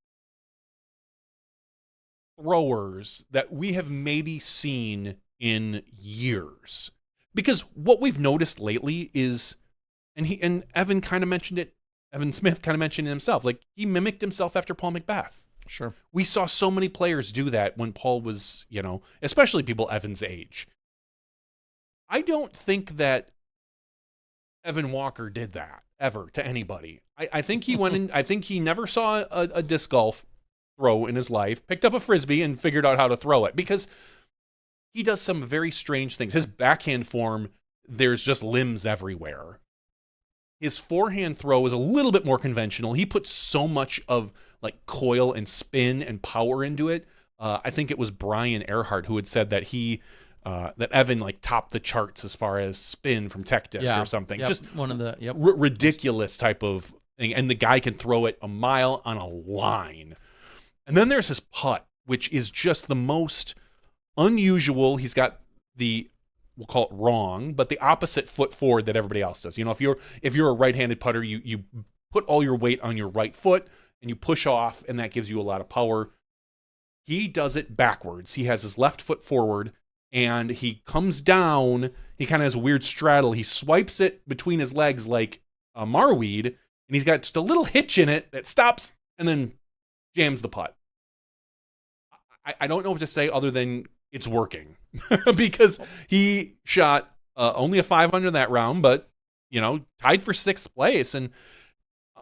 throwers that we have maybe seen in years. Because what we've noticed lately is, and Evan kind of mentioned it, Evan Smith kind of mentioned it himself, like he mimicked himself after Paul McBeth. Sure. We saw so many players do that when Paul was, especially people Evan's age. I don't think that Evan Walker did that ever to anybody. I think he went in, I think he never saw a disc golf throw in his life, picked up a Frisbee and figured out how to throw it, because he does some very strange things. His backhand form, there's just limbs everywhere. His forehand throw is a little bit more conventional. He puts so much of like coil and spin and power into it. I think it was Brian Earhart who had said that that Evan like topped the charts as far as spin from Tech Disc or something. Yep. Just one of the ridiculous type of thing. And the guy can throw it a mile on a line. And then there's his putt, which is just the most unusual. He's got we'll call it wrong, but the opposite foot forward that everybody else does. If you're a right-handed putter, you put all your weight on your right foot and you push off, and that gives you a lot of power. He does it backwards. He has his left foot forward, and he comes down. He kind of has a weird straddle. He swipes it between his legs like a marweed, and he's got just a little hitch in it that stops and then jams the putt. I don't know what to say other than it's working because he shot only a 5 under that round, but tied for 6th place, and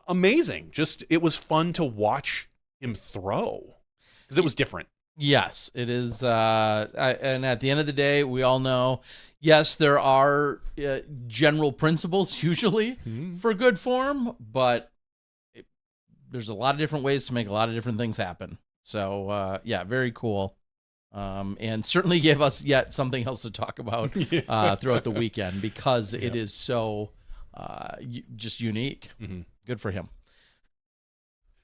amazing. Just it was fun to watch him throw because it was different. Yes, it is. And at the end of the day, we all know, yes, there are general principles usually for good form, but there's a lot of different ways to make a lot of different things happen. So, very cool. And certainly gave us yet something else to talk about throughout the weekend because it is so just unique. Good for him.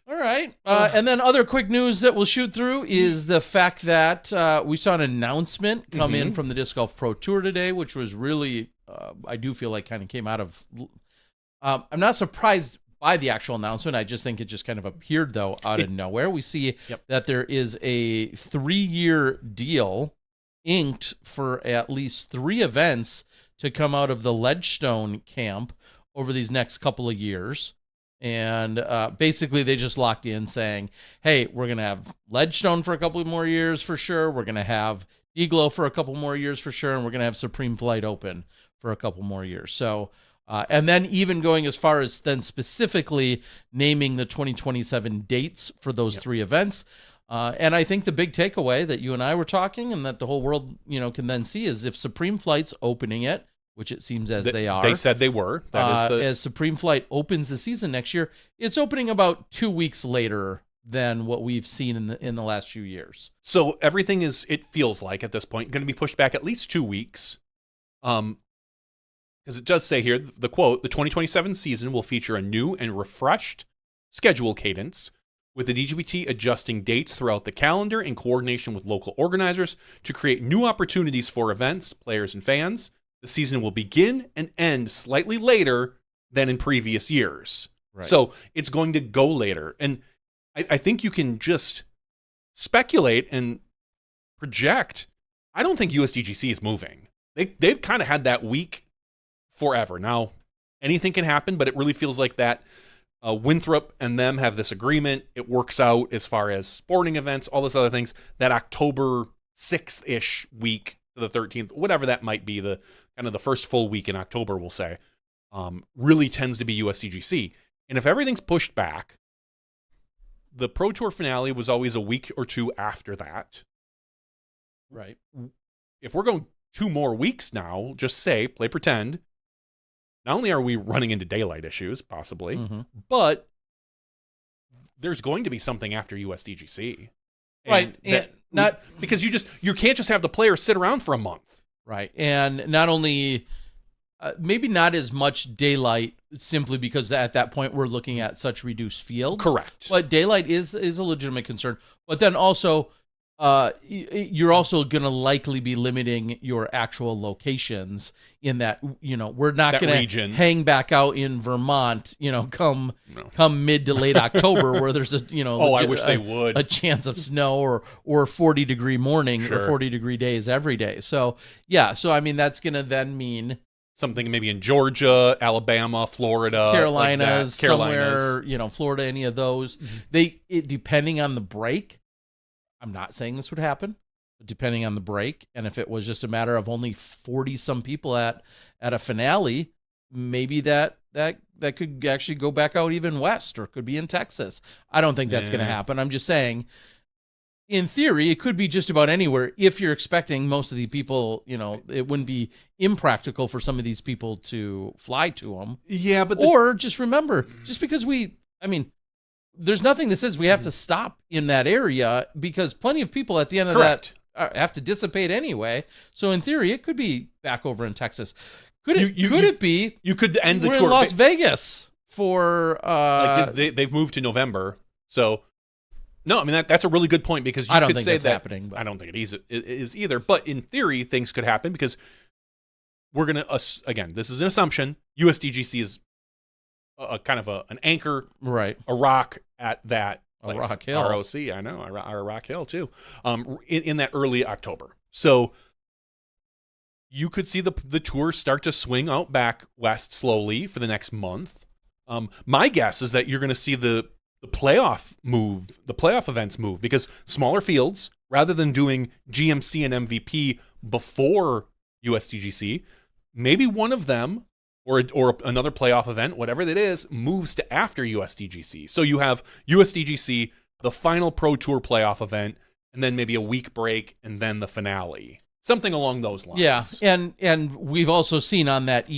All right. And then other quick news that we'll shoot through is the fact that we saw an announcement come in from the Disc Golf Pro Tour today, which was really, I do feel like kind of came out of, I'm not surprised by the actual announcement. I just think it just kind of appeared, though, out of nowhere. We see that there is a 3-year deal inked for at least 3 events to come out of the Ledgestone camp over these next couple of years. And basically, they just locked in saying, hey, we're going to have Ledgestone for a couple more years for sure. We're going to have D-Glow for a couple more years for sure. And we're going to have Supreme Flight Open for a couple more years. So, and then even going as far as then specifically naming the 2027 dates for those 3 events. And I think the big takeaway that you and I were talking and that the whole world, can then see is if Supreme Flight's opening it, which it seems as they are. They said they were. As Supreme Flight opens the season next year, it's opening about 2 weeks later than what we've seen in the last few years. So everything is, it feels like at this point, going to be pushed back at least 2 weeks. Because it does say here, the quote, the 2027 season will feature a new and refreshed schedule cadence, with the DGBT adjusting dates throughout the calendar in coordination with local organizers to create new opportunities for events, players, and fans. The season will begin and end slightly later than in previous years. Right. So it's going to go later. And I think you can just speculate and project. I don't think USDGC is moving. They've kind of had that week forever. Now, anything can happen, but it really feels like that Winthrop and them have this agreement. It works out as far as sporting events, all those other things. That October 6th-ish week to the 13th, whatever that might be, the kind of the first full week in October, we'll say, really tends to be USDGC. And if everything's pushed back, the Pro Tour finale was always a week or 2 after that. Right. If we're going 2 more weeks now, just say, play pretend, not only are we running into daylight issues, possibly, but there's going to be something after USDGC. Right. And not because you can't just have the players sit around for a month. Right. And not only maybe not as much daylight simply because at that point we're looking at such reduced fields. Correct. But daylight is a legitimate concern. But then also you're also going to likely be limiting your actual locations in that, we're not going to hang back out in Vermont, come mid to late October where there's I wish they would. A chance of snow or 40-degree morning or 40-degree days every day. So, I mean, that's going to then mean something maybe in Georgia, Alabama, Florida, Carolinas, somewhere, Florida, any of those. Depending on the break, I'm not saying this would happen, but depending on the break, and if it was just a matter of only 40-some people at a finale, maybe that could actually go back out even west, or could be in Texas. I don't think that's going to happen. I'm just saying, in theory, it could be just about anywhere if you're expecting most of the people, it wouldn't be impractical for some of these people to fly to them. Yeah, but or just remember, just because there's nothing that says we have to stop in that area, because plenty of people at the end of that have to dissipate anyway. So in theory, it could be back over in Texas. Could it be? You could end the we're tour in Las Vegas for. They've moved to November, so no. I mean that's a really good point, because I don't think that's happening. But. I don't think it is either. But in theory, things could happen, because we're gonna again. This is an assumption. USDGC is a kind of an anchor, right? A rock at that place. A Rock Hill. ROC, I know, our Rock Hill too. In that early October, so you could see the tour start to swing out back west slowly for the next month. My guess is that you're going to see the playoff events move, because smaller fields, rather than doing GMC and MVP before USDGC, maybe one of them, or another playoff event, whatever that is, moves to after USDGC. So you have USDGC, the final Pro Tour playoff event, and then maybe a week break, and then the finale. Something along those lines. Yeah, and we've also seen on that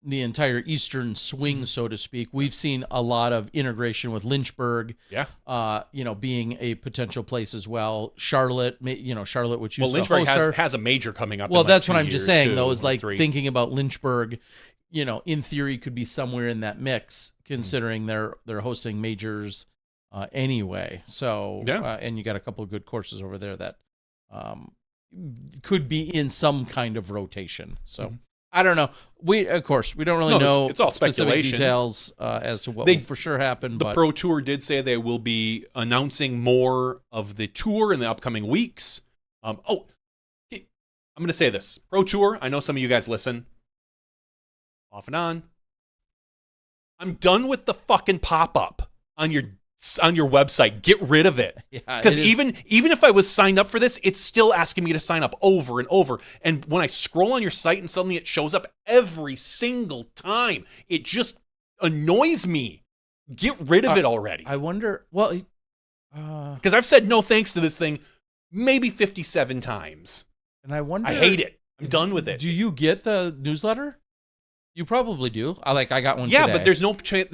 the entire eastern swing, so to speak, we've seen a lot of integration with Lynchburg. Yeah. Being a potential place as well. Charlotte, which used Lynchburg to host has a major coming up. Well, in that's 2 what I'm just saying, too, though, is like 3. thinking about Lynchburg, in theory could be somewhere in that mix, considering they're hosting majors anyway. So, and you got a couple of good courses over there that could be in some kind of rotation. So I don't know. We don't really know. It's all specific speculation. Details as to what will for sure happen. The Pro Tour did say they will be announcing more of the tour in the upcoming weeks. I'm going to say this. Pro Tour, I know some of you guys listen. Off and on. I'm done with the fucking pop-up on your website. Get rid of it. Because even if I was signed up for this, it's still asking me to sign up over and over. And when I scroll on your site and suddenly it shows up every single time, it just annoys me. Get rid of it already. I wonder, well, because I've said no thanks to this thing maybe 57 times. And I wonder, I hate it. I'm done with it. Do you get the newsletter? You probably do. I got one today. But there's no chance,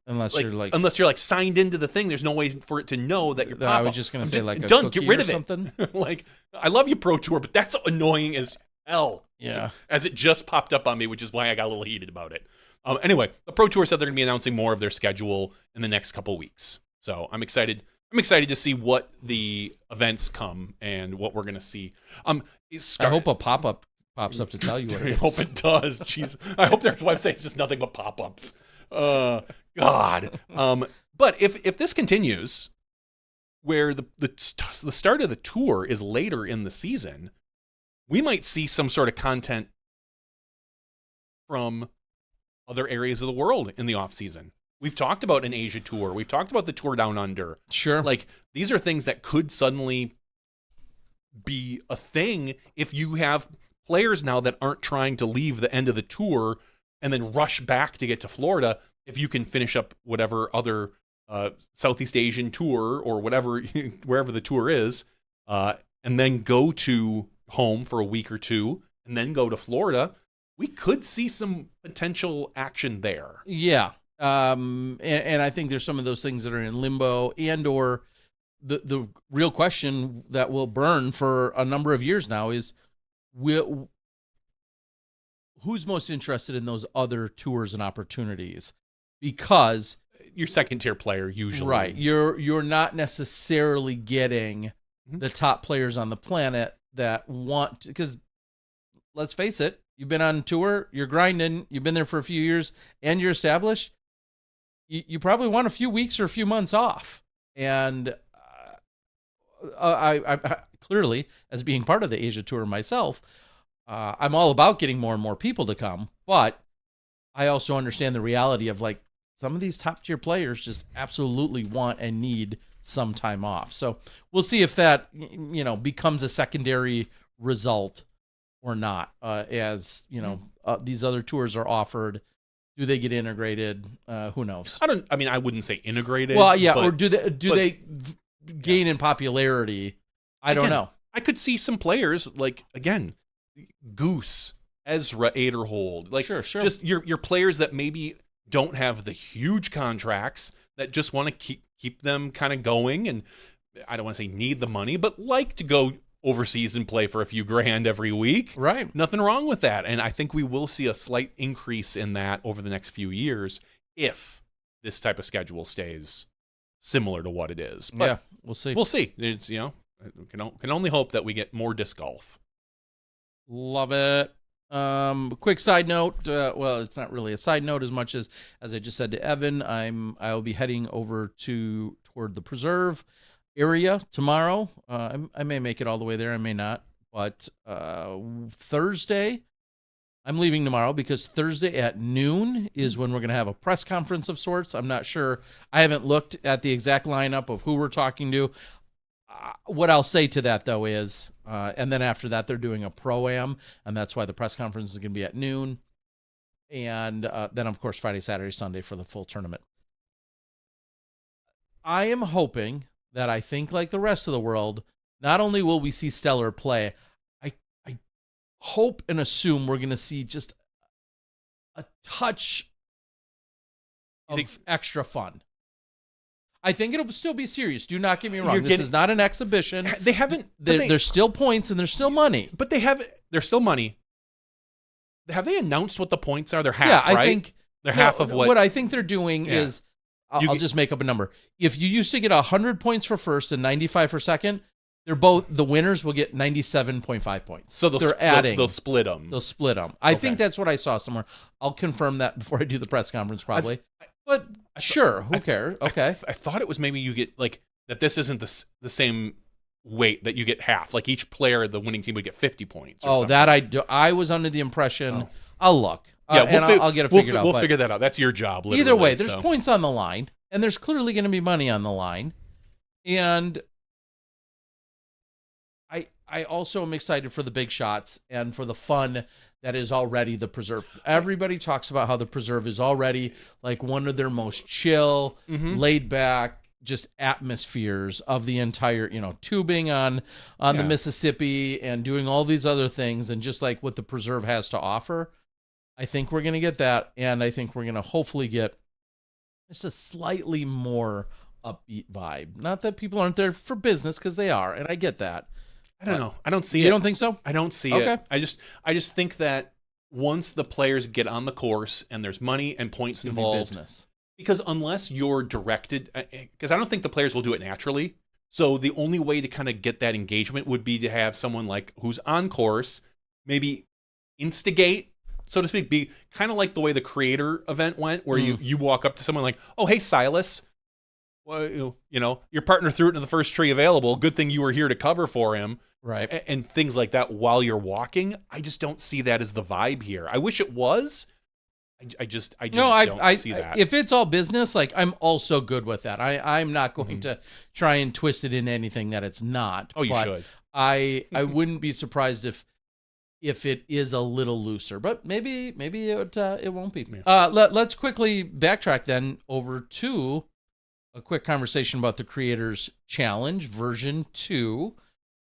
unless you're signed into the thing. There's no way for it to know that you're. I was just gonna say a done. Get rid of something. It. I love you, Pro Tour, but that's annoying as hell. Yeah. As it just popped up on me, which is why I got a little heated about it. Anyway, the Pro Tour said they're gonna be announcing more of their schedule in the next couple weeks. So I'm excited. I'm excited to see what the events come and what we're gonna see. I hope a pop-up pops up to tell you what it is. I hope it does. Jeez. I hope their website is just nothing but pop-ups. God. But if this continues, where the start of the tour is later in the season, we might see some sort of content from other areas of the world in the off-season. We've talked about an Asia tour. We've talked about the tour down under. Sure. These are things that could suddenly be a thing if you have players now that aren't trying to leave the end of the tour and then rush back to get to Florida. If you can finish up whatever other Southeast Asian tour or whatever, wherever the tour is, and then go to home for a week or two and then go to Florida, we could see some potential action there. Yeah. And I think there's some of those things that are in limbo, and or the real question that will burn for a number of years now is, who's most interested in those other tours and opportunities? Because your second tier player usually, right? You're not necessarily getting the top players on the planet that want, because let's face it, you've been on tour, you're grinding, you've been there for a few years, and you're established. You probably want a few weeks or a few months off. And I clearly, as being part of the Asia tour myself, I'm all about getting more and more people to come. But I also understand the reality of, like, some of these top tier players just absolutely want and need some time off. So we'll see if that, becomes a secondary result or not. As these other tours are offered, do they get integrated? Who knows? I wouldn't say integrated. Well, yeah, or do they gain in popularity? I don't know. I could see some players, like, again, Goose, Ezra, Aderhold, like, sure. just your players that maybe don't have the huge contracts, that just want to keep them kind of going, and I don't want to say need the money, but like to go overseas and play for a few grand every week. Right. Nothing wrong with that. And I think we will see a slight increase in that over the next few years if this type of schedule stays similar to what it is. But yeah, we'll see. We'll see. It's, can only hope that we get more disc golf. Love it. Quick side note. Well, it's not really a side note as much as I just said to Evan, I'll be heading over toward the preserve area tomorrow. I may make it all the way there. I may not. But Thursday, I'm leaving tomorrow because Thursday at noon is when we're going to have a press conference of sorts. I'm not sure. I haven't looked at the exact lineup of who we're talking to. What I'll say to that, though, is, and then after that, they're doing a pro-am, and that's why the press conference is going to be at noon. And then, of course, Friday, Saturday, Sunday for the full tournament. I am hoping that, I think like the rest of the world, not only will we see stellar play, I hope and assume we're going to see just a touch of extra fun. I think it'll still be serious. Do not get me wrong. This is not an exhibition. They haven't. There's still points and there's still money. But there's still money. Have they announced what the points are? They're half, yeah, I right? think they're half of what. What I think they're doing is, I'll just make up a number. If you used to get 100 points for first and 95 for second, the winners will get 97.5 points. So they're adding. They'll split them. I think that's what I saw somewhere. I'll confirm that before I do the press conference, probably. But sure, who cares? Okay. I thought it was maybe you get, like, that this isn't the same weight, that you get half. Like, each player, the winning team would get 50 points. Oh, that I was under the impression. I'll look. Yeah, I'll get it figured out. We'll figure that out. That's your job, literally. Either way, there's points on the line, and there's clearly going to be money on the line. And I also am excited for the big shots and for the fun that is already the preserve. Everybody talks about how the preserve is already like one of their most chill, laid back, just atmospheres of the entire, tubing on the Mississippi and doing all these other things, and just like what the preserve has to offer. I think we're going to get that, and I think we're going to hopefully get just a slightly more upbeat vibe. Not that people aren't there for business, because they are, and I get that. I don't know. I don't see it. You don't think so? I don't see it. I just think that once the players get on the course and there's money and points involved, business. Because unless you're directed, because I don't think the players will do it naturally. So the only way to kind of get that engagement would be to have someone like who's on course, maybe instigate, so to speak, be kind of like the way the creator event went, where you walk up to someone like, oh, hey, Silas. Well, your partner threw it into the first tree available. Good thing you were here to cover for him. Right. And things like that while you're walking. I just don't see that as the vibe here. I wish it was. I just don't see that. If it's all business, like, I'm also good with that. I'm not going to try and twist it into anything that it's not. Oh, you should. I wouldn't be surprised if it is a little looser, but maybe it won't be. Yeah. Let's quickly backtrack then over to a quick conversation about the Creators Challenge version 2.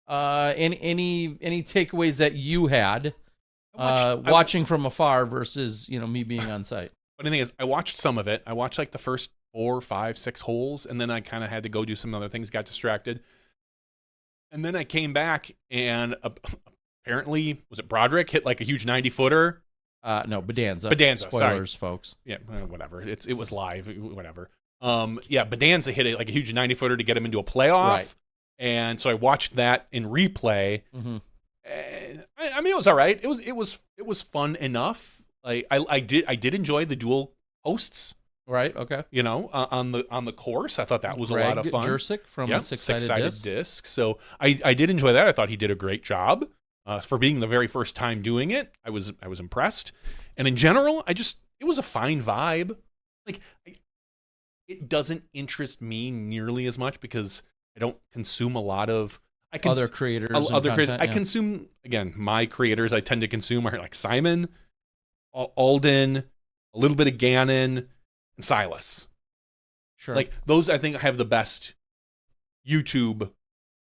Any takeaways that you had watching from afar versus me being on site? Funny thing is, I watched some of it. I watched like the first 4, 5, 6 holes, and then I kind of had to go do some other things, got distracted, and then I came back, and apparently, was it Broderick hit like a huge 90-footer? No, Bedanza. Spoilers, sorry. Folks. Yeah, whatever. It was live. Whatever. Bedanza hit it like a huge 90-footer to get him into a playoff. Right. And so I watched that in replay. Mm-hmm. And, I mean, it was all right. It was fun enough. I did enjoy the dual hosts. Right. Okay. You know, on the course, I thought that was a lot of fun. Jursic from a six-sided disc. So I did enjoy that. I thought he did a great job for being the very first time doing it. I was impressed. And in general, it was a fine vibe. Like, it doesn't interest me nearly as much because I don't consume a lot of other creators. I consume, again, my creators I tend to consume are like Simon, Alden, a little bit of Gannon, and Silas. Sure. Like, those I think have the best YouTube.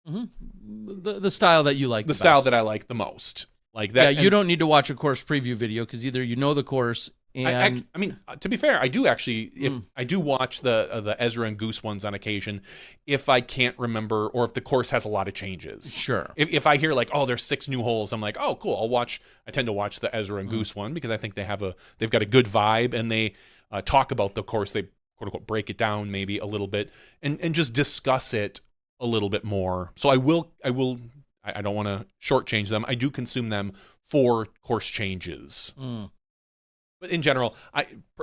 Mm-hmm. The style that you like. The style that I like the most. Like that. Yeah, you don't need to watch a course preview video because either you know the course and I mean, to be fair, I do actually. If I do watch the Ezra and Goose ones on occasion, if I can't remember or if the course has a lot of changes. Sure. If I hear like, oh, there's 6 new holes, I'm like, oh, cool. I tend to watch the Ezra and Goose one because I think they've got a good vibe and they talk about the course. They quote unquote break it down maybe a little bit and just discuss it a little bit more. So I don't want to shortchange them. I do consume them for course changes. But in general,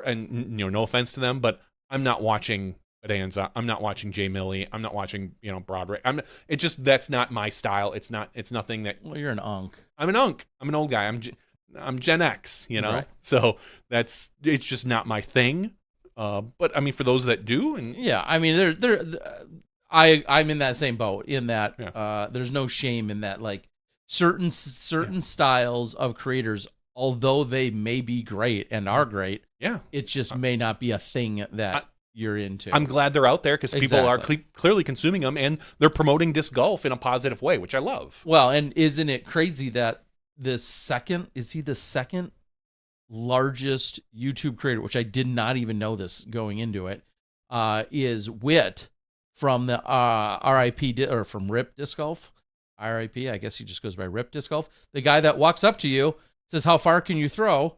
no offense to them, but I'm not watching Bonanza. I'm not watching Jay Milley. I'm not watching, Broderick. That's not my style. It's nothing that. Well, you're an unk. I'm an unk. I'm an old guy. I'm Gen X, Right. So it's just not my thing. But I mean, for those that do, and yeah, I mean, I'm in that same boat in that there's no shame in that. Like certain styles of creators, although they may be great and are great, it just may not be a thing that you're into. I'm glad they're out there because people are clearly consuming them and they're promoting disc golf in a positive way, which I love. Well, and isn't it crazy that is he the second largest YouTube creator, which I did not even know this going into it, is Wit from the RIP or from Rip Disc Golf. RIP, I guess he just goes by Rip Disc Golf. The guy that walks up to you, says, how far can you throw?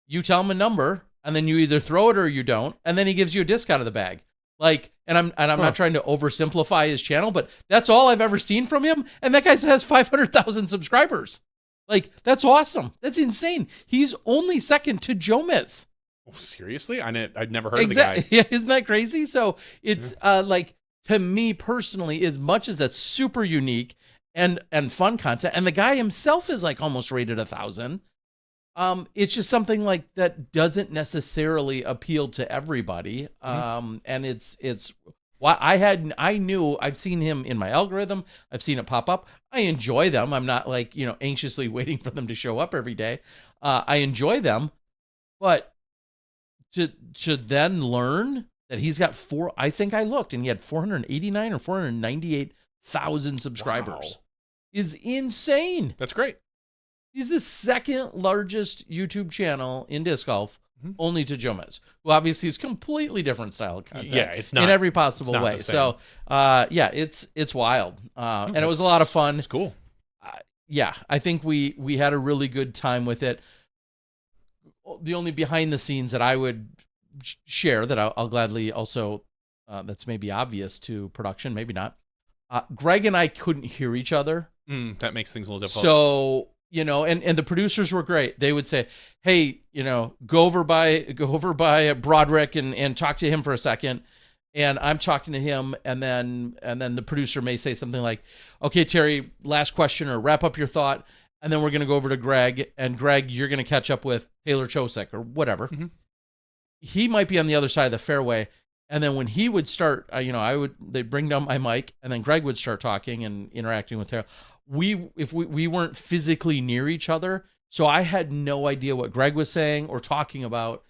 You tell him a number, and then you either throw it or you don't, and then he gives you a disc out of the bag. Like, and I'm not trying to oversimplify his channel, but that's all I've ever seen from him, and that guy has 500,000 subscribers. Like, that's awesome. That's insane. He's only second to Joe Mitz. Oh, seriously? I'd never heard of the guy. Yeah, isn't that crazy? So it's like, to me personally, as much as that's super unique and fun content, and the guy himself is like almost rated 1,000. It's just something like that doesn't necessarily appeal to everybody. And it's why I've seen him in my algorithm. Then seen it pop up. I enjoy them. I'm not like, anxiously waiting for them to show up every day. I enjoy them, but to then learn that he's got I think I looked and he had 489 or 498,000 subscribers is insane. That's great. He's the second largest YouTube channel in disc golf, only to Joe Mitz, who obviously is completely different style of content. Yeah, it's not in every possible way. So, it's wild, and it was a lot of fun. It's cool. I think we had a really good time with it. The only behind the scenes that I would share that I'll gladly also, that's maybe obvious to production, maybe not. Greg and I couldn't hear each other. That makes things a little difficult. So, and the producers were great. They would say, hey, go over by Broderick and talk to him for a second. And I'm talking to him, and then the producer may say something like, okay, Terry, last question, or wrap up your thought. And then we're going to go over to Greg, and Greg, you're going to catch up with Taylor Chosek or whatever. He might be on the other side of the fairway. And then when he would start, they'd bring down my mic, and then Greg would start talking and interacting with Taylor. If we weren't physically near each other, so I had no idea what Greg was saying or talking about,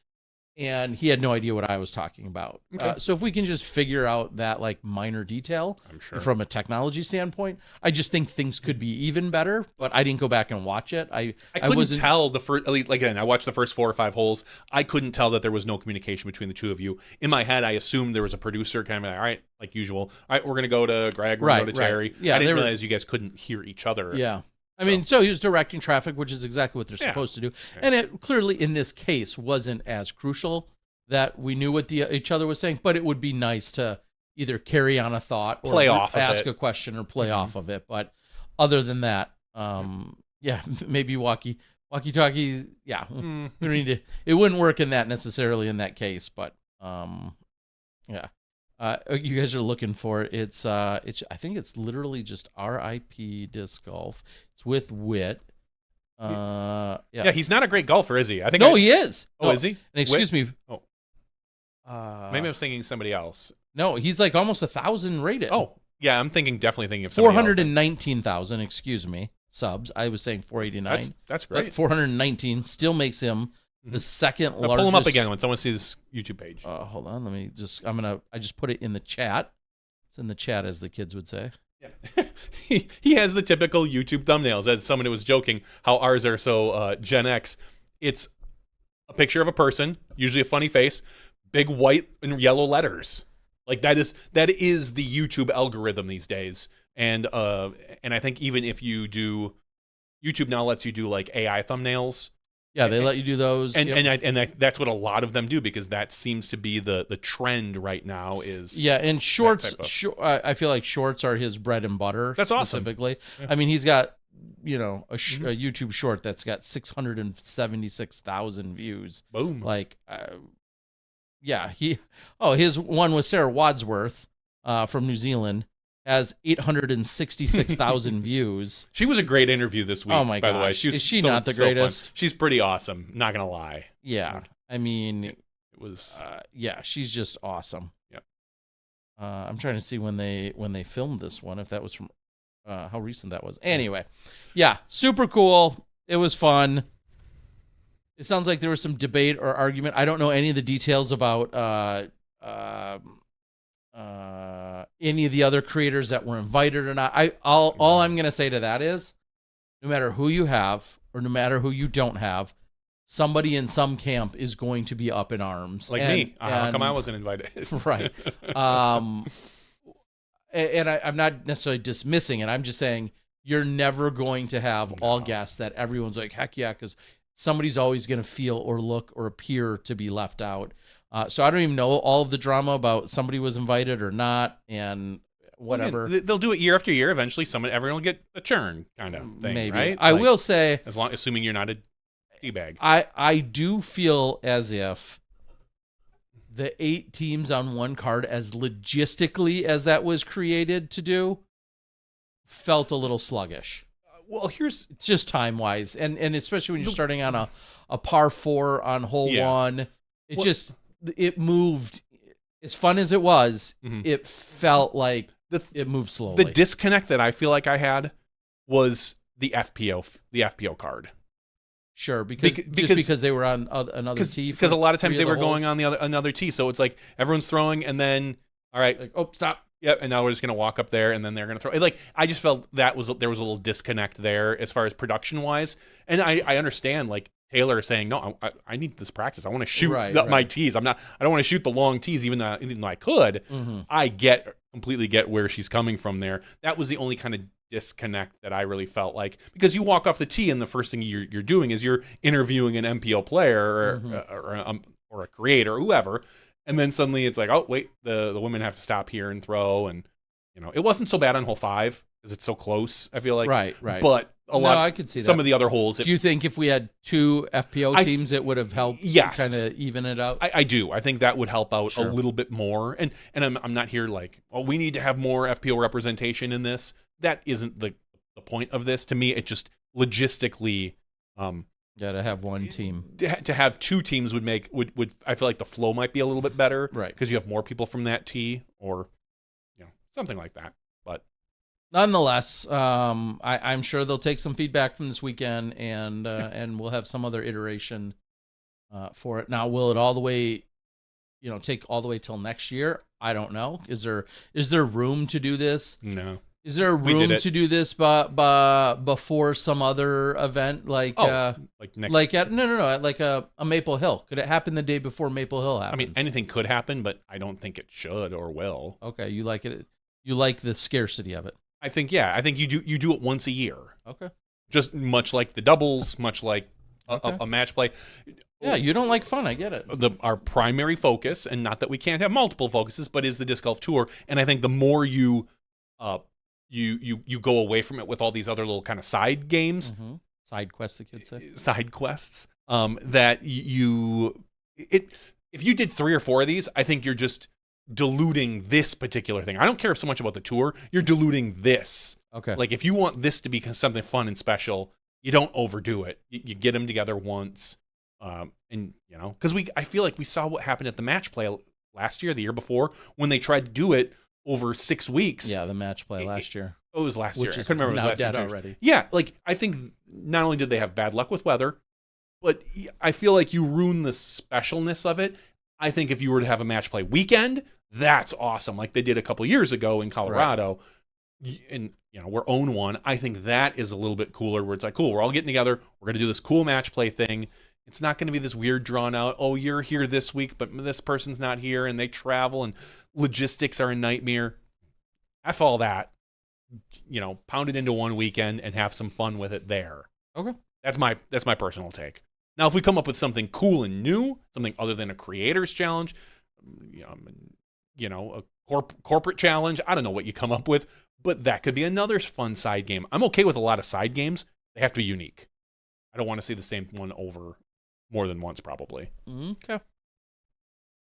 and he had no idea what I was talking about. Okay. So if we can just figure out that like minor detail, I'm sure. From a technology standpoint, I just think things could be even better. But I didn't go back and watch it. I couldn't tell the first. Again, I watched the first 4 or 5 holes. I couldn't tell that there was no communication between the two of you. In my head, I assumed there was a producer kind of like, all right, like usual. All right, we're gonna go to Greg. We're gonna go to Terry. Yeah, I didn't realize you guys couldn't hear each other. Yeah. I mean, so he was directing traffic, which is exactly what they're supposed to do. Okay. And it clearly, in this case, wasn't as crucial that we knew what each other was saying, but it would be nice to either carry on a thought or Play off of ask it. a question or play off of it. But other than that, yeah, maybe walkie-talkie. Yeah, we don't need to. It wouldn't work in that necessarily in that case, but yeah. You guys are looking for it. It's I think it's literally just RIP Disc Golf. It's with Wit. Yeah, he's not a great golfer, is he? I think. No, he is. Oh, is he? And excuse me. Oh, maybe I was thinking somebody else. No, he's like almost 1,000 rated. Oh, yeah, I'm definitely thinking of somebody else. 419,000. Excuse me, subs. I was saying 489. That's great. But 419 still makes him the second largest. Pull him up again once I want to see this YouTube page. Hold on, let me just. I just put it in the chat. It's in the chat, as the kids would say. Yeah. he has the typical YouTube thumbnails. As someone who was joking how ours are so Gen X, it's a picture of a person, usually a funny face, big white and yellow letters. Like that is the YouTube algorithm these days. And I think even if you do, YouTube now lets you do like AI thumbnails. Yeah, they let you do those, and that's what a lot of them do, because that seems to be the trend right now. Is and shorts. I feel like shorts are his bread and butter. That's awesome. Specifically, yeah. I mean, he's got a YouTube short that's got 676,000 views. Boom! Like, his one with Sarah Wadsworth from New Zealand has 866,000 views. She was a great interview this week. Oh my god! By the way, is she not the greatest? She's pretty awesome. Not gonna lie. Yeah, I mean, it was. She's just awesome. Yep. I'm trying to see when they filmed this one, if that was from how recent that was. Anyway, yeah, super cool. It was fun. It sounds like there was some debate or argument. I don't know any of the details about any of the other creators that were invited or not. All I'm going to say to that is, no matter who you have or no matter who you don't have, somebody in some camp is going to be up in arms. Like me. How come I wasn't invited? Right. And I'm not necessarily dismissing it. I'm just saying you're never going to have all guests that everyone's like, heck yeah, because somebody's always going to feel or look or appear to be left out. So I don't even know all of the drama about somebody was invited or not and whatever. They'll do it year after year. Eventually, everyone will get a churn kind of thing, maybe. right? I will say, assuming you're not a D-bag. I do feel as if the 8 teams on one card, as logistically as that was created to do, felt a little sluggish. Well, it's just time-wise, and especially when you're starting on a par 4 on hole 1, it moved. As fun as it was, it felt like it moved slowly. The disconnect that I feel like I had was the FPO card. Sure, because they were on another tee. Because a lot of times they were going on another tee, so it's like everyone's throwing, and then all right, like, oh, stop. Yep, and now we're just gonna walk up there, and then they're gonna throw. Like, I just felt there was a little disconnect there as far as production wise, and I understand like Taylor saying, no, I need this practice. I want to shoot my tees. I don't want to shoot the long tees, even though I could. I completely get where she's coming from there. That was the only kind of disconnect that I really felt like, because you walk off the tee and the first thing you're doing is you're interviewing an MPO player or a creator or whoever. And then suddenly it's like, oh, wait, the women have to stop here and throw. And, it wasn't so bad on hole 5 because it's so close, I feel like. Right. But I could see some of the other holes. Do you think if we had 2 FPO teams, it would have helped kind of even it out? I do. I think that would help out a little bit more. And I'm not here like, oh, we need to have more FPO representation in this. That isn't the point of this. To me, it just logistically... to have one team. To have 2 teams would I feel like the flow might be a little bit better, right? Because you have more people from that tee, or something like that. But nonetheless, I'm sure they'll take some feedback from this weekend, and we'll have some other iteration for it. Now, will it all the way, take all the way till next year? I don't know. Is there room to do this? No. Is there room to do this before some other event like a Maple Hill? Could it happen the day before Maple Hill happens? I mean, anything could happen, but I don't think it should or will. Okay, you like it. You like the scarcity of it. I think you do it once a year. Okay. Just much like the doubles, much like a match play. Yeah, you don't like fun. I get it. Our primary focus, and not that we can't have multiple focuses, but is the disc golf tour. And I think the more you go away from it with all these other little kind of side games, side quests, the kids say, side quests, that if you did 3 or 4 of these, I think you're just diluting this particular thing. I don't care so much about the tour. You're diluting this. Okay. Like if you want this to be something fun and special, you don't overdo it. You get them together once. And because I feel like we saw what happened at the match play last year, the year before, when they tried to do it over 6 weeks. Yeah, the match play last year. It was last year. I Which couldn't remember. now It was last dead year already. Yeah, like I think not only did they have bad luck with weather, but I feel like you ruin the specialness of it. I think if you were to have a match play weekend, that's awesome, like they did a couple years ago in Colorado, and we're own one. I think that is a little bit cooler, where it's like, cool, we're all getting together, we're going to do this cool match play thing. It's not going to be this weird drawn out, oh, you're here this week, but this person's not here, and they travel, and logistics are a nightmare. F all that. Pound it into one weekend and have some fun with it there. Okay. That's my personal take. Now, if we come up with something cool and new, something other than a creator's challenge, a corporate challenge, I don't know what you come up with, but that could be another fun side game. I'm okay with a lot of side games. They have to be unique. I don't want to see the same one over more than once, probably. Okay.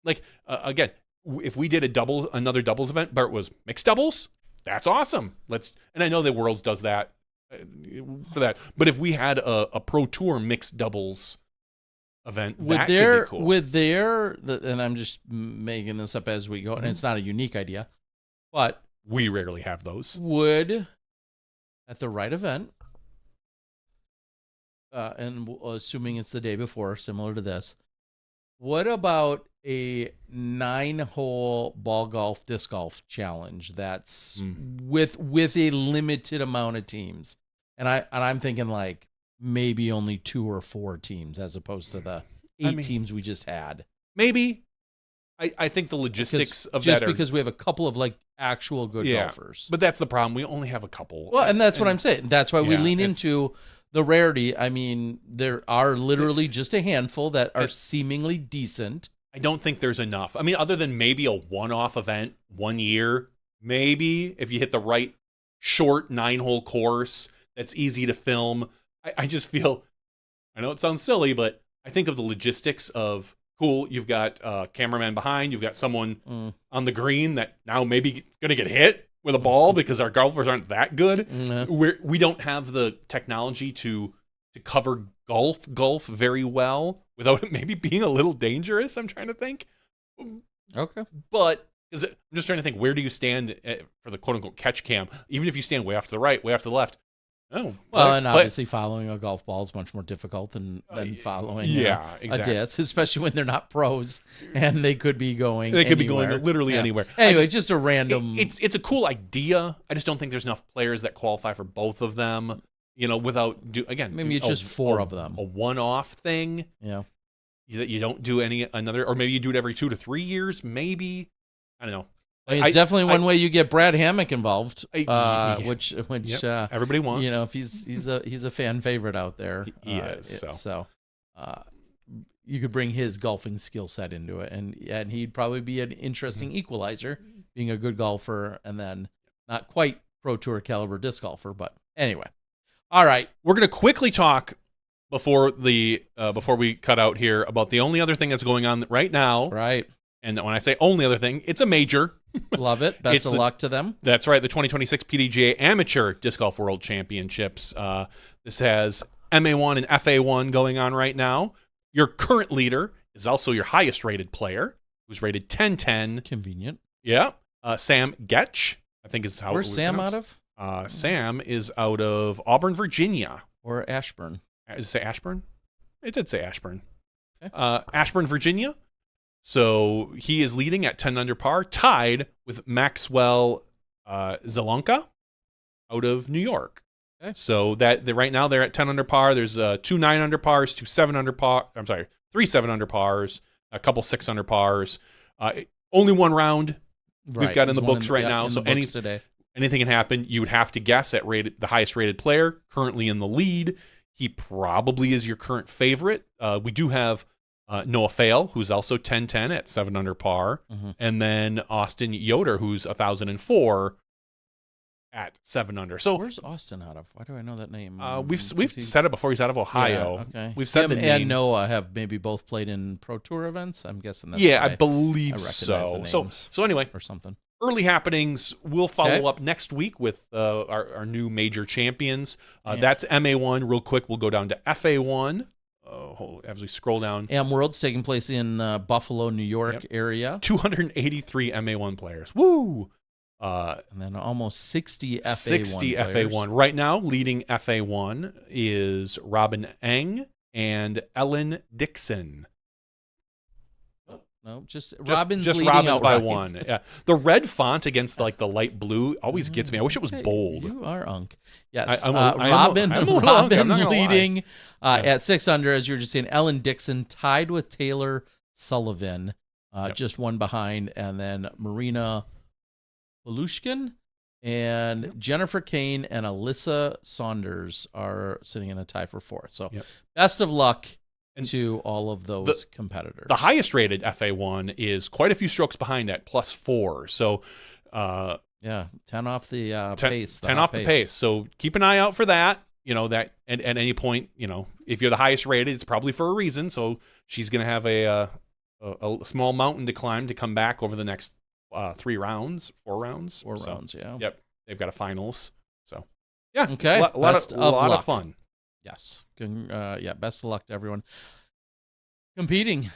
Like, again, if we did another doubles event, but it was mixed doubles, that's awesome. And I know that Worlds does that for that, but if we had a Pro Tour mixed doubles event, that could be cool. And I'm just making this up as we go, and it's not a unique idea, but we rarely have those. Would, at the right event, and assuming it's the day before, similar to this, what about a 9-hole ball golf, disc golf challenge that's with a limited amount of teams? And I'm thinking like maybe only 2 or 4 teams as opposed to the 8 teams we just had. Maybe. I think the logistics of just that because we have a couple of like actual good golfers. But that's the problem. We only have a couple. Well, and that's what I'm saying. That's why we lean into the rarity. I mean, there are literally just a handful that are seemingly decent. I don't think there's enough. I mean, other than maybe a one-off event, 1 year, maybe if you hit the right short 9-hole course that's easy to film. I just feel, I know it sounds silly, but I think of the logistics of, cool, you've got a cameraman behind, you've got someone on the green that now maybe going to get hit with a ball because our golfers aren't that good. We don't have the technology to cover golf very well without it maybe being a little dangerous, I'm trying to think. Okay. But I'm just trying to think, where do you stand for the quote-unquote catch cam? Even if you stand way off to the right, way off to the left. Obviously following a golf ball is much more difficult than following a disc, especially when they're not pros and they could be going literally anywhere. Anyway, just a random. It's a cool idea. I just don't think there's enough players that qualify for both of them. Without maybe it's just 4 of them. A one-off thing. Yeah. That you don't do another, or maybe you do it every 2 to 3 years. Maybe, I don't know. I mean, it's definitely one way you get Brad Hammock involved, which everybody wants. If he's a fan favorite out there. He is. So you could bring his golfing skill set into it, and he'd probably be an interesting equalizer, being a good golfer, and then not quite Pro Tour caliber disc golfer, but anyway. All right, we're gonna quickly talk before we cut out here about the only other thing that's going on right now. Right. And when I say only other thing, it's a major. Love it. Best of luck to them. That's right. The 2026 PDGA Amateur Disc Golf World Championships. This has MA1 and FA1 going on right now. Your current leader is also your highest rated player, who's rated 1010. Convenient. Yeah. Sam Getch, I think is how. Where's Sam out of? Sam is out of Auburn, Virginia. Or Ashburn. Does it say Ashburn? It did say Ashburn. Okay. Ashburn, Virginia. So he is leading at 10 under par, tied with Maxwell Zelonka out of New York. Okay. So right now they're at 10 under par. There's 2 9 under pars, 2 7 under par. I'm sorry, 3 7 under pars, a couple 6 under pars. Only one round we've got in the books right now. So anything can happen. You would have to guess at the highest rated player currently in the lead. He probably is your current favorite. We do have Noah Fail, who's also 10-10 at 7 under par. And then Austin Yoder, who's 1,004 at 7 under. So where's Austin out of? Why do I know that name? We've said it before. He's out of Ohio. Yeah, okay. We've said him the name. and Noah have maybe both played in Pro Tour events. I'm guessing that's Yeah, why I believe I so. recognize the names So anyway, or something. early happenings. We'll follow up next week with our new major champions. That's MA1. Real quick, we'll go down to FA1. As we scroll down, Am World's taking place in Buffalo, New York area. 283 MA1 players. Woo! And then almost 60 FA1 60 players. FA1. Right now, leading FA1 is Robin Eng and Ellen Dixon. No, just Robin's leading Robin's outright. by one. Yeah, the red font against the light blue always gets me. I wish it was bold. You are Unk. Yes, I'm Robin a little Unk, I'm not gonna leading at 6 under, as you were just saying. Ellen Dixon tied with Taylor Sullivan, just one behind, and then Marina Belushkin and Jennifer Kane and Alyssa Saunders are sitting in a tie for 4th. So best of luck to all of those competitors. The highest rated FA1 is quite a few strokes behind at +4. So 10 off the pace. 10 off the pace. So keep an eye out for that. That at any point, if you're the highest rated, it's probably for a reason. So she's going to have a small mountain to climb to come back over the next 4 rounds. Yeah. Yep. They've got a finals. So yeah. Okay. A lot of fun. Yes. Best of luck to everyone competing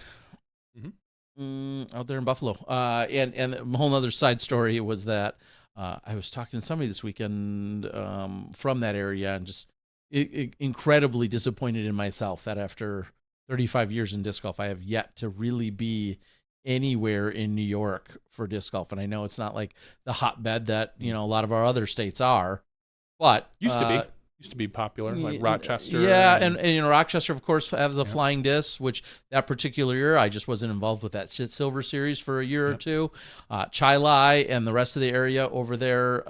out there in Buffalo. And a whole other side story was that I was talking to somebody this weekend from that area, and just incredibly disappointed in myself that after 35 years in disc golf, I have yet to really be anywhere in New York for disc golf. And I know it's not like the hotbed that a lot of our other states are, but used to be popular, like Rochester. Yeah, and Rochester, of course, have the flying discs, which that particular year I just wasn't involved with that Silver Series for a year or two. Chai Lai and the rest of the area over there,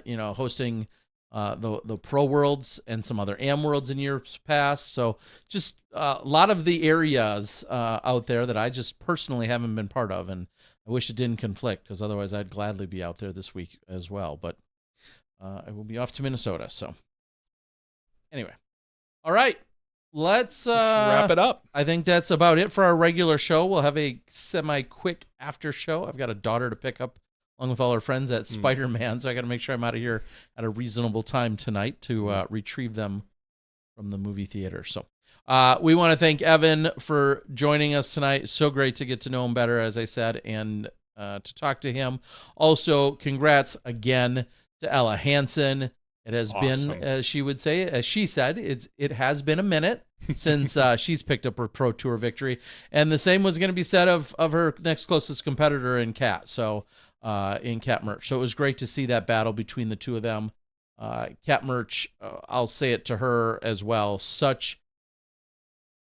hosting the Pro Worlds and some other Am Worlds in years past. So just a lot of the areas out there that I just personally haven't been part of, and I wish it didn't conflict, because otherwise I'd gladly be out there this week as well. But I will be off to Minnesota, so. Anyway, all right, let's wrap it up. I think that's about it for our regular show. We'll have a semi-quick after show. I've got a daughter to pick up along with all her friends at Spider-Man, so I got to make sure I'm out of here at a reasonable time tonight to retrieve them from the movie theater. So we want to thank Evan for joining us tonight. So great to get to know him better, as I said, and to talk to him. Also, congrats again to Ella Hansen. It has been, as she said, it has been a minute since she's picked up her Pro Tour victory, and the same was going to be said of her next closest competitor in Kat. So in Kat Merch. So it was great to see that battle between the two of them. Kat Merch, I'll say it to her as well, such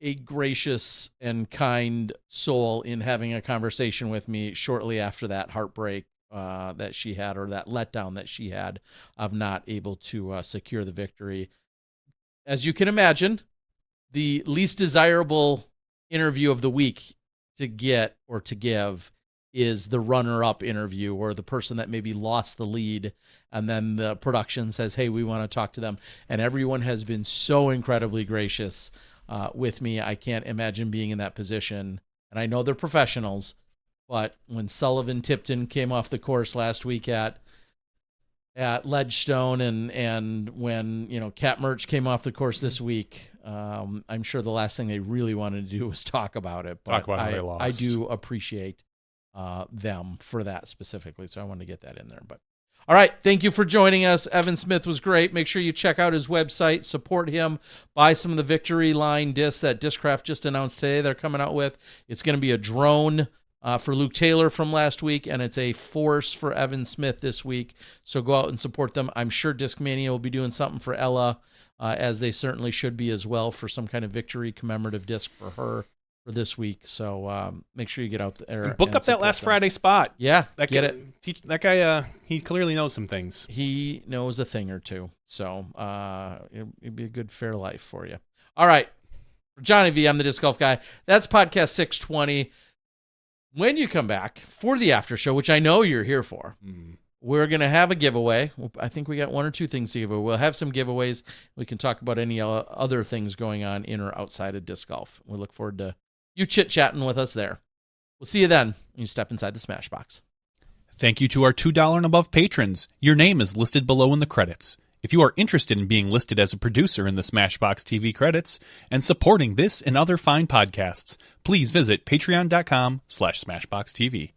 a gracious and kind soul in having a conversation with me shortly after that heartbreak that she had, or that letdown that she had of not able to secure the victory. As you can imagine, the least desirable interview of the week to get or to give is the runner-up interview, or the person that maybe lost the lead, and then the production says, hey, we want to talk to them. And everyone has been so incredibly gracious with me. I can't imagine being in that position. And I know they're professionals, but when Sullivan Tipton came off the course last week at Ledgestone, and when Kat Merch came off the course this week, I'm sure the last thing they really wanted to do was talk about it. But Talk about how they lost. I do appreciate them for that specifically, so I wanted to get that in there. But all right, thank you for joining us. Evan Smith was great. Make sure you check out his website, support him, buy some of the Victory Line discs that Discraft just announced today they're coming out with. It's going to be a drone for Luke Taylor from last week, and it's a Force for Evan Smith this week. So go out and support them. I'm sure Discmania will be doing something for Ella, as they certainly should be as well, for some kind of victory commemorative disc for her for this week. So make sure you get out there and book up that last Friday spot. Yeah, That guy, he clearly knows some things. He knows a thing or two. So it'd be a good fair life for you. All right. For Johnny V, I'm the Disc Golf Guy. That's podcast 620. When you come back for the after show, which I know you're here for, we're going to have a giveaway. I think we got one or two things to give away. We'll have some giveaways. We can talk about any other things going on in or outside of disc golf. We look forward to you chit-chatting with us there. We'll see you then when you step inside the Smashbox. Thank you to our $2 and above patrons. Your name is listed below in the credits. If you are interested in being listed as a producer in the Smashbox TV credits and supporting this and other fine podcasts, please visit patreon.com/SmashBoxxTV.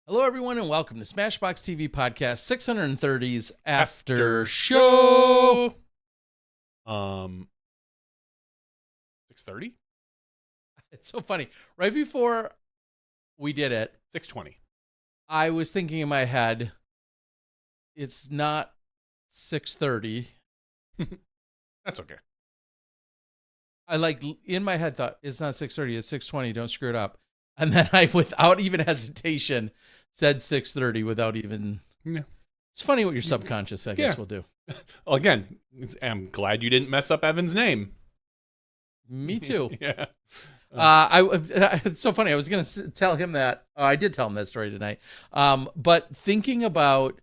Hello, everyone, and welcome to Smashbox TV Podcast 630's After Show. 6:30? It's so funny. Right before we did it, 6:20. I was thinking in my head, it's not 6:30. That's okay. I in my head thought, it's not 6:30, it's 6:20, don't screw it up. And then I, without even hesitation, said 6:30 without even... Yeah. It's funny what your subconscious, I guess, will do. Well, again, I'm glad you didn't mess up Evan's name. Me too. Yeah. It's so funny. I was going to tell him that. I did tell him that story tonight. But thinking about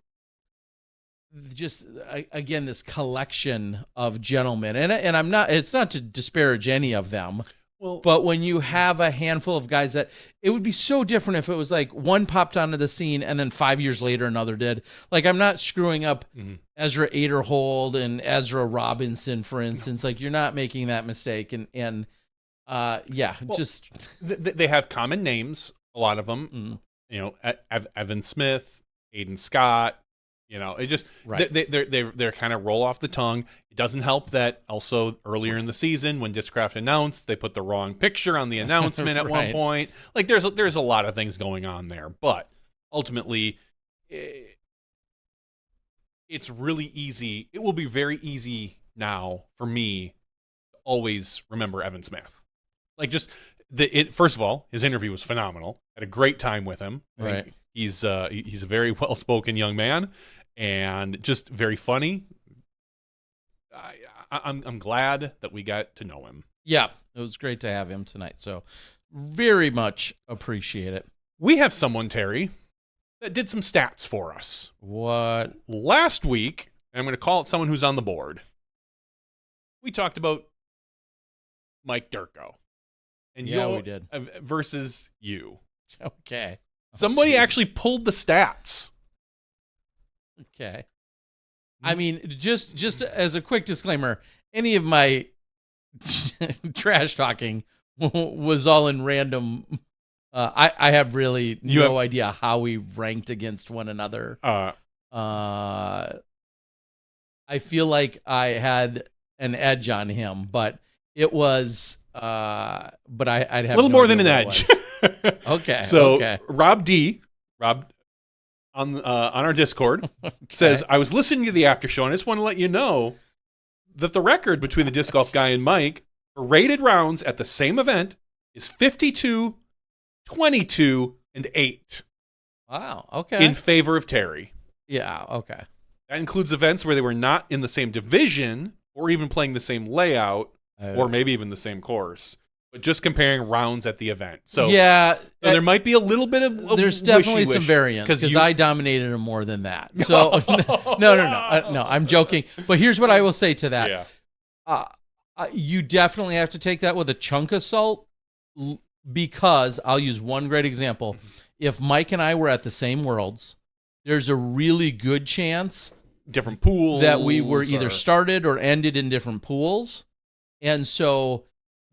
just, again, this collection of gentlemen, and I'm not, it's not to disparage any of them. Well, but when you have a handful of guys that, it would be so different if it was like one popped onto the scene and then 5 years later another did. Like, I'm not screwing up Ezra Aderhold and Ezra Robinson, for instance. Like, you're not making that mistake. And just they have common names. A lot of them, you know, Evan Smith, Aiden Scott. You know, it just they're kind of roll off the tongue. It doesn't help that also earlier in the season when Discraft announced, they put the wrong picture on the announcement at one point. Like, there's a lot of things going on there, but ultimately, it's really easy. It will be very easy now for me to always remember Evan Smith. Like, just first of all, his interview was phenomenal. Had a great time with him. Right. He's a very well-spoken young man and just very funny. I'm glad that we got to know him. Yeah, it was great to have him tonight. So very much appreciate it. We have someone, Terry, that did some stats for us. What? Last week, and I'm going to call it someone who's on the board, we talked about Mike Durko. And we did. Versus you. Okay. Somebody actually pulled the stats. Okay. I mean, just as a quick disclaimer, any of my trash talking was all in random. I have really no idea how we ranked against one another. I feel like I had an edge on him, but it was. But I'd have a little more than an edge. Okay. So Rob on our Discord says, I was listening to the after show and I just want to let you know that the record between the Disc Golf Guy and Mike for rated rounds at the same event is 52, 22, and 8. Wow. Okay. In favor of Terry. Yeah. Okay. That includes events where they were not in the same division or even playing the same layout, or maybe even the same course, but just comparing rounds at the event. So yeah, so there might be a little bit of there's definitely some wishy-wish, variance because I dominated him more than that. So no, I'm joking. But here's what I will say to that. Yeah. You definitely have to take that with a chunk of salt, because I'll use one great example. If Mike and I were at the same Worlds, there's a really good chance different pools that we were either started or ended in different pools. And so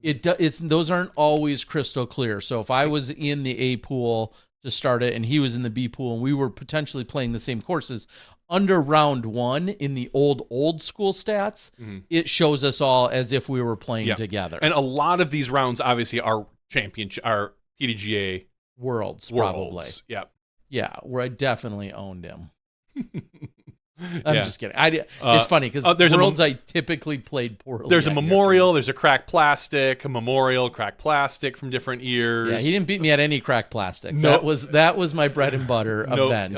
those aren't always crystal clear. So if I was in the A pool to start it and he was in the B pool and we were potentially playing the same courses, under round 1 in the old school stats, it shows us all as if we were playing together. And a lot of these rounds obviously are PDGA Worlds, probably. Yep. Yeah, where I definitely owned him. I'm just kidding. It's funny because Worlds I typically played poorly. There's a memorial. There's a cracked plastic, a memorial, cracked plastic from different years. Yeah, he didn't beat me at any cracked plastics. No. That was my bread and butter event.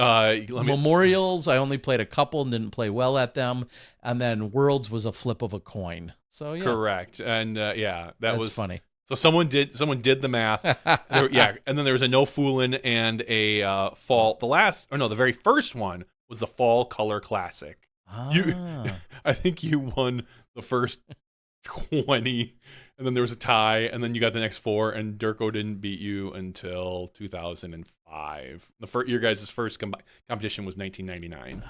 Memorials, I only played a couple and didn't play well at them. And then Worlds was a flip of a coin. So yeah, correct. And that was funny. So someone did the math. And then there was a no fooling and a fall. The very first one was the Fall Color Classic. I think you won the first 20, and then there was a tie, and then you got the next 4, and Durko didn't beat you until 2005. Your guys' first competition was 1999.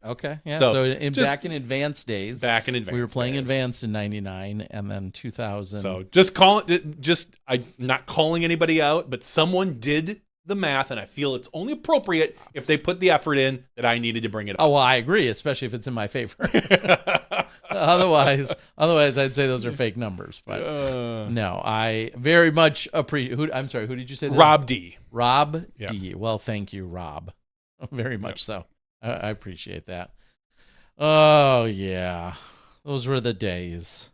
Okay, yeah. So back in advanced days, we were playing days. Advanced in 99, and then 2000. So I'm not calling anybody out, but someone did the math, and I feel it's only appropriate if they put the effort in that I needed to bring it up. Oh, well, I agree, especially if it's in my favor. Otherwise, I'd say those are fake numbers. But no, I very much appreciate. I'm sorry, who did you say? Rob D. Rob D. Well, thank you, Rob. Very much so. I appreciate that. Oh yeah, those were the days.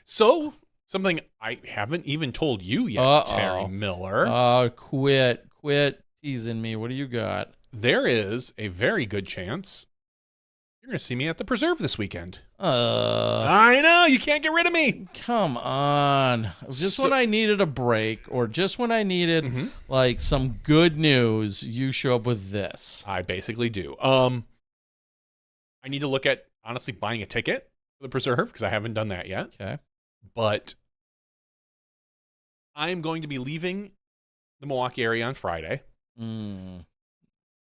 So. Something I haven't even told you yet, Terry Miller. Quit teasing me. What do you got? There is a very good chance you're going to see me at the Preserve this weekend. I know, you can't get rid of me. Come on. When I needed a break or just when I needed like some good news, you show up with this. I basically do. I need to look at, honestly, buying a ticket for the Preserve because I haven't done that yet. Okay. But I am going to be leaving the Milwaukee area on Friday.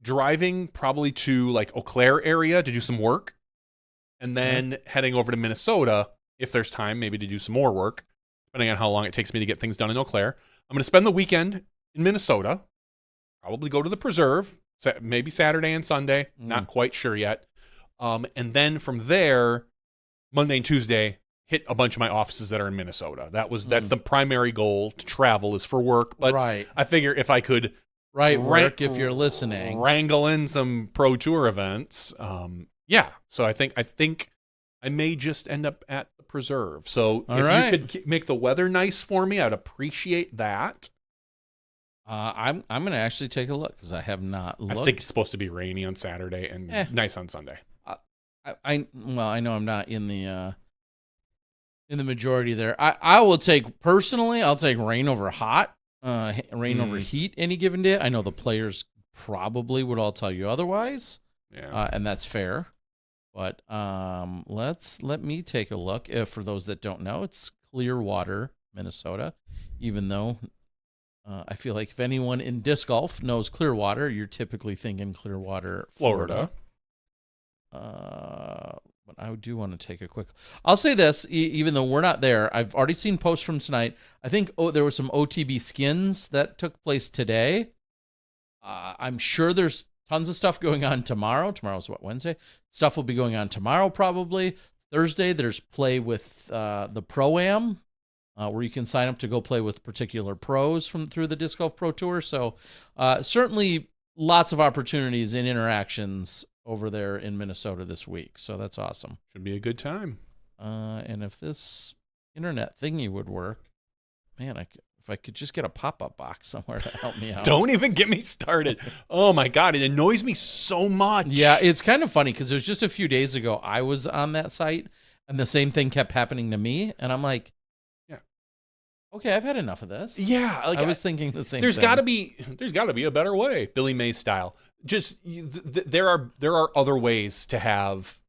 Driving probably to like Eau Claire area to do some work. And then heading over to Minnesota, if there's time, maybe to do some more work, depending on how long it takes me to get things done in Eau Claire. I'm going to spend the weekend in Minnesota. Probably go to the Preserve, maybe Saturday and Sunday. Not quite sure yet. And then from there, Monday and Tuesday, hit a bunch of my offices that are in Minnesota. That's the primary goal to travel is for work. But I figure if I could work if you're listening, wrangle in some pro tour events. So I think I may just end up at the Preserve. So if you could make the weather nice for me, I'd appreciate that. I'm going to actually take a look because I have not looked. I think it's supposed to be rainy on Saturday and nice on Sunday. I know I'm not in the majority there. I'll take rain over hot, rain over heat any given day. I know the players probably would all tell you otherwise. Yeah. And that's fair. But let me take a look. For those that don't know, it's Clearwater, Minnesota. Even though I feel like if anyone in disc golf knows Clearwater, you're typically thinking Clearwater, Florida. But I do want to take a quick. I'll say this, even though we're not there, I've already seen posts from tonight. I think there were some OTB skins that took place today. I'm sure there's tons of stuff going on tomorrow. Tomorrow's what, Wednesday? Stuff will be going on tomorrow probably. Thursday, there's play with the Pro-Am, where you can sign up to go play with particular pros through the Disc Golf Pro Tour. So certainly lots of opportunities and interactions over there in Minnesota this week. So that's awesome. Should be a good time. And if this internet thingy would work, man, if I could just get a pop-up box somewhere to help me out. Don't even get me started. Oh my God, it annoys me so much. Yeah, it's kind of funny because it was just a few days ago I was on that site And the same thing kept happening to me. And I'm like, yeah, okay, I've had enough of this. Yeah. Like I was thinking the same there's thing. There's gotta be a better way, Billy Mays style. Just there are other ways to have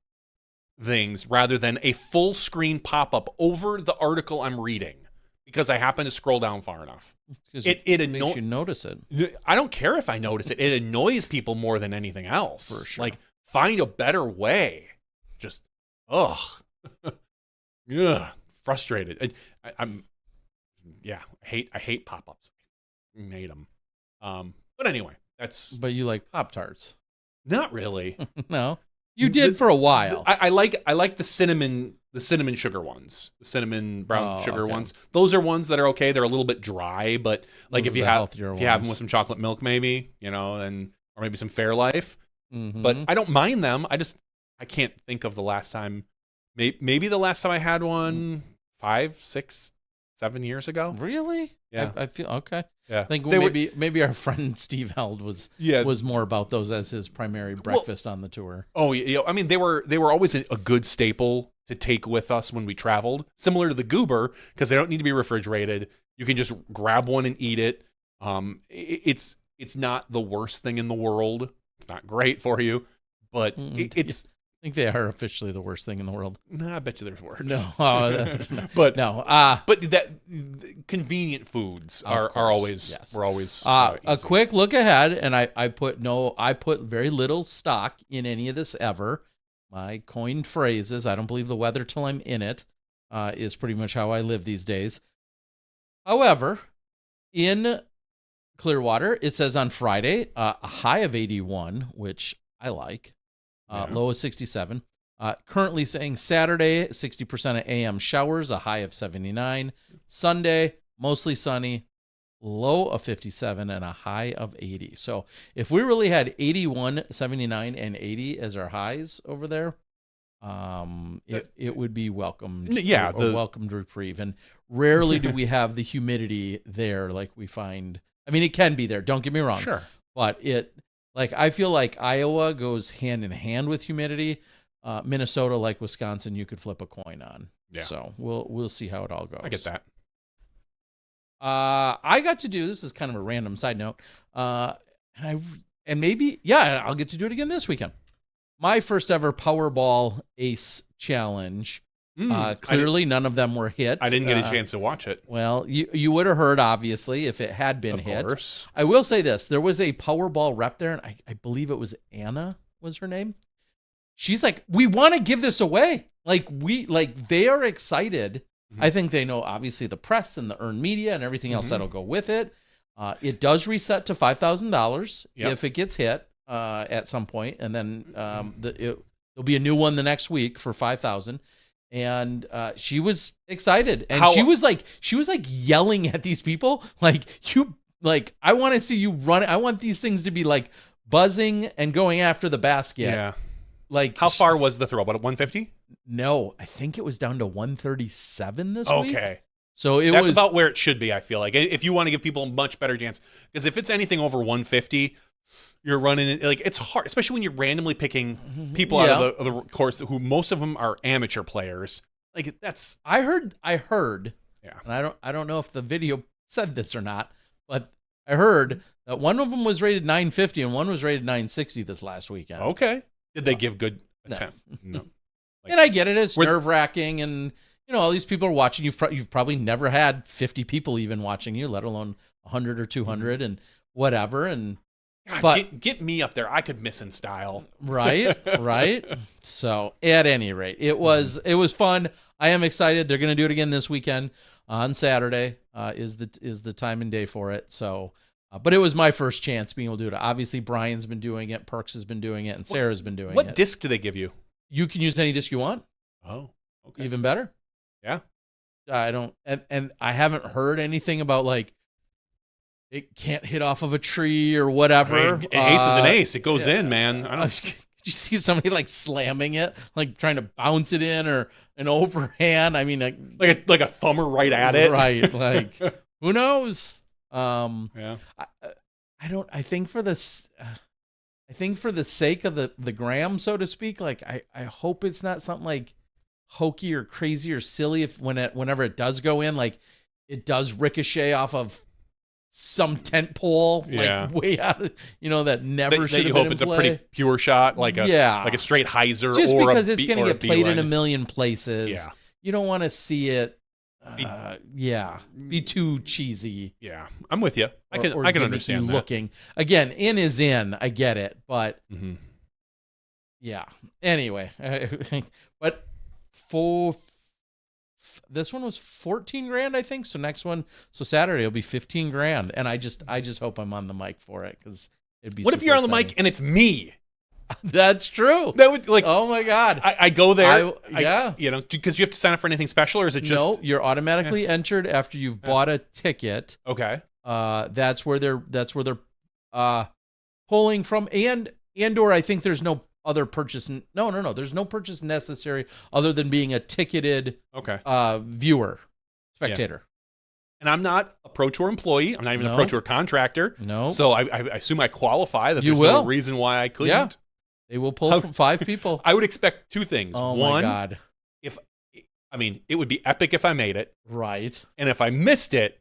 things rather than a full screen pop-up over the article I'm reading because I happen to scroll down far enough. It makes you notice it. I don't care if I notice it. It annoys people more than anything else. For sure. Like, find a better way. Just, ugh. Frustrated. I hate pop-ups. I hate them. But anyway, But you like Pop-Tarts. not really. No. You did for a while. I like the cinnamon sugar ones, the cinnamon brown sugar okay. ones. Those are ones that are okay. They're a little bit dry, but like Those if you are the have healthier them ones. with some chocolate milk, maybe and or maybe some Fairlife. Mhm. But I don't mind them. I can't think of the last time. Maybe the last time I had one 5, 6, 7 years ago. Really? Yeah. I feel okay. Yeah, I think They were- maybe our friend Steve Held was more about those as his primary breakfast on the tour. Oh, yeah. I mean, they were always a good staple to take with us when we traveled, similar to the Goober, because they don't need to be refrigerated. You can just grab one and eat it. It's not the worst thing in the world. It's not great for you, but it's. I think they are officially the worst thing in the world. Nah, I bet you there's worse. No, but no. But that convenient foods are always yes. we're always A easy. quick look ahead, and I put very little stock in any of this ever. My coined phrases, I don't believe the weather till I'm in it, is pretty much how I live these days. However, in Clearwater, it says on Friday, a high of 81, which I like. Low of 67. Currently saying Saturday, 60% of AM showers, a high of 79. Sunday, mostly sunny, low of 57 and a high of 80. So if we really had 81, 79, and 80 as our highs over there, it would be welcomed. Yeah, or welcomed reprieve. And rarely do we have the humidity there like we find. I mean, it can be there. Don't get me wrong. Sure. But I feel like Iowa goes hand in hand with humidity. Minnesota, like Wisconsin, you could flip a coin on. Yeah. So we'll see how it all goes. I get that. I got to do this is kind of a random side note. I'll get to do it again this weekend. My first ever Powerball Ace challenge. Clearly, none of them were hit. I didn't get a chance to watch it. Well, you would have heard, obviously, if it had been hit. Of course. I will say this. There was a Powerball rep there, and I believe it was Anna was her name. She's like, we want to give this away. They are excited. Mm-hmm. I think they know, obviously, the press and the earned media and everything else that'll go with it. It does reset to $5,000 if it gets hit at some point, and then there'll be a new one the next week for $5,000. And she was excited, and she was like yelling at these people, I want to see you run. I want these things to be like buzzing and going after the basket. Yeah. Like, how far was the throw? About 150? No, I think it was down to 137 this week. Okay. So that's about where it should be, I feel like. If you want to give people a much better chance. Because if it's anything over 150, you're running it. Like, it's hard, especially when you're randomly picking people out of the course who most of them are amateur players. Like, that's... I heard. Yeah. And I don't know if the video said this or not, but I heard that one of them was rated 950 and one was rated 960 this last weekend. Okay. Did they give good attempt? No. And I get it. It's nerve-wracking, and all these people are watching. You've probably never had 50 people even watching you, let alone 100 or 200 and whatever. And God, get me up there. I could miss in style. Right. So at any rate, it was fun. I am excited. They're going to do it again this weekend on Saturday. Is the time and day for it. So. But it was my first chance being able to do it. Obviously, Brian's been doing it, Perks has been doing it, and Sarah's been doing it. What disc do they give you? You can use any disc you want. Oh, okay. Even better. Yeah. I don't, and I haven't heard anything about it can't hit off of a tree or whatever. I mean, an ace is an ace. It goes in, man. I don't. Did you see somebody slamming it, trying to bounce it in, or an overhand? I mean, like a thumber right at it. Right. Who knows? Yeah. I think for this, I think for the sake of the gram, so to speak, I hope it's not something like hokey or crazy or silly whenever it does go in, like it does ricochet off of some tent pole, Yeah. like way out of, that never should have you been hope in it's play. a pretty pure shot, like a straight hyzer, just or because a it's B- going or to a get played in a B-line. million places. Yeah. You don't want to see it. Be too cheesy. Yeah, I'm with you. I can gimmicky understand that. looking. Again, in is in. I get it, but Mhm. yeah. Anyway, but this one was 14 grand, I think. So next one, Saturday will be 15 grand, and I just hope I'm on the mic for it because it'd be. What if super you're on the exciting. mic and it's me? That's true. That would Oh my God. I go there. Yeah. Because you have to sign up for anything special, or is it just No, you're automatically entered after you've bought a ticket. okay? That's where they're pulling from, or I think there's no other purchase. No. There's no purchase necessary other than being a ticketed Okay. viewer, spectator. And I'm not a Pro Tour employee. I'm not even a No. Pro Tour contractor. No. So I assume I qualify. That You there's will. no reason why I couldn't. Yeah. They will pull from 5 people. I would expect 2 things. Oh One, my God. it would be epic if I made it, Right. and if I missed it,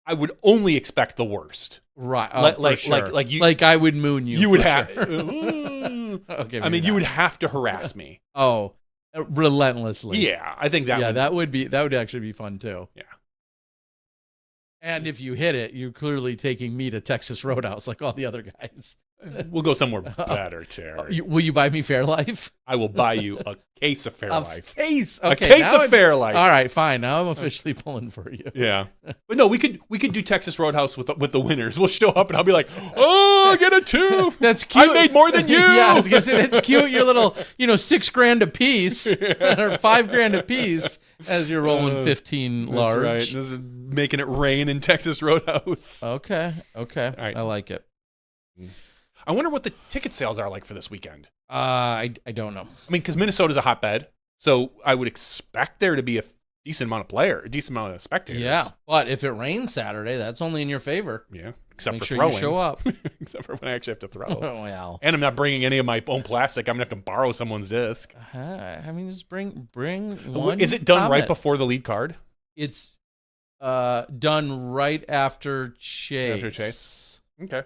I would only expect the worst. Right. Like sure. you. Like I would moon you. You would for have. sure. Okay. I mean, you would have to harass me. Oh, relentlessly. Yeah, I think that. that would actually be fun too. Yeah. And if you hit it, you're clearly taking me to Texas Roadhouse like all the other guys. We'll go somewhere better, Terry. Will you buy me Fairlife? I will buy you a case of Fairlife. A case. A Okay, case now of Fairlife. All right, fine. Now I'm officially pulling for you. Yeah, but no, we could do Texas Roadhouse with the winners. We'll show up and I'll be like, "Oh, I get a 2. That's cute. I made more than you." Yeah, I was gonna say that's cute. Your little, $6,000 a piece or $5,000 a piece as you're rolling 15 large. That's right. This is making it rain in Texas Roadhouse. Okay. All right. I like it. I wonder what the ticket sales are like for this weekend. I don't know. I mean, because Minnesota's a hotbed, so I would expect there to be a decent amount of spectators. Yeah, but if it rains Saturday, that's only in your favor. Yeah, except Make for sure throwing. you show up. Except for when I actually have to throw. Oh, well. And I'm not bringing any of my own plastic. I'm gonna have to borrow someone's disc. I mean, just bring one. Is it done right Comet. before the lead card? It's done right after Chase. After Chase? Okay.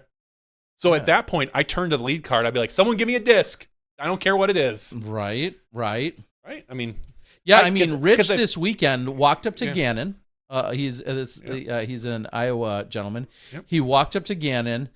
So at that point, I turn to the lead card. I'd be like, "Someone give me a disc. I don't care what it is." Right. Right? I mean, Yeah, Rich 'cause this weekend walked up to Yeah. Gannon. He's an Iowa gentleman. Yep. He walked up to Gannon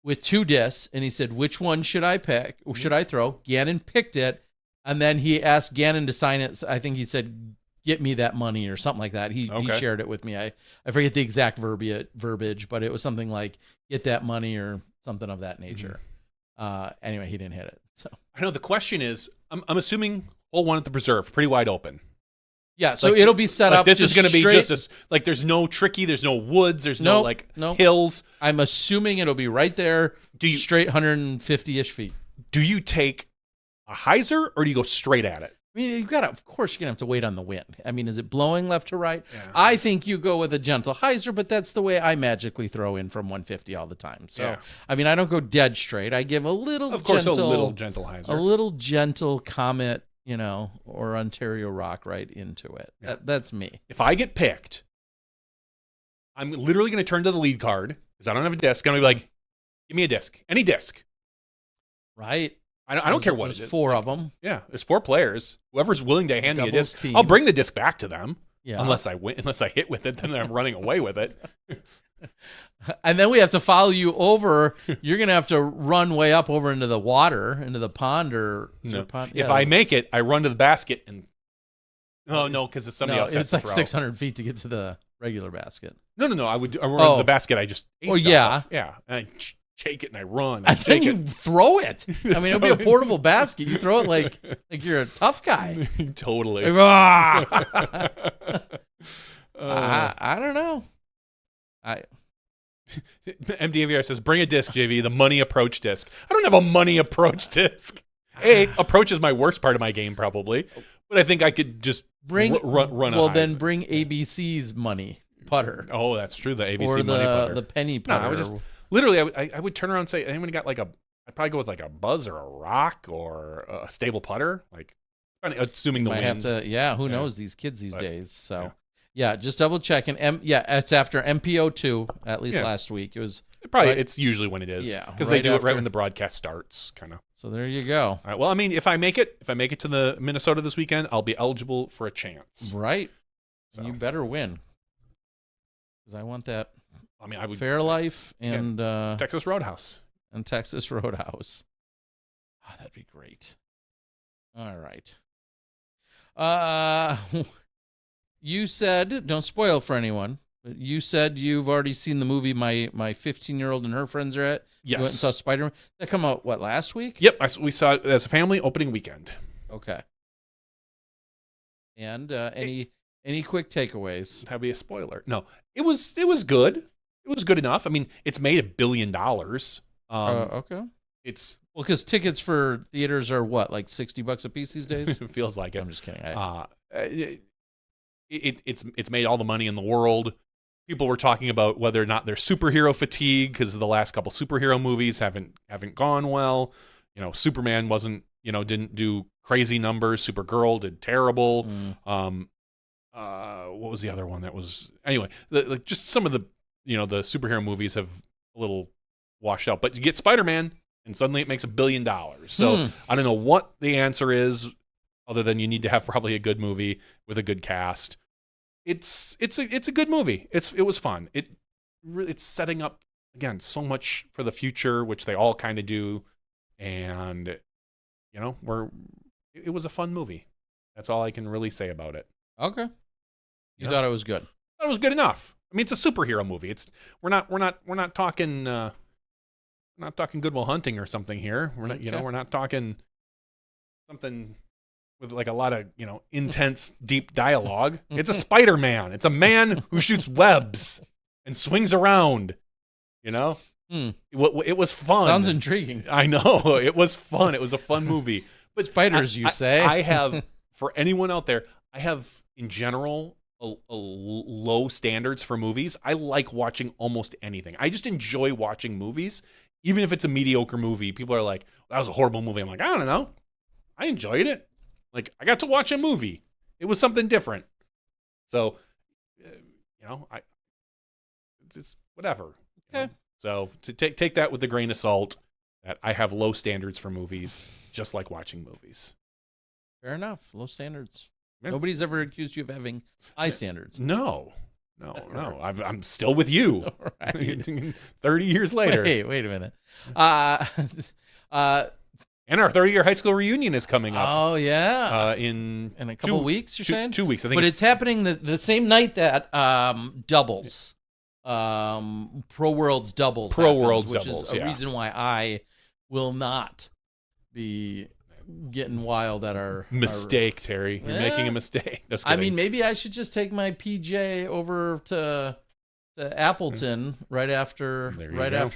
with 2 discs, and he said, "Which one should I pick? Or should I throw?" Gannon picked it, and then he asked Gannon to sign it. I think he said, "Get me that money" or something like that. He shared it with me. I forget the exact verbiage, but it was something like "get that money" or something of that nature. Anyway, he didn't hit it. So I know the question is, I'm assuming hole 1 at the preserve, pretty wide open. yeah, so it'll be set up. This is going to be straight- just there's no tricky, there's no woods, there's no hills. I'm assuming it'll be right there. Straight 150-ish feet. Do you take a hyzer or do you go straight at it? I mean, of course, you're going to have to wait on the wind. I mean, is it blowing left to right? Yeah. I think you go with a gentle hyzer, but that's the way I magically throw in from 150 all the time. So, Yeah. I mean, I don't go dead straight. I give a little Of course, gentle, a little gentle hyzer. a little gentle Comet, or Ontario Rock right into it. Yeah. That's me. If I get picked, I'm literally going to turn to the lead card because I don't have a disc. I'm going to be like, "Give me a disc. Any disc." Right? I don't care what it There's is. 4 of them. Yeah, there's 4 players. Whoever's willing to hand me a Doubles disc, team. I'll bring the disc back to them. Yeah. Unless I win, unless I hit with it, then I'm running away with it. And then we have to follow you over. You're going to have to run way up over into the water, into the pond pond. If I make it, I run to the basket and. Oh no, because it's somebody else. has It's to like throw. 600 feet to get to the regular basket. No. I run to the basket. I just. Oh, yeah. off. Yeah. And I shake it and I run. And then shake you throw it. I mean, it'll be a portable basket. You throw it like you're a tough guy. Totally. I don't know. MDAVR says, "Bring a disc, JV. The money approach disc." I don't have a money approach disc. Approach is my worst part of my game, probably. But I think I could just run. Well, a then hyzer. bring ABC's money putter. Oh, that's true. The ABC or money putter. the penny No, putter. I would just literally. I would turn around and say, "Anyone got like a?" I'd probably go with like a buzz or a rock or a stable putter. Like Assuming the might wind. have to. Yeah, who Yeah. knows these kids these But, days? So, yeah. yeah, just double checking. It's after MPO2. At least Yeah. last week it was. Probably right- it's usually when it is. Yeah, because they right do it after. right when the broadcast starts, kind of. So there you go. All right. Well, I mean, if I make it to the Minnesota this weekend, I'll be eligible for a chance. Right. So. You better win. Because I want that I mean, I would Fairlife and Texas Roadhouse. Texas Roadhouse. Oh, that'd be great. All right. You said, don't spoil for anyone, but you said you've already seen the movie my 15-year-old and her friends are at. Yes. You went and saw Spider-Man. That come out, what, last week? Yep. We saw it as a family opening weekend. Okay. And any quick takeaways? That'd be a spoiler. No, it was good. It was good enough. I mean, it's made $1 billion. Okay. It's Well, because tickets for theaters are what, like $60 a piece these days? it feels like it. I'm just kidding. It's made all the money in the world. People were talking about whether or not there's superhero fatigue because the last couple superhero movies haven't gone well. You know, Superman didn't do crazy numbers. Supergirl did terrible. What was the other one that was anyway? Just some of the the superhero movies have a little washed out. But you get Spider-Man, and suddenly it makes $1 billion. So I don't know what the answer is, other than you need to have probably a good movie with a good cast. It's a good movie. It was fun. It's setting up again so much for the future, which they all kind of do, and it was a fun movie. That's all I can really say about it. Okay. You Yeah. thought it was good. That was good enough. I mean, it's a superhero movie. We're not talking Good Will Hunting or something here. We're not Okay. we're not talking something with like a lot of intense deep dialogue. It's a Spider-Man. It's a man who shoots webs and swings around. It was fun. Sounds intriguing. I know, it was fun. It was a fun movie. But Spiders, you say? I have, for anyone out there, I have in general a low standards for movies. I like watching almost anything. I just enjoy watching movies, even if it's a mediocre movie. People are like, "That was a horrible movie." I'm like, I don't know. I enjoyed it. Like, I got to watch a movie. It was something different. So, it's whatever. Okay. So to take that with a grain of salt, that I have low standards for movies, just like watching movies. Fair enough. Low standards. Yeah. Nobody's ever accused you of having high standards. No. I'm still with you. All right. 30 years later. Wait a minute. And our 30-year high school reunion is coming up. Oh, yeah. In a couple weeks, you're saying? 2 weeks, I think. But it's happening the same night that Doubles, Pro Worlds Doubles happens, which is a reason why I will not be getting wild at our mistake, Terry. You're making a mistake. Just I kidding. mean, maybe I should just take my PJ over to Appleton right after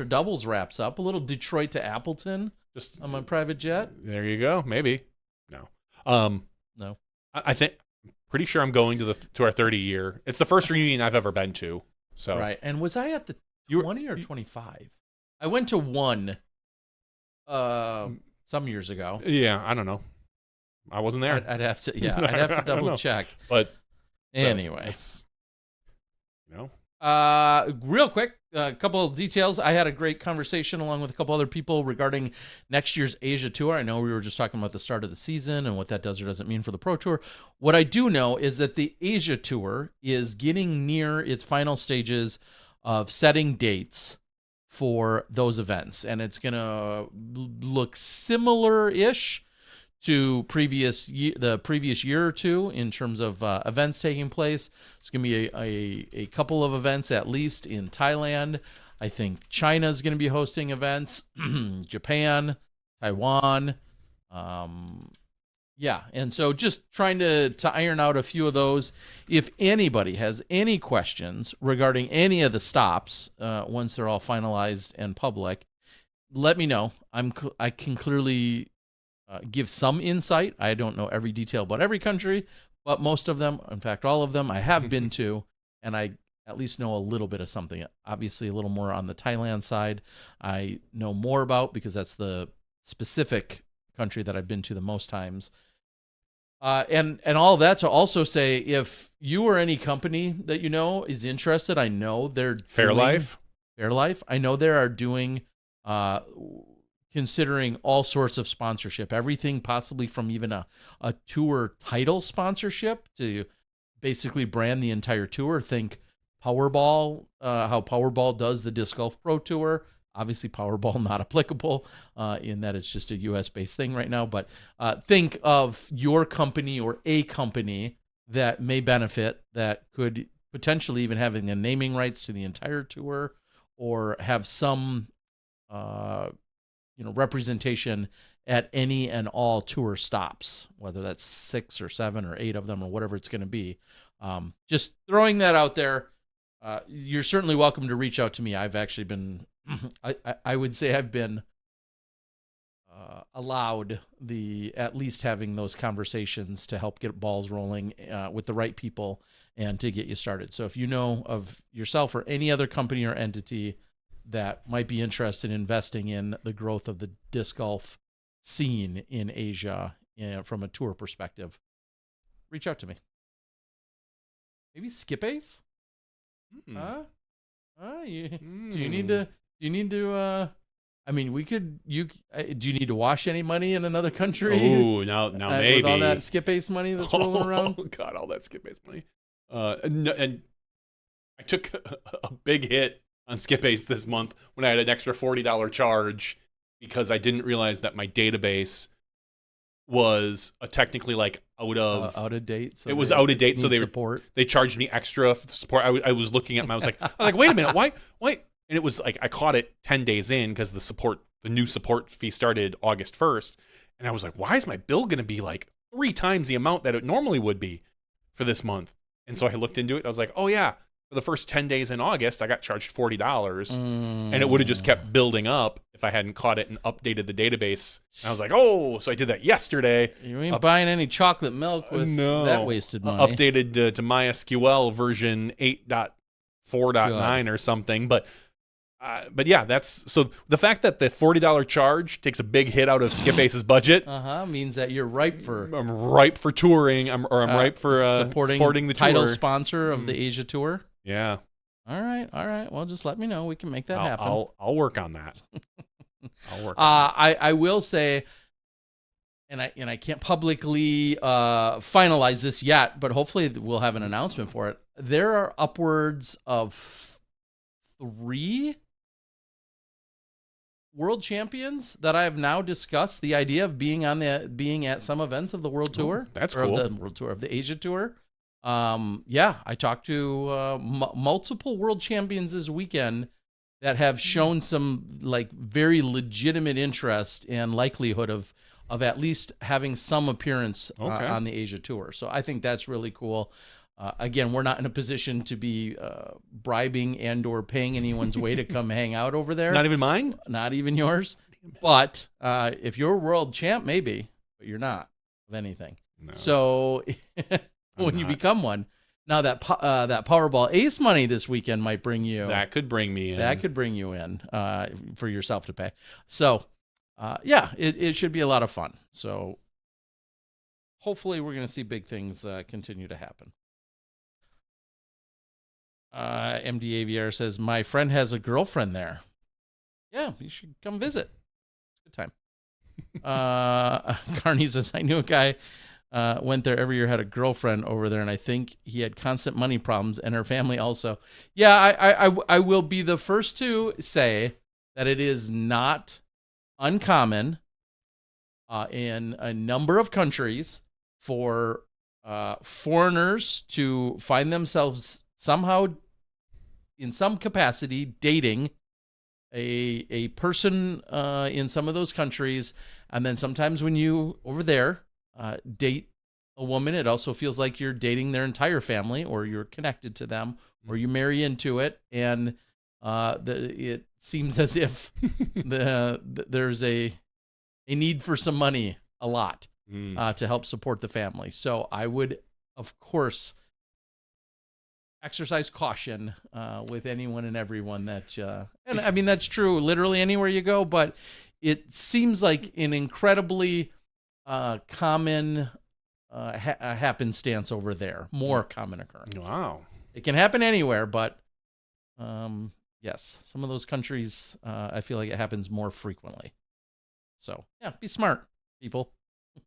Doubles wraps up. A little Detroit to Appleton just on my private jet. There you go. Maybe. No. No. I think pretty sure I'm going to our 30-year. It's the first reunion I've ever been to. So right. And was I at the 20 or 25? I went to one some years ago. Yeah, I don't know. I wasn't there. I'd have to I'd have to double check. But anyway, it's real quick, a couple of details. I had a great conversation along with a couple other people regarding next year's Asia tour. I know we were just talking about the start of the season and what that does or doesn't mean for the Pro Tour. What I do know is that the Asia tour is getting near its final stages of setting dates for those events, and it's going to look similar-ish to the previous year or two in terms of events taking place. It's going to be a couple of events at least in Thailand. I think China's going to be hosting events, Japan, Taiwan. And so just trying to iron out a few of those. If anybody has any questions regarding any of the stops, once they're all finalized and public, let me know. I can clearly give some insight. I don't know every detail about every country, but most of them, in fact, all of them, I have been to, and I at least know a little bit of something. Obviously, a little more on the Thailand side. I know more about because that's the specific country that I've been to the most times. And all of that to also say, if you or any company that you know is interested, I know they're Fairlife. I know they are doing, considering all sorts of sponsorship, everything possibly from even a tour title sponsorship to basically brand the entire tour. Think Powerball, how Powerball does the Disc Golf Pro Tour. Obviously, Powerball not applicable in that it's just a U.S.-based thing right now. But think of your company or a company that may benefit, that could potentially even having the naming rights to the entire tour, or have some representation at any and all tour stops, whether that's 6 or 7 or 8 of them or whatever it's going to be. Just throwing that out there. You're certainly welcome to reach out to me. I've actually been, I would say I've been allowed at least having those conversations to help get balls rolling with the right people and to get you started. So if you know of yourself or any other company or entity that might be interested in investing in the growth of the disc golf scene in Asia from a tour perspective, reach out to me. Maybe Skip Ace? Do you need to I mean, do you need to wash any money in another country? Oh, now maybe. With all that Skip Ace money that's rolling around? Oh, God, all that Skip Ace money. And I took a big hit on Skip Ace this month when I had an extra $40 charge because I didn't realize that my database was technically like out of date. So it was out of date, so they charged me extra for the support. I was looking at them, I was like, wait a minute, why? And it was like I caught it 10 days in because the new support fee started August 1st, and I was like, why is my bill going to be like 3 times the amount that it normally would be for this month? And so I looked into it. I was like, oh yeah, for the first 10 days in August, I got charged $40, and it would have just kept building up if I hadn't caught it and updated the database. And I was like, oh, so I did that yesterday. You ain't buying any chocolate milk with that wasted money. Updated to MySQL version 8.4.9 or something. But yeah, that's so the fact that the $40 charge takes a big hit out of Skip Ace's budget means that you're ripe for. I'm ripe for touring. I'm ripe for supporting the title tour. Sponsor of the Asia tour. Yeah. All right. Well, just let me know. We can make that happen. I'll work on that. I will say, and I can't publicly finalize this yet, but hopefully we'll have an announcement for it. There are upwards of 3 world champions that I have now discussed the idea of being at some events of the World Tour. That's cool. Of the World Tour, of the Asia Tour. I talked to multiple world champions this weekend that have shown some like very legitimate interest and likelihood of at least having some appearance on the Asia Tour. So I think that's really cool. Again, we're not in a position to be bribing and or paying anyone's way to come hang out over there. Not even mine? Not even yours. But if you're a world champ, maybe, but you're not of anything. No. So when you become one, now that Powerball Ace money this weekend might bring you. That could bring me in. That could bring you in for yourself to pay. So, it should be a lot of fun. So hopefully we're going to see big things continue to happen. MD AVR says, my friend has a girlfriend there. Yeah, you should come visit. Good time. Carney says, I knew a guy went there every year, had a girlfriend over there, and I think he had constant money problems, and her family also. Yeah, I will be the first to say that it is not uncommon in a number of countries for foreigners to find themselves somehow in some capacity dating a person in some of those countries, and then sometimes when you over there date a woman, it also feels like you're dating their entire family, or you're connected to them, or you marry into it, and it seems as if there's a need for some money a lot to help support the family. So I would, of course, exercise caution with anyone and everyone that, and I mean, that's true literally anywhere you go, but it seems like an incredibly common a happenstance over there, more common occurrence. Wow. It can happen anywhere, but yes, some of those countries, I feel like it happens more frequently. So yeah, be smart, people. Is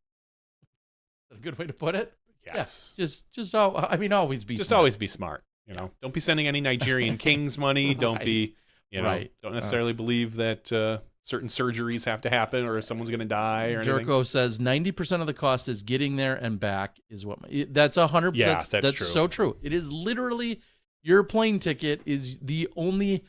that a good way to put it? Yes. Yeah, always be. Just smart. always be smart. You know, don't be sending any Nigerian kings money. Don't Right. be, Right. don't necessarily believe that certain surgeries have to happen or someone's going to die or anything. Durko says 90% of the cost is getting there and back is what that's 100. Yeah, that's true. so true. It is literally your plane ticket is the only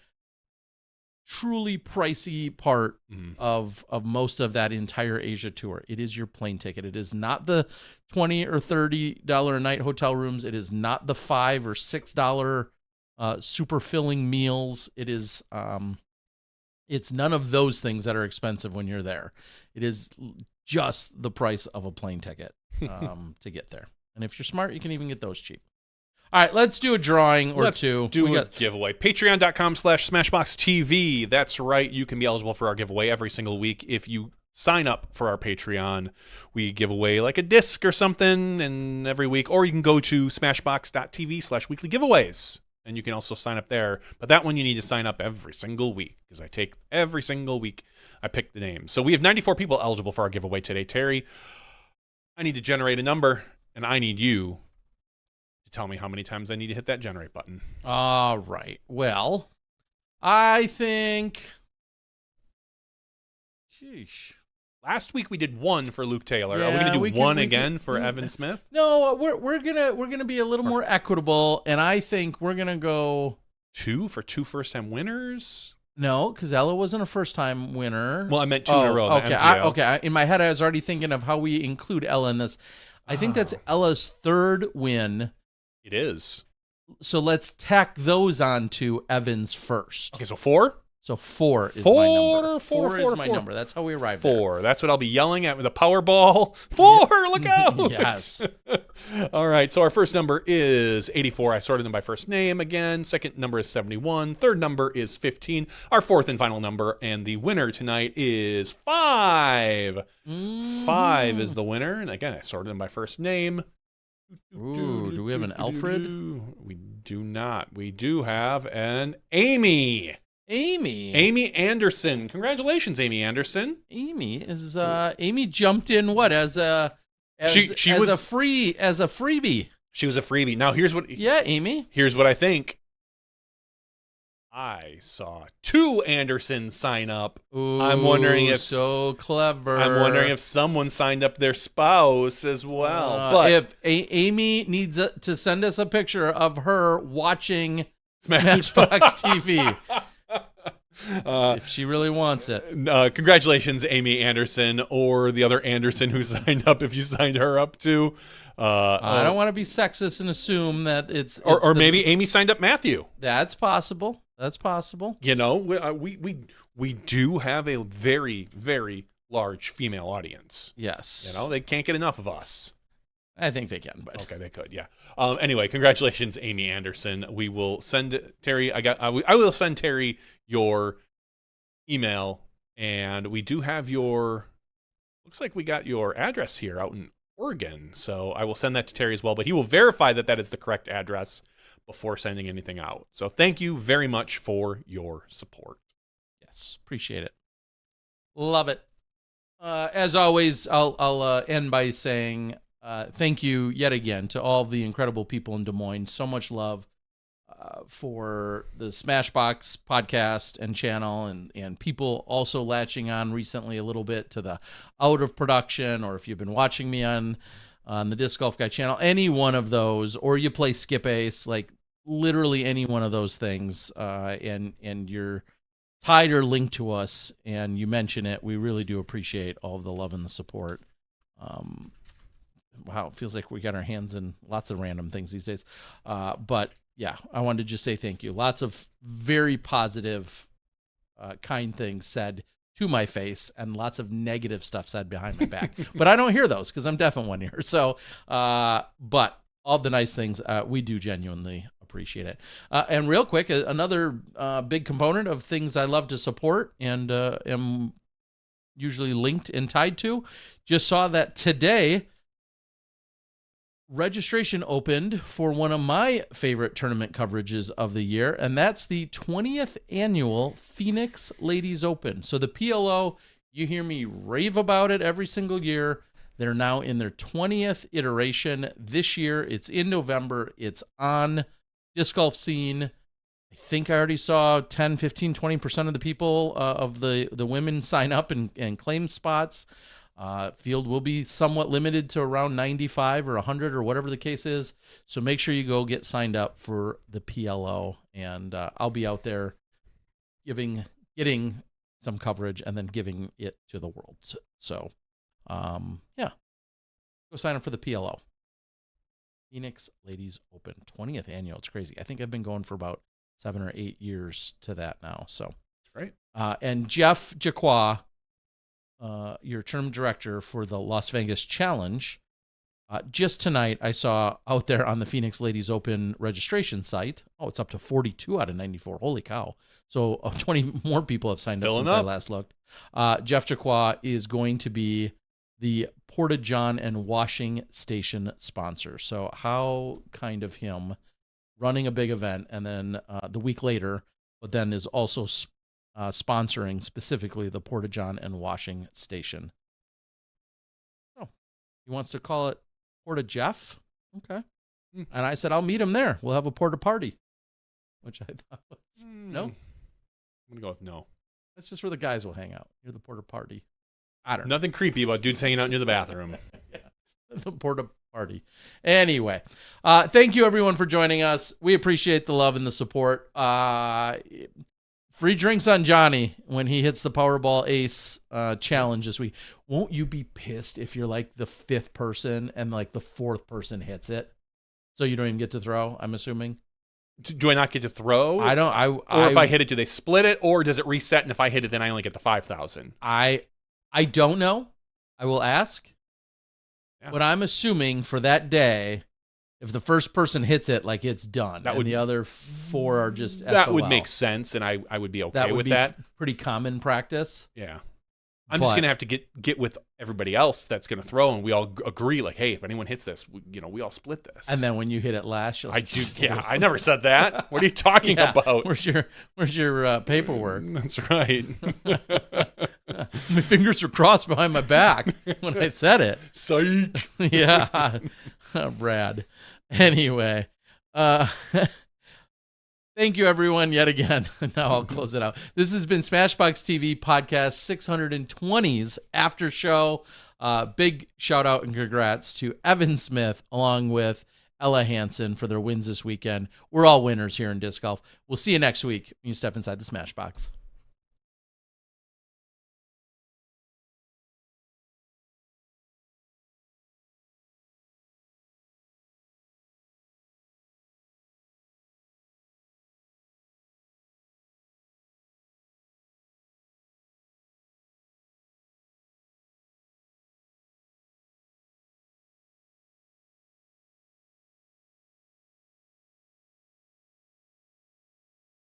truly pricey part of most of that entire Asia tour. It is your plane ticket. It is not the $20 or $30 a night hotel rooms. It is not the $5 or $6 super filling meals. It is it's none of those things that are expensive when you're there. It is just the price of a plane ticket to get there. And if you're smart, you can even get those cheap. All right, let's do a drawing or two. Let's do a giveaway. Patreon.com/SmashBoxxTV. That's right. You can be eligible for our giveaway every single week. If you sign up for our Patreon, we give away like a disc or something and every week. Or you can go to SmashBoxx.tv/weekly giveaways. And you can also sign up there. But that one you need to sign up every single week because I take every single week. I pick the names. So we have 94 people eligible for our giveaway today. Terry, I need to generate a number, and I need you to tell me how many times I need to hit that generate button. All right. Well, I think. Sheesh. Last week we did one for Luke Taylor. Are we Yeah, going we to do can- one we again can- for Evan Smith? No, we're gonna be a little more equitable, and I think we're gonna go. Two for two first-time winners? No, because Ella wasn't a first-time winner. Well, I meant two in a row. the Okay, MPO. in my head, I was already thinking of how we include Ella in this. I think that's Ella's third win. It is. So let's tack those on to Evan's first. Okay, so four? So four is Four, my number. four, Four four, is my four. number. That's how we arrived there. Four. That's what I'll be yelling at with a Powerball. Four, look out. Yes. All right, so our first number is 84. I sorted them by first name again. Second number is 71. Third number is 15. Our fourth and final number, and the winner tonight is 5. 5 is the winner, and again, I sorted them by first name. Ooh, do we have an Alfred? We do not. We do have an Amy. Amy Anderson. Congratulations, Amy Anderson. Amy is Amy jumped in what as a She was a freebie. She was a freebie. Now here's what Yeah, Amy. Here's what I think. I saw 2 Andersons sign up. Ooh, I'm wondering if so clever. I'm wondering if someone signed up their spouse as well. But if Amy needs to send us a picture of her watching SmashBoxx TV. If she really wants it. Congratulations, Amy Anderson, or the other Anderson who signed up if you signed her up too. I don't want to be sexist and assume that it's or maybe Amy signed up Matthew. That's possible. That's possible. You know, we do have a very, very large female audience. Yes. You know, they can't get enough of us. I think they can, but Okay, they could, yeah. Anyway, congratulations, Amy Anderson. We will send Terry. I will send Terry your email, and we do have your. Looks like we got your address here out in Oregon, so I will send that to Terry as well. But he will verify that that is the correct address before sending anything out. So thank you very much for your support. yes, appreciate it. Love it. As always, I'll end by saying thank you yet again to all the incredible people in Des Moines. So much love for the Smashboxx podcast and channel, and people also latching on recently a little bit to the out of production, or if you've been watching me on the Disc Golf Guy channel, any one of those, or you play Skip Ace, like literally any one of those things, and you're tied or linked to us and you mention it, we really do appreciate all of the love and the support. Wow, it feels like we got our hands in lots of random things these days. But yeah, I wanted to just say thank you. Lots of very positive, kind things said to my face, and lots of negative stuff said behind my back. But I don't hear those because I'm deaf in one ear. So, but all the nice things, we do genuinely appreciate it. And real quick, another big component of things I love to support and am usually linked and tied to, just saw that today registration opened for one of my favorite tournament coverages of the year, and that's the 20th annual Phoenix Ladies Open. So the PLO, you hear me rave about it every single year. They're now in their 20th iteration. This year, it's in November. It's on Disc Golf Scene. I think I already saw 10, 15, 20% of the people of the women sign up and claim spots. Field will be somewhat limited to around 95 or 100 or whatever the case is. So make sure you go get signed up for the PLO, and I'll be out there getting some coverage and then giving it to the world. So yeah, go sign up for the PLO. Phoenix Ladies Open, 20th annual. It's crazy. I think I've been going for about 7 or 8 years to that now. So That's great. And Jeff Jacqua, your term director for the Las Vegas Challenge, just tonight I saw out there on the Phoenix Ladies Open registration site. Oh, it's up to 42 out of 94. Holy cow. So 20 more people have signed up since I last looked. Jeff Jacqua is going to be the Porta John and Washing Station sponsor. So how kind of him running a big event and then the week later, but then is also sponsoring specifically the Porta John and Washing Station. Oh, he wants to call it Porta Jeff. Okay. And I said, I'll meet him there. We'll have a Porta party, which I thought was no. I'm going to go with no. That's just where the guys will hang out. Near the Porta party. I don't know. Nothing creepy about dudes hanging out near the bathroom. Yeah. The Porta party. Anyway, thank you everyone for joining us. We appreciate the love and the support. Free drinks on Johnny when he hits the Powerball Ace challenge this week. Won't you be pissed if you're like the 5th person and like the 4th person hits it? So you don't even get to throw, I'm assuming? Do I not get to throw? I don't. Or if I hit it, do they split it? Or does it reset? And if I hit it, then I only get the 5,000. I don't know. I will ask. Yeah. But I'm assuming for that day, if the first person hits it, like it's done. The other 4 are just SOL. That would make sense, and I would be okay with that. Pretty common practice. Yeah. I'm just going to have to get with everybody else that's going to throw, and we all agree, like, hey, if anyone hits this, we all split this. And then when you hit it last, you'll I never said that. What are you talking about? Where's your paperwork? That's right. My fingers were crossed behind my back when I said it. Psych. Yeah. Brad. Anyway, thank you, everyone, yet again. Now I'll close it out. This has been SmashBoxxTV Podcast 620's After Show. Big shout out and congrats to Evan Smith along with Ella Hansen for their wins this weekend. We're all winners here in disc golf. We'll see you next week when you step inside the Smashbox.